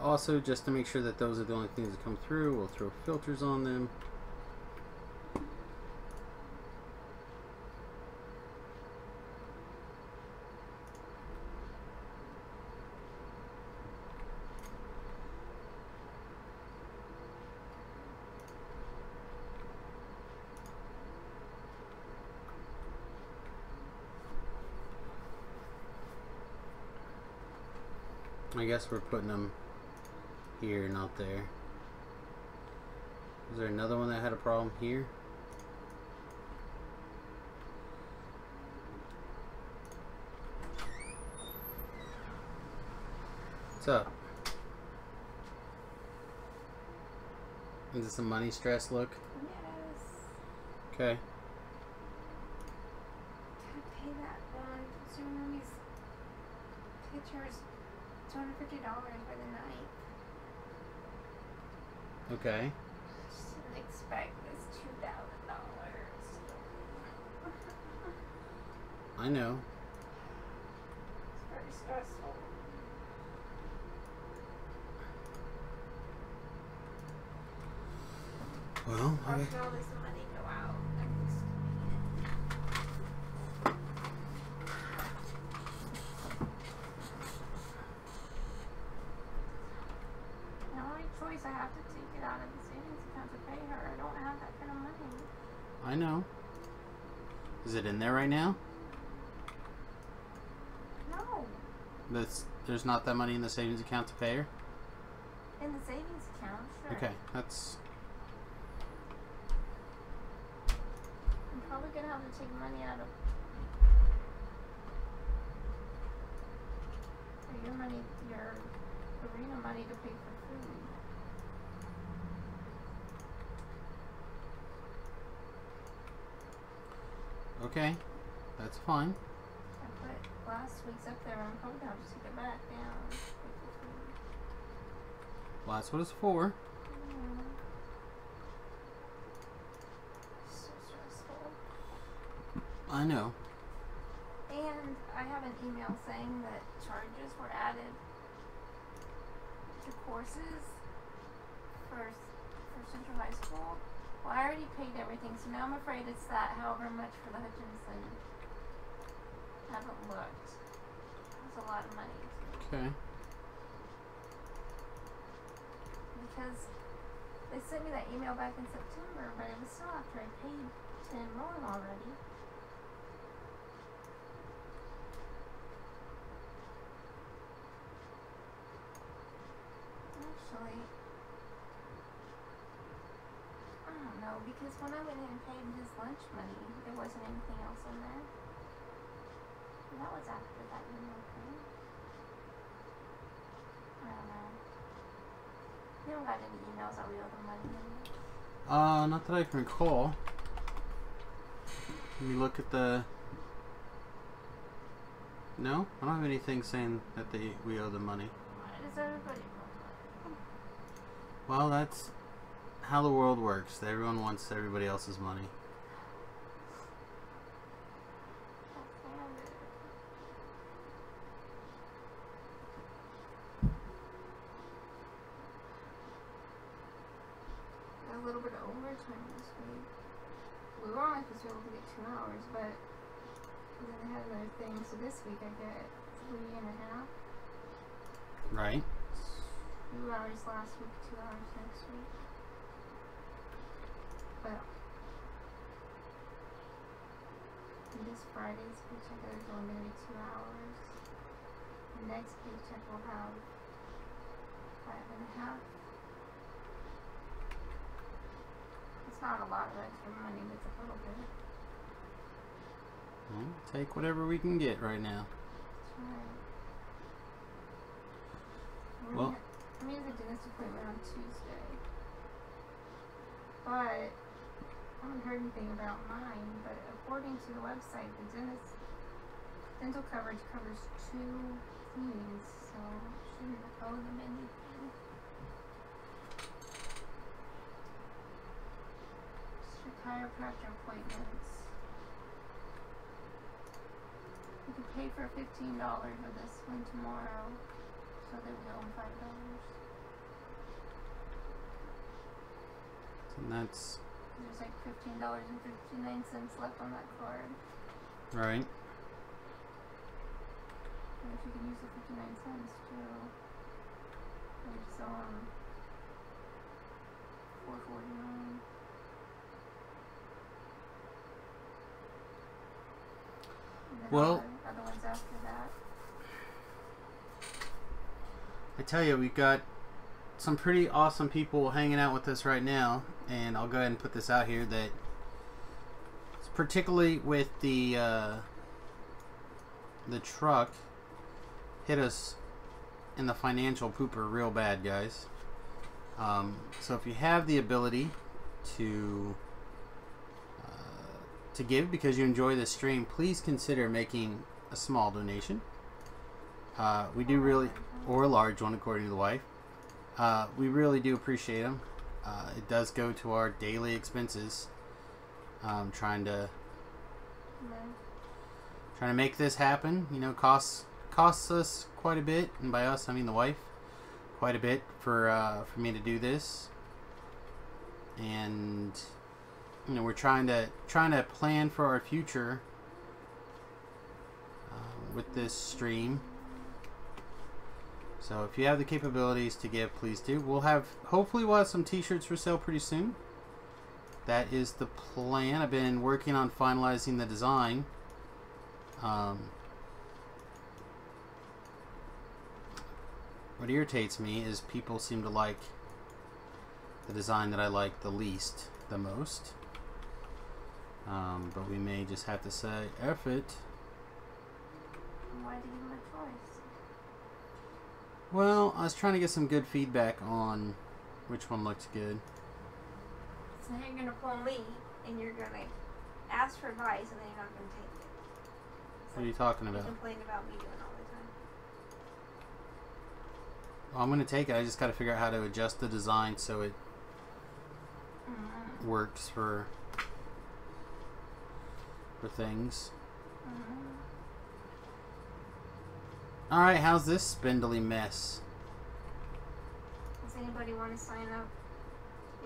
Also, just to make sure that those are the only things that come through, we'll throw filters on them. I guess we're putting them here, not there. Is there another one that had a problem here? What's up? Is this a money stress look? Yes. Okay. Gotta pay that one. Consuming these pictures $250 by the night. Okay. Shouldn't expect this $2,000. I know. It's very stressful. Well, Watching all this money go out. The only choice I have to take it out of the savings account to pay her. I don't have that kind of money. I know. Is it in there right now? No. There's not that money in the savings account to pay her? In the savings account, sure. Okay, that's... I'm probably gonna have to take money out of your arena money to pay for food. Okay, that's fine. I put last week's up there. I'm probably gonna just take it back down. Well, that's what it's for. So stressful. I know. And I have an email saying that charges were added to courses for Central High School. Well, I already paid everything, so now I'm afraid it's that however much for the Hutchinson. I haven't looked. It's a lot of money. Okay. Because they sent me that email back in September, but it was still after I paid to enroll already. Actually, I don't know, because when I went in and paid his lunch money, there wasn't anything else in there. And that was after that email came. I don't know. You haven't got any emails that we owe them money in? Not that I can recall. Let me look at the... No? I don't have anything saying that we owe them money. Why does everybody want money? Well, that's how the world works. Everyone wants everybody else's money. A little bit of overtime this week. We were only supposed to be able to get 2 hours, but then they had another thing, so this week I get 3.5. Right. 2 hours last week, 2 hours next week. But this Friday's paycheck is only going to be 2 hours. The next paycheck will have 5.5. It's not a lot of extra money, but it's a little bit. Well, take whatever we can get right now. That's right. Well, I'm meeting the dentist appointment on Tuesday. But I haven't heard anything about mine, but according to the website, the dental coverage covers 2 things, so I shouldn't owe them anything. Chiropractor appointments. You can pay for $15 for this one tomorrow, so they will owe $5. and that's... There's like $15.59 left on that card. Right. I wish you could use the 59 cents too. There's $4.49. Well, other ones after that. I tell you, we've got some pretty awesome people hanging out with us right now, and I'll go ahead and put this out here that particularly with the truck hit us in the financial pooper real bad, guys. So if you have the ability to give because you enjoy this stream, please consider making a small donation. We do really, or a large one according to the wife. We really do appreciate them. It does go to our daily expenses. Trying to make this happen. You know, costs us quite a bit, and by us I mean the wife, quite a bit for me to do this. And you know, we're trying to plan for our future with this stream. So if you have the capabilities to give, please do. Hopefully we'll have some t-shirts for sale pretty soon. That is the plan. I've been working on finalizing the design. What irritates me is people seem to like the design that I like the most. But we may just have to say, F it. Why do you give them a choice? Well, I was trying to get some good feedback on which one looks good. So now you're gonna pull me, and you're gonna ask for advice, and then you're not gonna take it. What are you talking about? You complain about me doing all the time. Well, I'm going to take it. I just got to figure out how to adjust the design so it works for things. Alright, how's this spindly mess? Does anybody want to sign up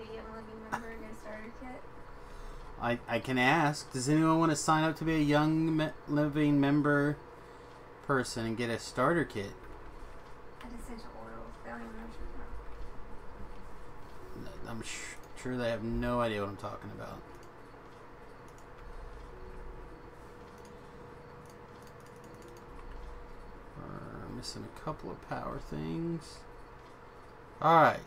to be a Young Living member and get a starter kit? I can ask. Does anyone want to sign up to be a Young Living member person and get a starter kit? And essential oils. They don't even know what you're I'm sure they have no idea what I'm talking about. We're missing a couple of power things. Alright,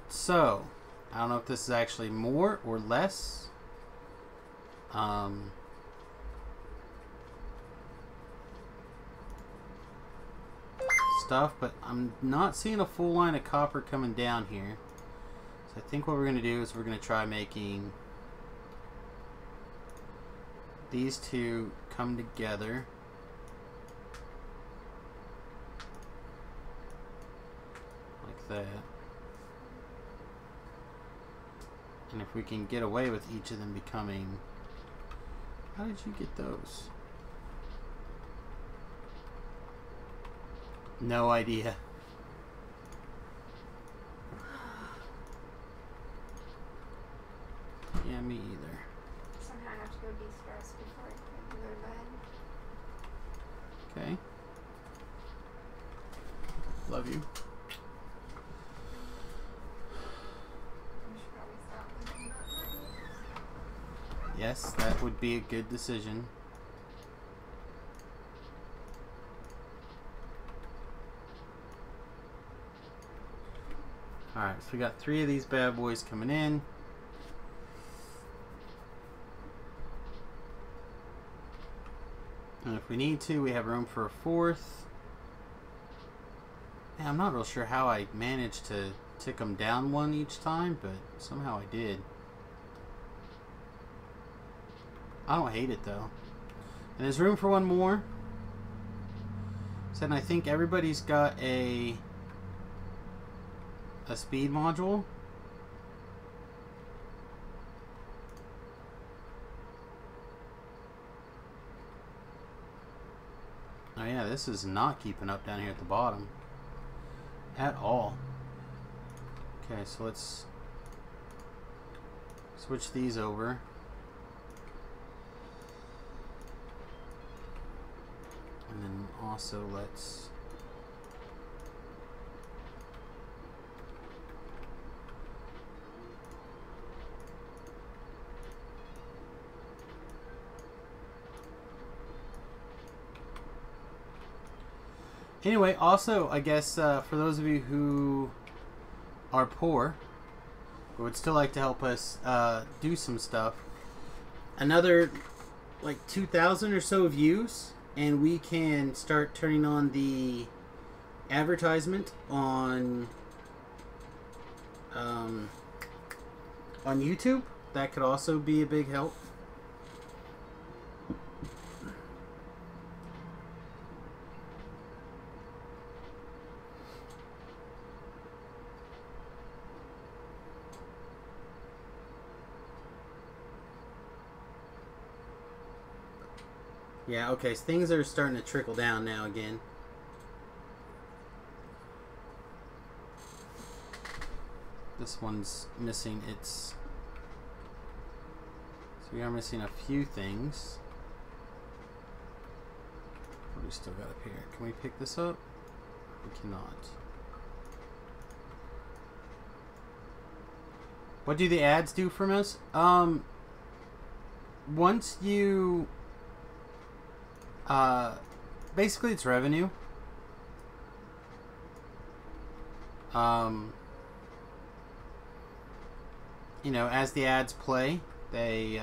so I don't know if this is actually more or less. Stuff, but I'm not seeing a full line of copper coming down here. So I think what we're going to do is we're going to try making these two come together. Like that. And if we can get away with each of them becoming... How did you get those? No idea. Yeah, me either. Somehow I have to go de-stress before I go to bed. Okay. Love you. I should probably stop thinking about that. Yes, that would be a good decision. Alright, so we got 3 of these bad boys coming in. And if we need to, we have room for a 4th. Yeah, I'm not real sure how I managed to tick them down one each time, but somehow I did. I don't hate it though. And there's room for one more. So then I think everybody's got a speed module. Oh yeah, this is not keeping up down here at the bottom at all. Okay, so let's switch these over. And then also let's anyway, also, I guess for those of you who are poor but would still like to help us do some stuff, another like 2,000 or so views, and we can start turning on the advertisement on YouTube. That could also be a big help. Yeah, okay, so things are starting to trickle down now again. This one's missing its... So we are missing a few things. What do we still got up here? Can we pick this up? We cannot. What do the ads do for us? Once you... basically it's revenue. You know, as the ads play, they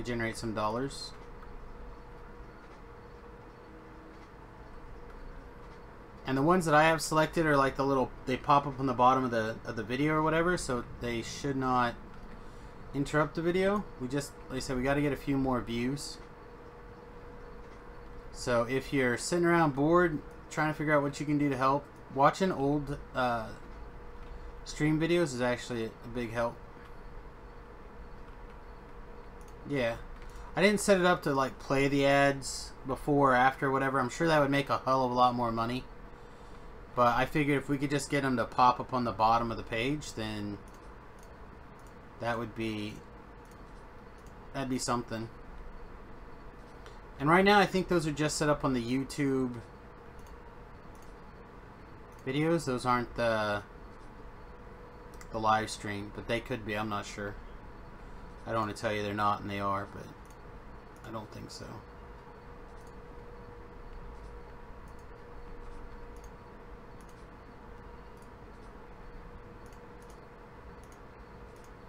generate some dollars. And the ones that I have selected are like the little, they pop up on the bottom of the video or whatever, so they should not interrupt the video. We just, like I said, we got to get a few more views. So if you're sitting around bored trying to figure out what you can do to help, watching old stream videos is actually a big help. Yeah. I didn't set it up to like play the ads before or after or whatever. I'm sure that would make a hell of a lot more money. But I figured if we could just get them to pop up on the bottom of the page, then that'd be something. And right now I think those are just set up on the YouTube videos. Those aren't the live stream, but they could be. I'm not sure. I don't want to tell you they're not and they are, but I don't think so.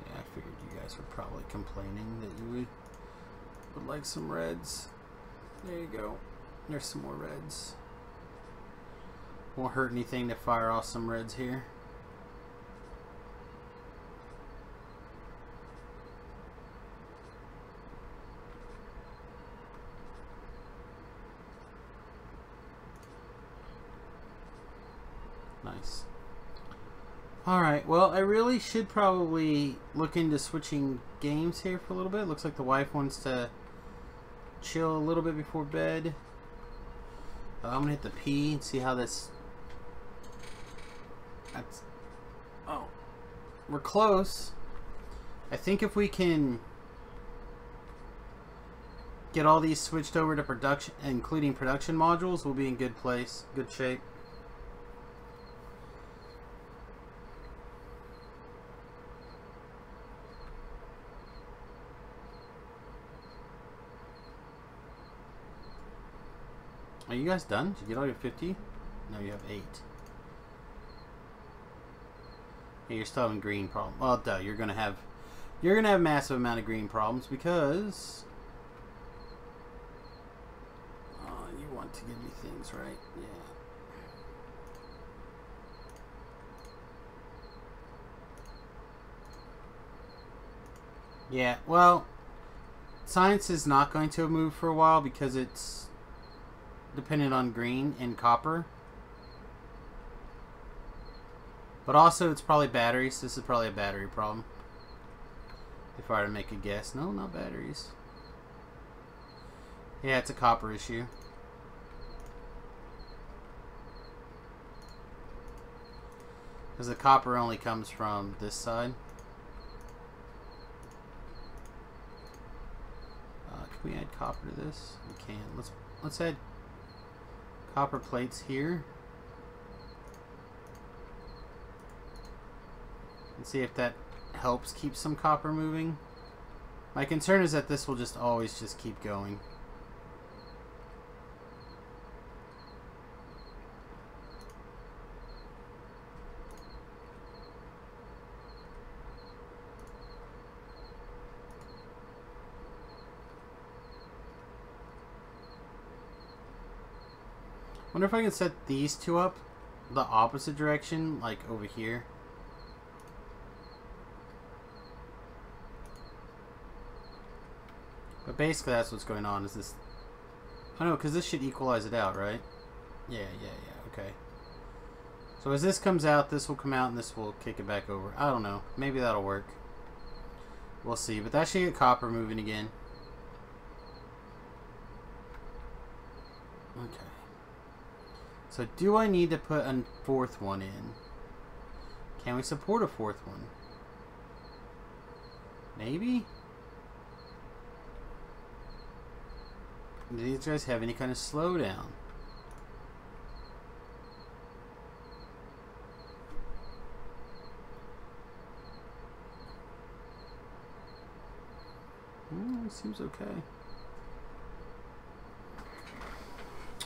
Yeah, I figured you guys were probably complaining that you would like some reds. There you go. There's some more reds. Won't hurt anything to fire off some reds here. Nice. Alright, well, I really should probably look into switching games here for a little bit. Looks like the wife wants to chill a little bit before bed. I'm gonna hit the P and see how this... That's... Oh. We're close. I think if we can get all these switched over to production, including production modules, we'll be in good place, good shape. Are you guys done? Did you get all your 50? No, you have 8. Yeah, you're still having green problems. Well, duh, you're gonna have a massive amount of green problems because you want to give me things, right? Yeah. Yeah, well, science is not going to move for a while because it's dependent on green and copper. But also it's probably batteries. This is probably a battery problem. If I were to make a guess. No, not batteries. Yeah, it's a copper issue. Because the copper only comes from this side. Can we add copper to this? We can. Let's add copper plates here. And see if that helps keep some copper moving. My concern is that this will just always just keep going. Wonder if I can set these two up the opposite direction, like over here. But basically that's what's going on, is this... Oh no, because this should equalize it out, right? Yeah, okay. So as this comes out, this will come out and this will kick it back over. I don't know. Maybe that'll work. We'll see. But that should get copper moving again. Okay. So do I need to put a fourth one in? Can we support a fourth one? Maybe? Do these guys have any kind of slowdown? It seems okay.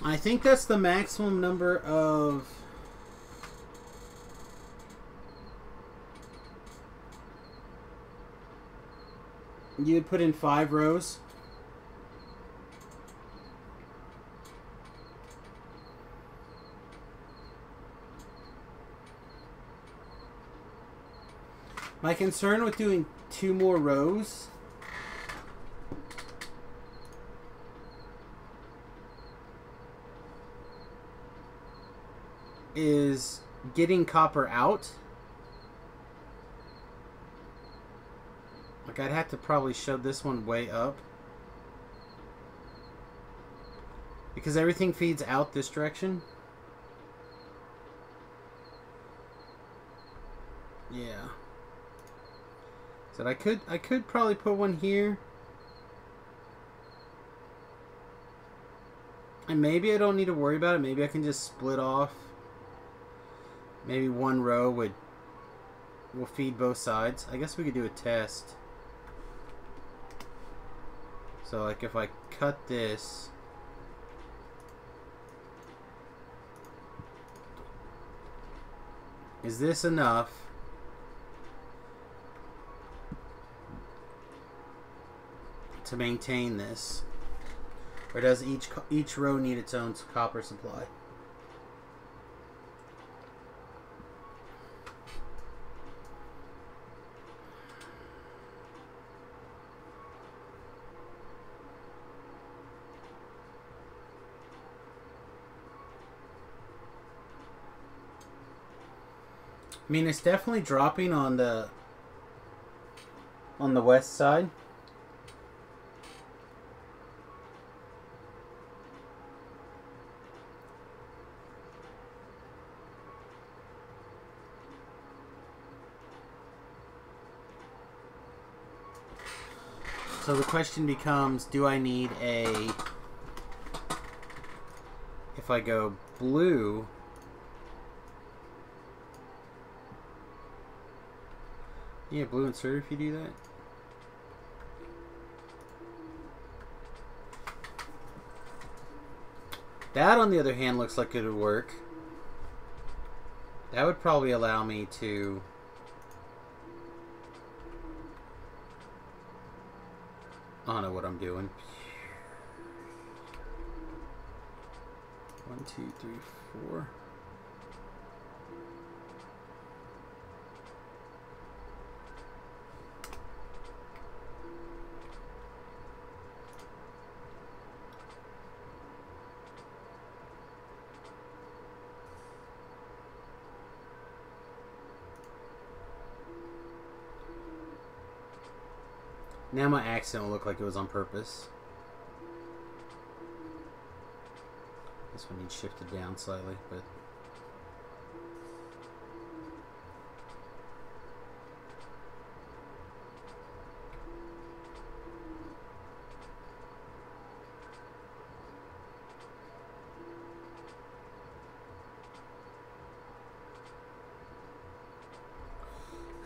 I think that's the maximum number of... You would put in 5 rows. My concern with doing 2 more rows is getting copper out. Like, I'd have to probably shove this one way up, because everything feeds out this direction. Yeah. So I could probably put one here. And maybe I don't need to worry about it. Maybe I can just split off. Maybe one row will feed both sides. I guess we could do a test. So like if I cut this, is this enough to maintain this? Or does each row need its own copper supply? I mean, it's definitely dropping on the west side. So the question becomes, do I need a, if I go blue, yeah, blue insert if you do that. That, on the other hand, looks like it would work. That would probably allow me to... I don't know what I'm doing. 1, 2, 3, 4. Now my accent will look like it was on purpose. This one needs shifted down slightly, but...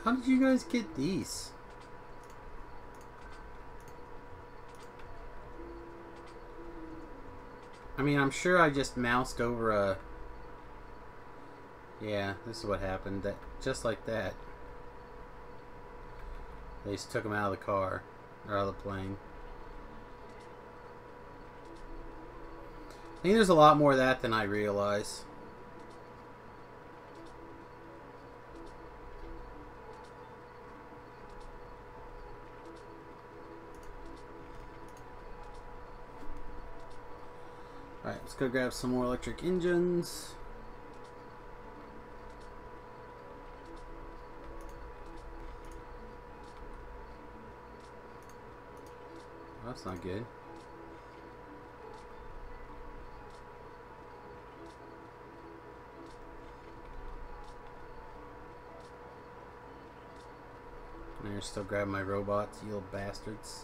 How did you guys get these? I mean, I'm sure I just moused over a... Yeah, this is what happened. That just like that. They just took them out of the car. Or out of the plane. I think there's a lot more of that than I realize. Alright, let's go grab some more electric engines. Oh, that's not good. And you're still grabbing my robots, you little bastards.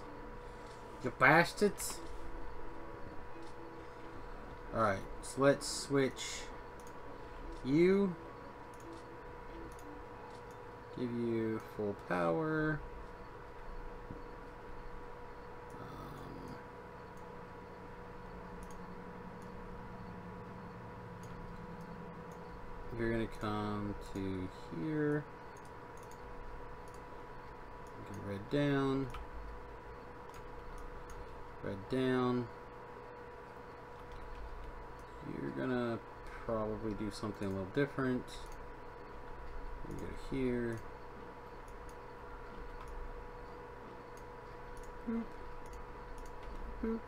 You bastards! Alright, so let's switch you. Give you full power. You're gonna come to here. Get red down. Red down. You're gonna probably do something a little different. You go here. Boop. Boop.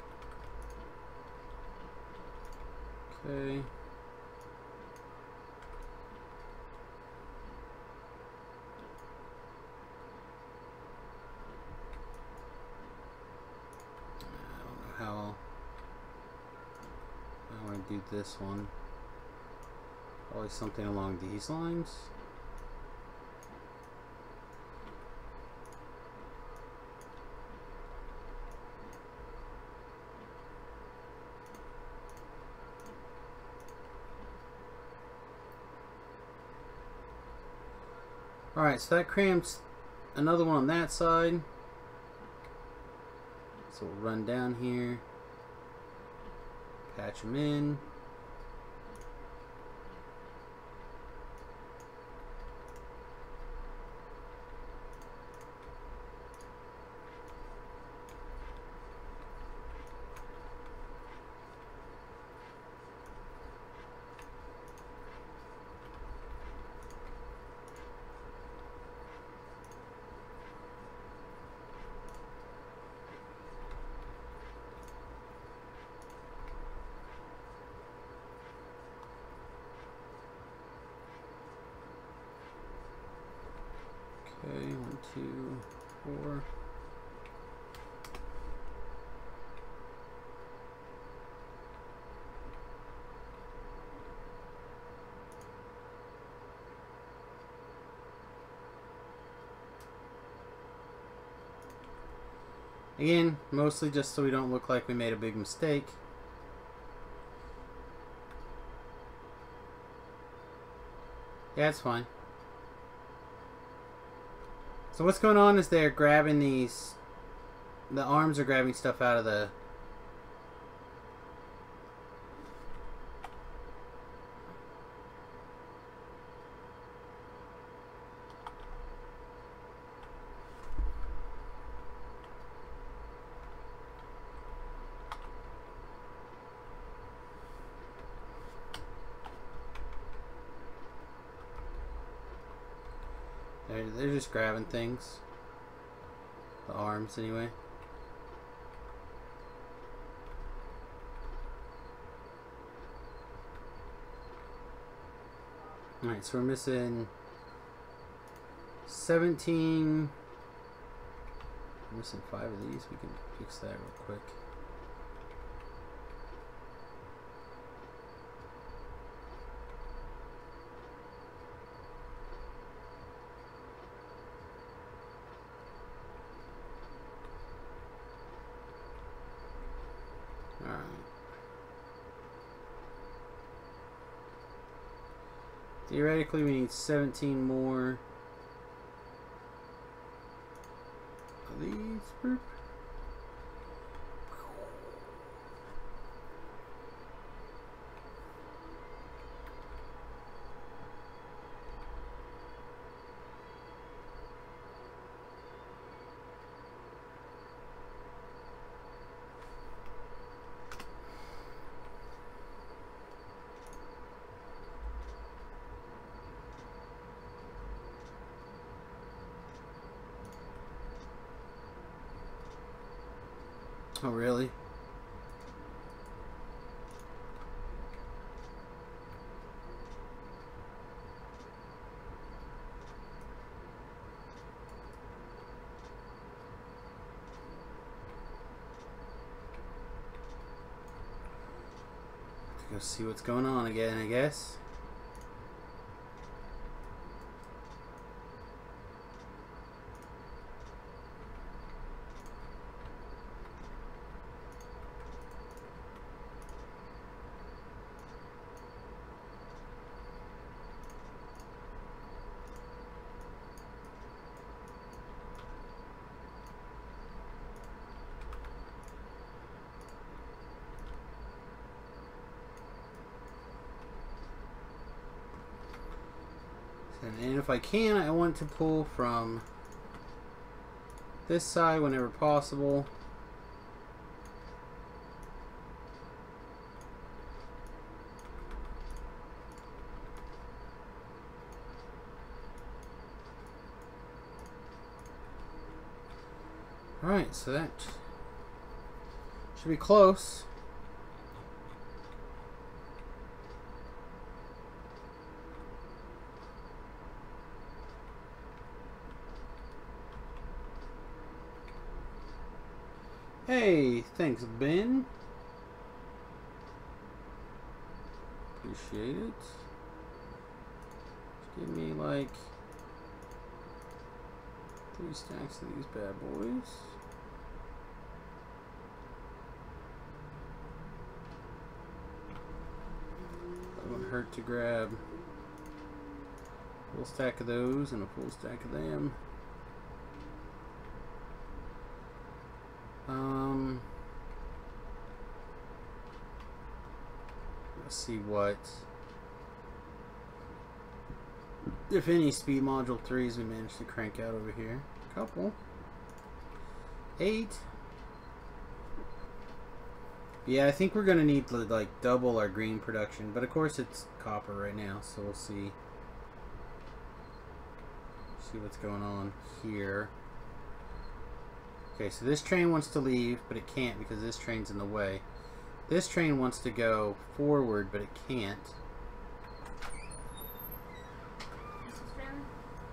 Okay. How I want to do this one. Probably something along these lines. Alright, so that cramps another one on that side. So we'll run down here. Patch them in. Okay, 1, 2, 4. Again, mostly just so we don't look like we made a big mistake. Yeah, it's fine. So what's going on is they're grabbing these... The arms are grabbing stuff out of the... They're just grabbing things. The arms, anyway. Alright, so we're missing 17. We're missing 5 of these. We can fix that real quick. Alright. Theoretically, we need 17 more of these. Boop. Oh, really? Go see what's going on again, I guess. And if I can, I want to pull from this side whenever possible. Alright, so that should be close. Hey, thanks, Ben. Appreciate it. Just give me like 3 stacks of these bad boys. It wouldn't hurt to grab a full stack of those and a full stack of them. Let's see what, if any, speed module 3s we managed to crank out over here. Couple. 8. Yeah, I think we're gonna need to like double our green production, but of course it's copper right now, so we'll see what's going on here. Okay, so this train wants to leave, but it can't because this train's in the way. This train wants to go forward, but it can't.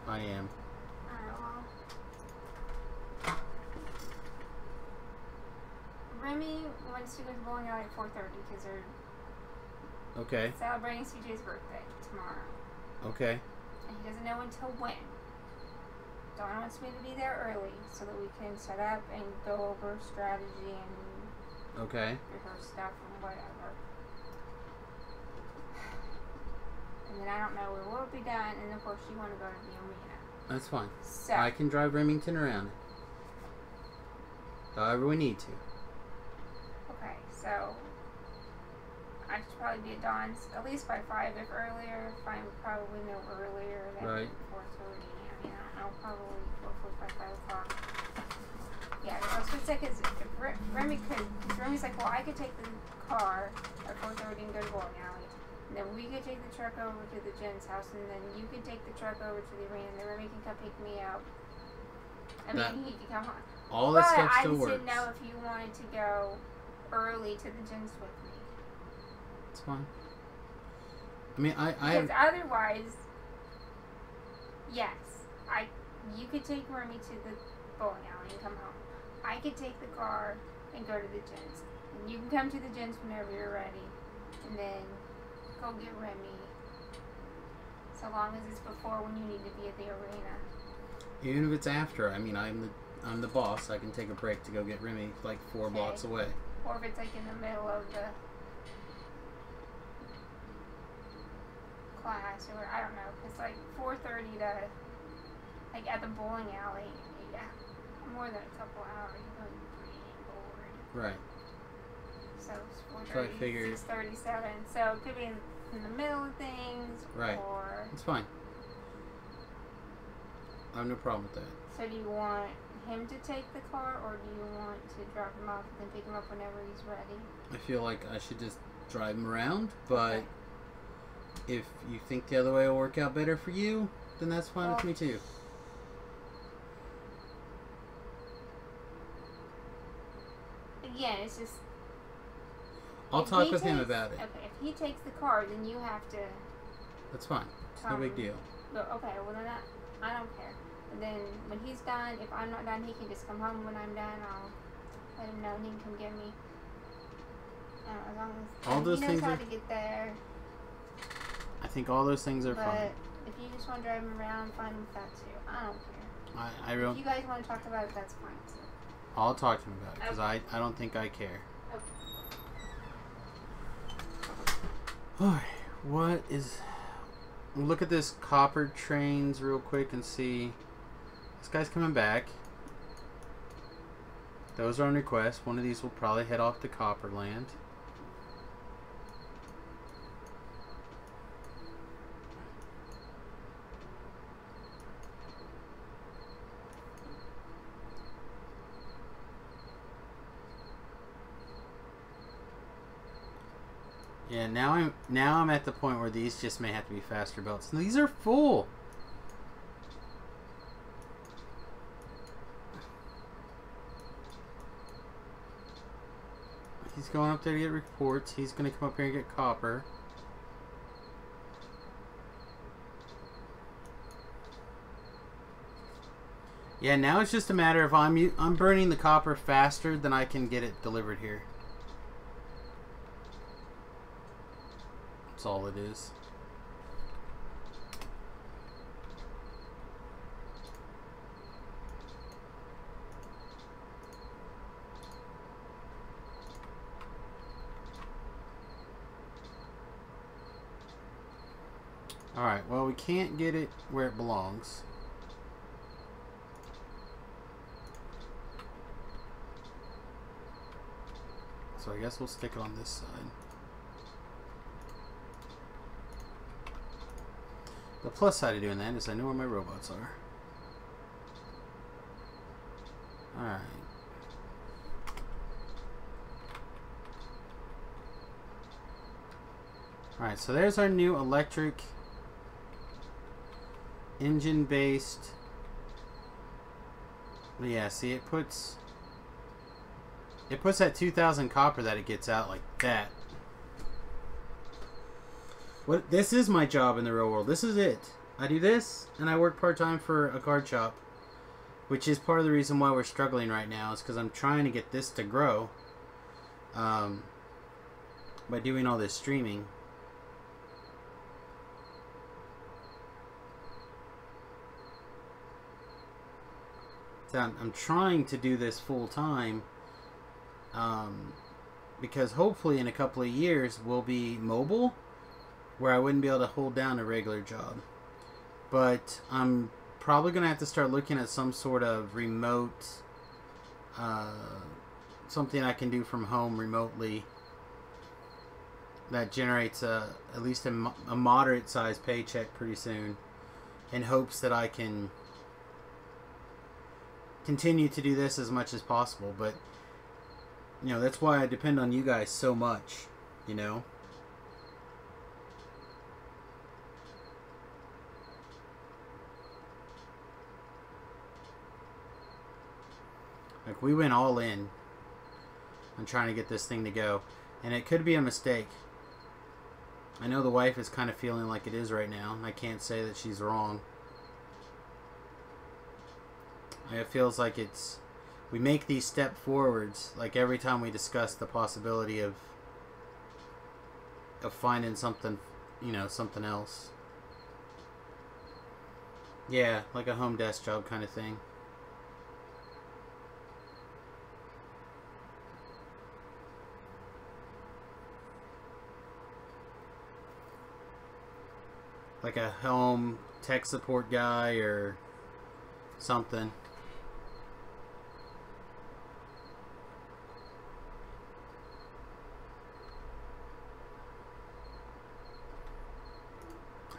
I am. Remy wants to go to bowling out at 4:30 because they're celebrating CJ's birthday tomorrow. Okay. And he doesn't know until when. Dawn wants me to be there early so that we can set up and go over strategy and rehearse stuff and whatever. And then I don't know where we'll be done, and of course you want to go to the arena. That's fine. So I can drive Remington around. However we need to. Okay, so I should probably be at Dawn's at least by 5 if earlier. If I'm probably no earlier than 4:30. I mean, I don't know, probably 4:45, 5 o'clock. Yeah, I was gonna say because Remy's like, well, I could take the car at 4:30 and go to bowling alley. And then we could take the truck over to the Jen's house, and then you could take the truck over to the arena, and then Remy can come pick me up. I mean, he could come home. All that stuff still works. But I just didn't know if you wanted to go early to the Jen's with me. It's fine. I mean, because otherwise, yes, you could take Remy to the bowling alley and come home. I could take the car and go to the Jen's. And you can come to the Jen's whenever you're ready, and then go get Remy. So long as it's before when you need to be at the arena. Even if it's after, I mean, I'm the boss. I can take a break to go get Remy like 4 blocks away. Or if it's like in the middle of the class, or I don't know, because like 4:30 to like at the bowling alley, more than a couple hours, you're going to be pretty bored. Right. So it's 4:30, 6:37. So it could be in the middle of things. Right. Or it's fine. I have no problem with that. So do you want him to take the car, or do you want to drop him off and then pick him up whenever he's ready? I feel like I should just drive him around, but if you think the other way will work out better for you, then that's fine with me too. Again, it's just... I'll talk with him about it. Okay, if he takes the car, then you have to... That's fine. It's no big deal. Okay, well then I don't care. And then when he's done, if I'm not done, he can just come home. When I'm done, I'll let him know and he can come get me. As long as all those he knows things how are, to get there. I think all those things are fine. But if you just want to drive him around, fine with that too. I don't care. I don't. If you guys want to talk about it, that's fine too. I'll talk to him about it because I don't think I care. Okay. Alright, what is... Look at this copper trains real quick and see. This guy's coming back. Those are on request. One of these will probably head off to Copperland. Yeah, now I'm at the point where these just may have to be faster belts. And these are full. He's going up there to get reports. He's going to come up here and get copper. Yeah, now it's just a matter of I'm burning the copper faster than I can get it delivered here. That's all it is. Alright, well, we can't get it where it belongs. So I guess we'll stick it on this side. The plus side of doing that is I know where my robots are. Alright. Alright, so there's our new electric engine based. Yeah, see, it puts that 2,000 copper that it gets out like that. This is my job in the real world. This is it. I do this, and I work part-time for a card shop, which is part of the reason why we're struggling right now, is because I'm trying to get this to grow by doing all this streaming. So I'm trying to do this full-time because hopefully in a couple of years we'll be mobile, where I wouldn't be able to hold down a regular job. But I'm probably going to have to start looking at some sort of remote, something I can do from home remotely that generates at least a moderate sized paycheck pretty soon, in hopes that I can continue to do this as much as possible. But you know, that's why I depend on you guys so much, you know. Like, we went all in on trying to get this thing to go, and it could be a mistake. I know the wife is kind of feeling like it is right now. I can't say that she's wrong. It feels like we make these step forwards like every time we discuss the possibility of finding something, you know, something else. Yeah, like a home desk job kind of thing. Like a home tech support guy or something.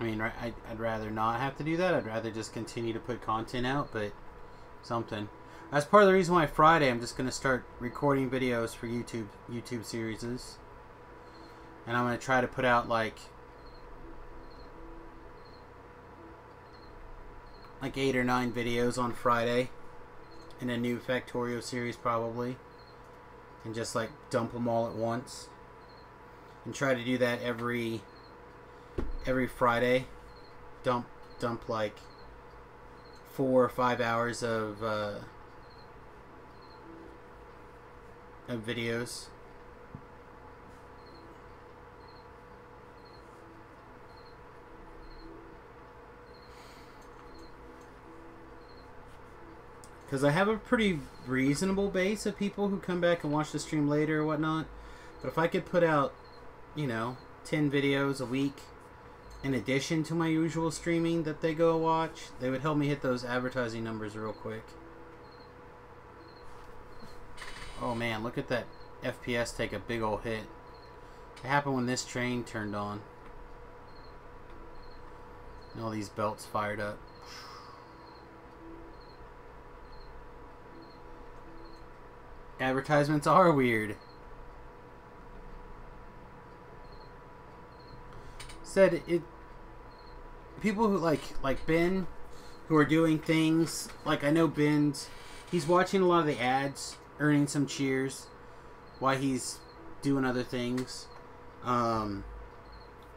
I mean, I'd rather not have to do that. I'd rather just continue to put content out, but something. That's part of the reason why Friday I'm just going to start recording videos for YouTube series. And I'm going to try to put out like 8 or 9 videos on Friday in a new Factorio series probably. And just like dump them all at once. And try to do that every Friday. Dump like 4 or 5 hours of videos. Because I have a pretty reasonable base of people who come back and watch the stream later or whatnot. But if I could put out, you know, 10 videos a week in addition to my usual streaming that they go watch, they would help me hit those advertising numbers real quick. Oh man, look at that FPS take a big ol' hit. It happened when this train turned on. And all these belts fired up. Advertisements are weird. Said it. People who like Ben, who are doing things like, I know Ben's. He's watching a lot of the ads, earning some cheers, while he's doing other things.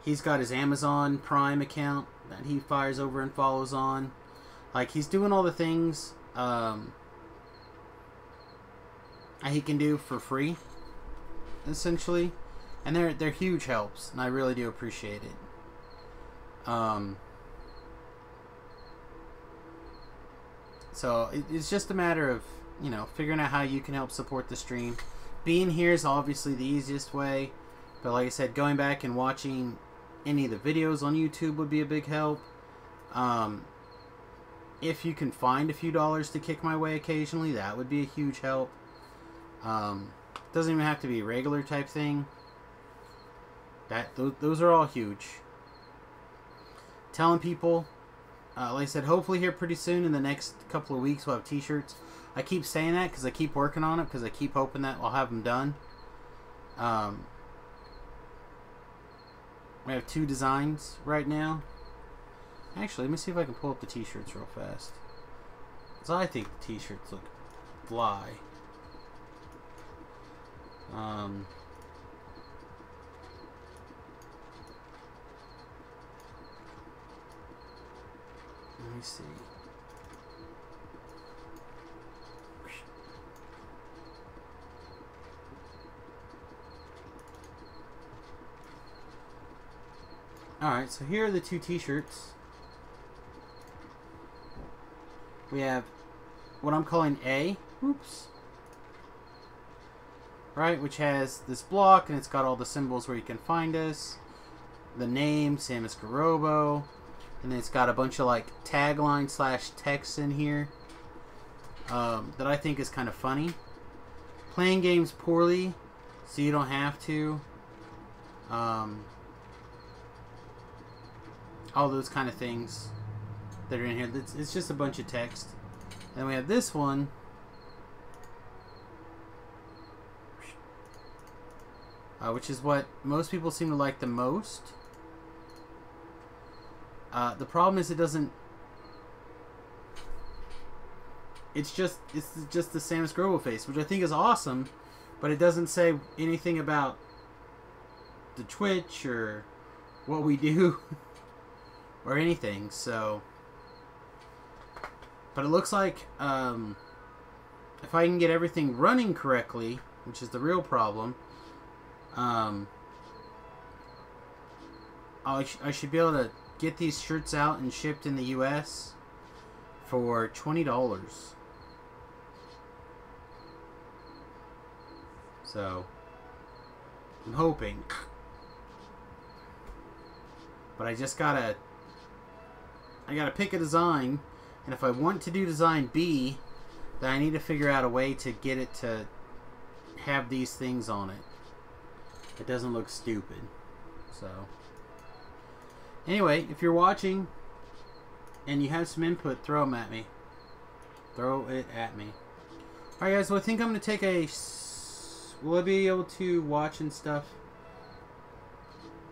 He's got his Amazon Prime account that he fires over and follows on. Like, he's doing all the things he can do for free, essentially. And they're huge helps, and I really do appreciate it. So it's just a matter of, you know, figuring out how you can help support the stream. Being here is obviously the easiest way, but like I said, going back and watching any of the videos on YouTube would be a big help. If you can find a few dollars to kick my way occasionally, that would be a huge help. Doesn't even have to be a regular type thing. Those are all huge. Telling people, like I said, hopefully here pretty soon in the next couple of weeks we'll have t-shirts. I keep saying that because I keep working on it, because I keep hoping that I'll have them done. We have 2 designs right now. Actually, let me see if I can pull up the t-shirts real fast, because I think the t-shirts look fly. Let me see. Alright, so here are the 2 t-shirts. We have what I'm calling A. Oops. Right, which has this block, and it's got all the symbols where you can find us. The name, Samius, and then it's got a bunch of like tagline / text in here that I think is kind of funny. Playing games poorly, so you don't have to. All those kind of things that are in here. It's just a bunch of text. Then we have this one. Which is what most people seem to like the most. The problem is it doesn't... It's just the Samius Grobo face, which I think is awesome, but it doesn't say anything about the Twitch or what we do or anything. So, but it looks like if I can get everything running correctly, which is the real problem, I should be able to get these shirts out and shipped in the US for $20. So, I'm hoping. But I gotta pick a design, and if I want to do design B, then I need to figure out a way to get it to have these things on it. It doesn't look stupid. So, anyway, if you're watching and you have some input, throw them at me. Throw it at me. Alright guys, well I think I'm going to take a... Will I be able to watch and stuff?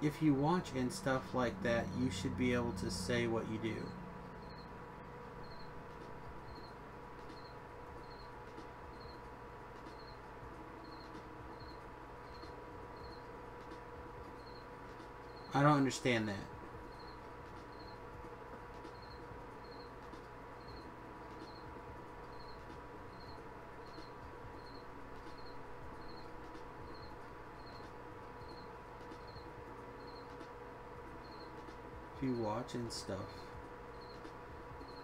If you watch and stuff like that, you should be able to say what you do. I don't understand that. If you watch and stuff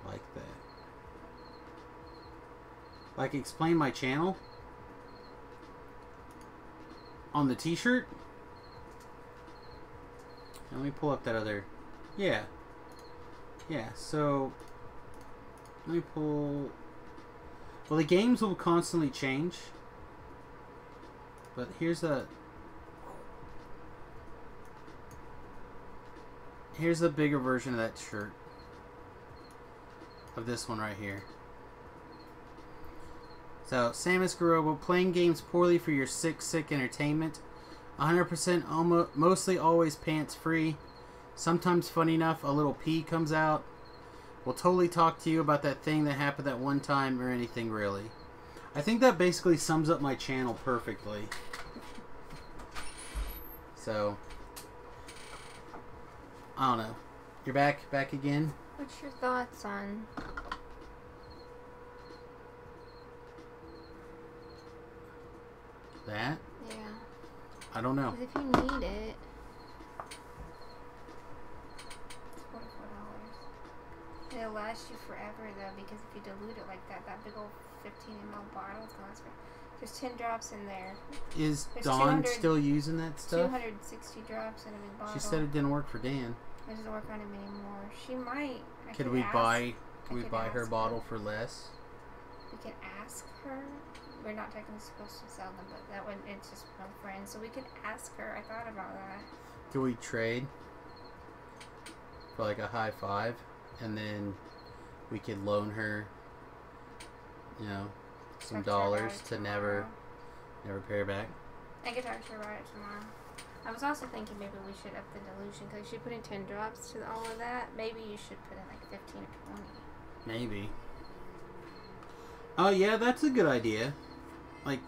like that. Like explain my channel on the t-shirt. Let me pull up that other... Yeah. Yeah, so... Let me pull... Well, the games will constantly change. But here's a... Here's a bigger version of that shirt. Of this one right here. So, Samius Grobo, playing games poorly for your sick entertainment. 100% mostly always pants free. Sometimes, funny enough, a little pee comes out. We'll totally talk to you about that thing that happened that one time or anything really. I think that basically sums up my channel perfectly. So, I don't know. You're back again? What's your thoughts on... That? Yeah. I don't know. Because if you need it... $44. It'll last you forever, though, because if you dilute it like that, that big old 15 ml bottle is going to last forever. There's 10 drops in there. Is There's Dawn still using that stuff? 260 drops in a big bottle. She said it didn't work for Dan. It doesn't work on him anymore. She might. Could we buy her bottle for less? We could ask her. We're not technically supposed to sell them, but that one, it's just my friend. So we could ask her. I thought about that. Could we trade for like a high five, and then we could loan her, you know, some dollars to never pay her back? I could talk to her about it tomorrow. I was also thinking maybe we should up the dilution, because she put in 10 drops to all of that. Maybe you should put in like 15 or 20. Maybe. Oh yeah, that's a good idea. Like,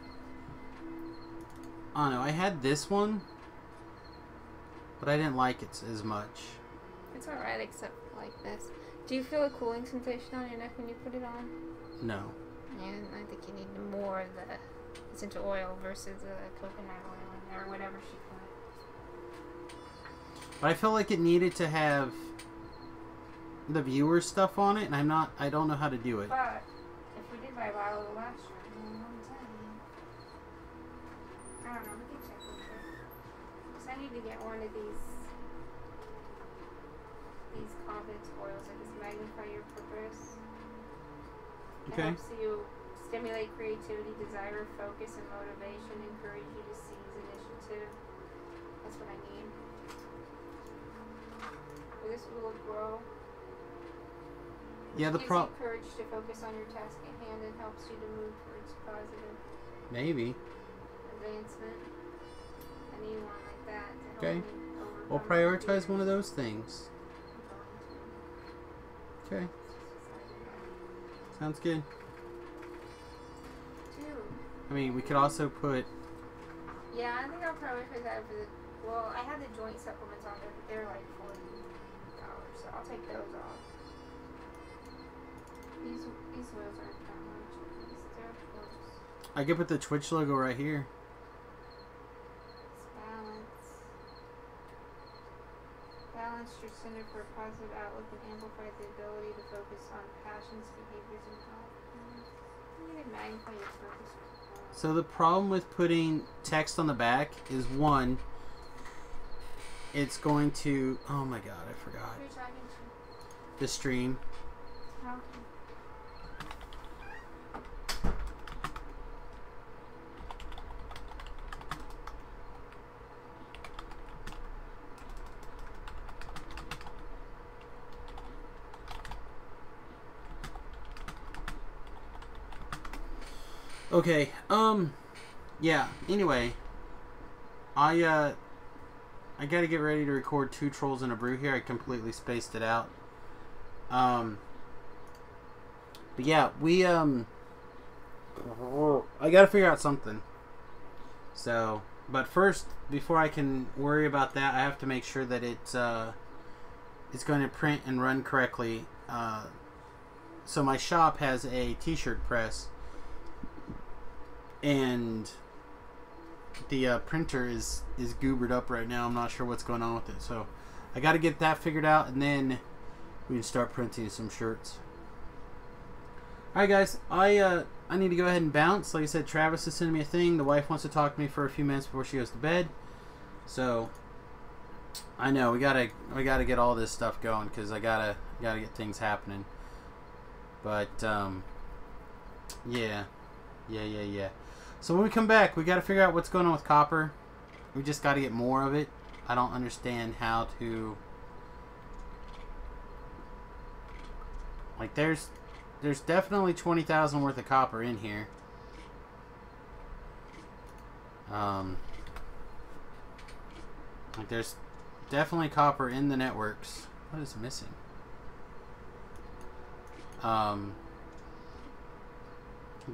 I don't know, I had this one, but I didn't like it as much. It's alright, except like this. Do you feel a cooling sensation on your neck when you put it on? No. Yeah, I think you need more of the essential oil versus the coconut oil in there, or whatever she put. But I felt like it needed to have the viewer stuff on it, and I don't know how to do it. But if we did buy a bottle of last year, then I'm telling you. I don't know, we can check real quick. Because I need to get one of these confidence oils that just magnify your purpose. Okay. It helps you stimulate creativity, desire, focus, and motivation, encourage you to seize initiative. That's what I need. This will grow. Yeah, the gives you courage to focus on your task at hand and helps you to move towards positive maybe advancement. I need one like that to help okay. me overcome We'll prioritize one of those things. Okay. Sounds good. I mean, we could also put... Yeah, I think I'll prioritize that for the... Well, I had the joint supplements on there, but they're like $40. So I'll take those off. These oils aren't that much. They're close. I could put the Twitch logo right here. It's balance. Balance your center for a positive outlook and amplify the ability to focus on passions, behaviors, and health. You need to magnify your purpose. So the problem with putting text on the back is, one, it's going to... Oh my god, I forgot. Who are you talking to? The stream. How? Okay, yeah, anyway, I gotta get ready to record 2 Trolls in a Brew here. I completely spaced it out. But yeah, I gotta figure out something. So, but first, before I can worry about that, I have to make sure that it's going to print and run correctly. So my shop has a t-shirt press, and the printer is goobered up right now. I'm not sure what's going on with it, so I got to get that figured out, and then we can start printing some shirts. All right, guys, I need to go ahead and bounce. Like I said, Travis is sending me a thing. The wife wants to talk to me for a few minutes before she goes to bed, so I know we gotta get all this stuff going, because I gotta get things happening. But yeah. So when we come back, we got to figure out what's going on with copper. We just got to get more of it. I don't understand how to... Like, there's definitely 20,000 worth of copper in here. Like, there's definitely copper in the networks. What is missing?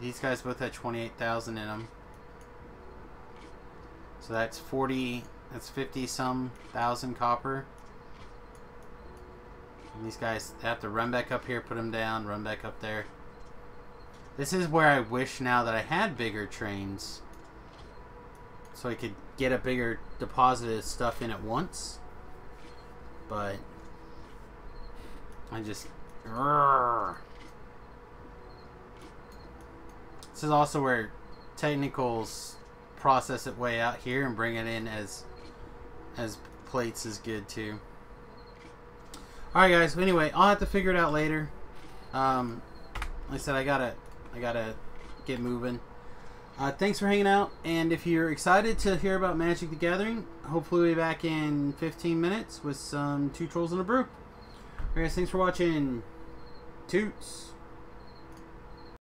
These guys both had 28,000 in them. So that's 40 That's 50-some thousand copper. And these guys have to run back up here, put them down, run back up there. This is where I wish now that I had bigger trains, so I could get a bigger deposit of stuff in at once. But I just... This is also where technicals process it way out here and bring it in as plates is good too. Alright guys, anyway, I'll have to figure it out later. Like I said, I gotta get moving. Thanks for hanging out, and if you're excited to hear about Magic the Gathering, hopefully we'll be back in 15 minutes with some 2 Trolls and a Brew. Alright guys, thanks for watching. Toots.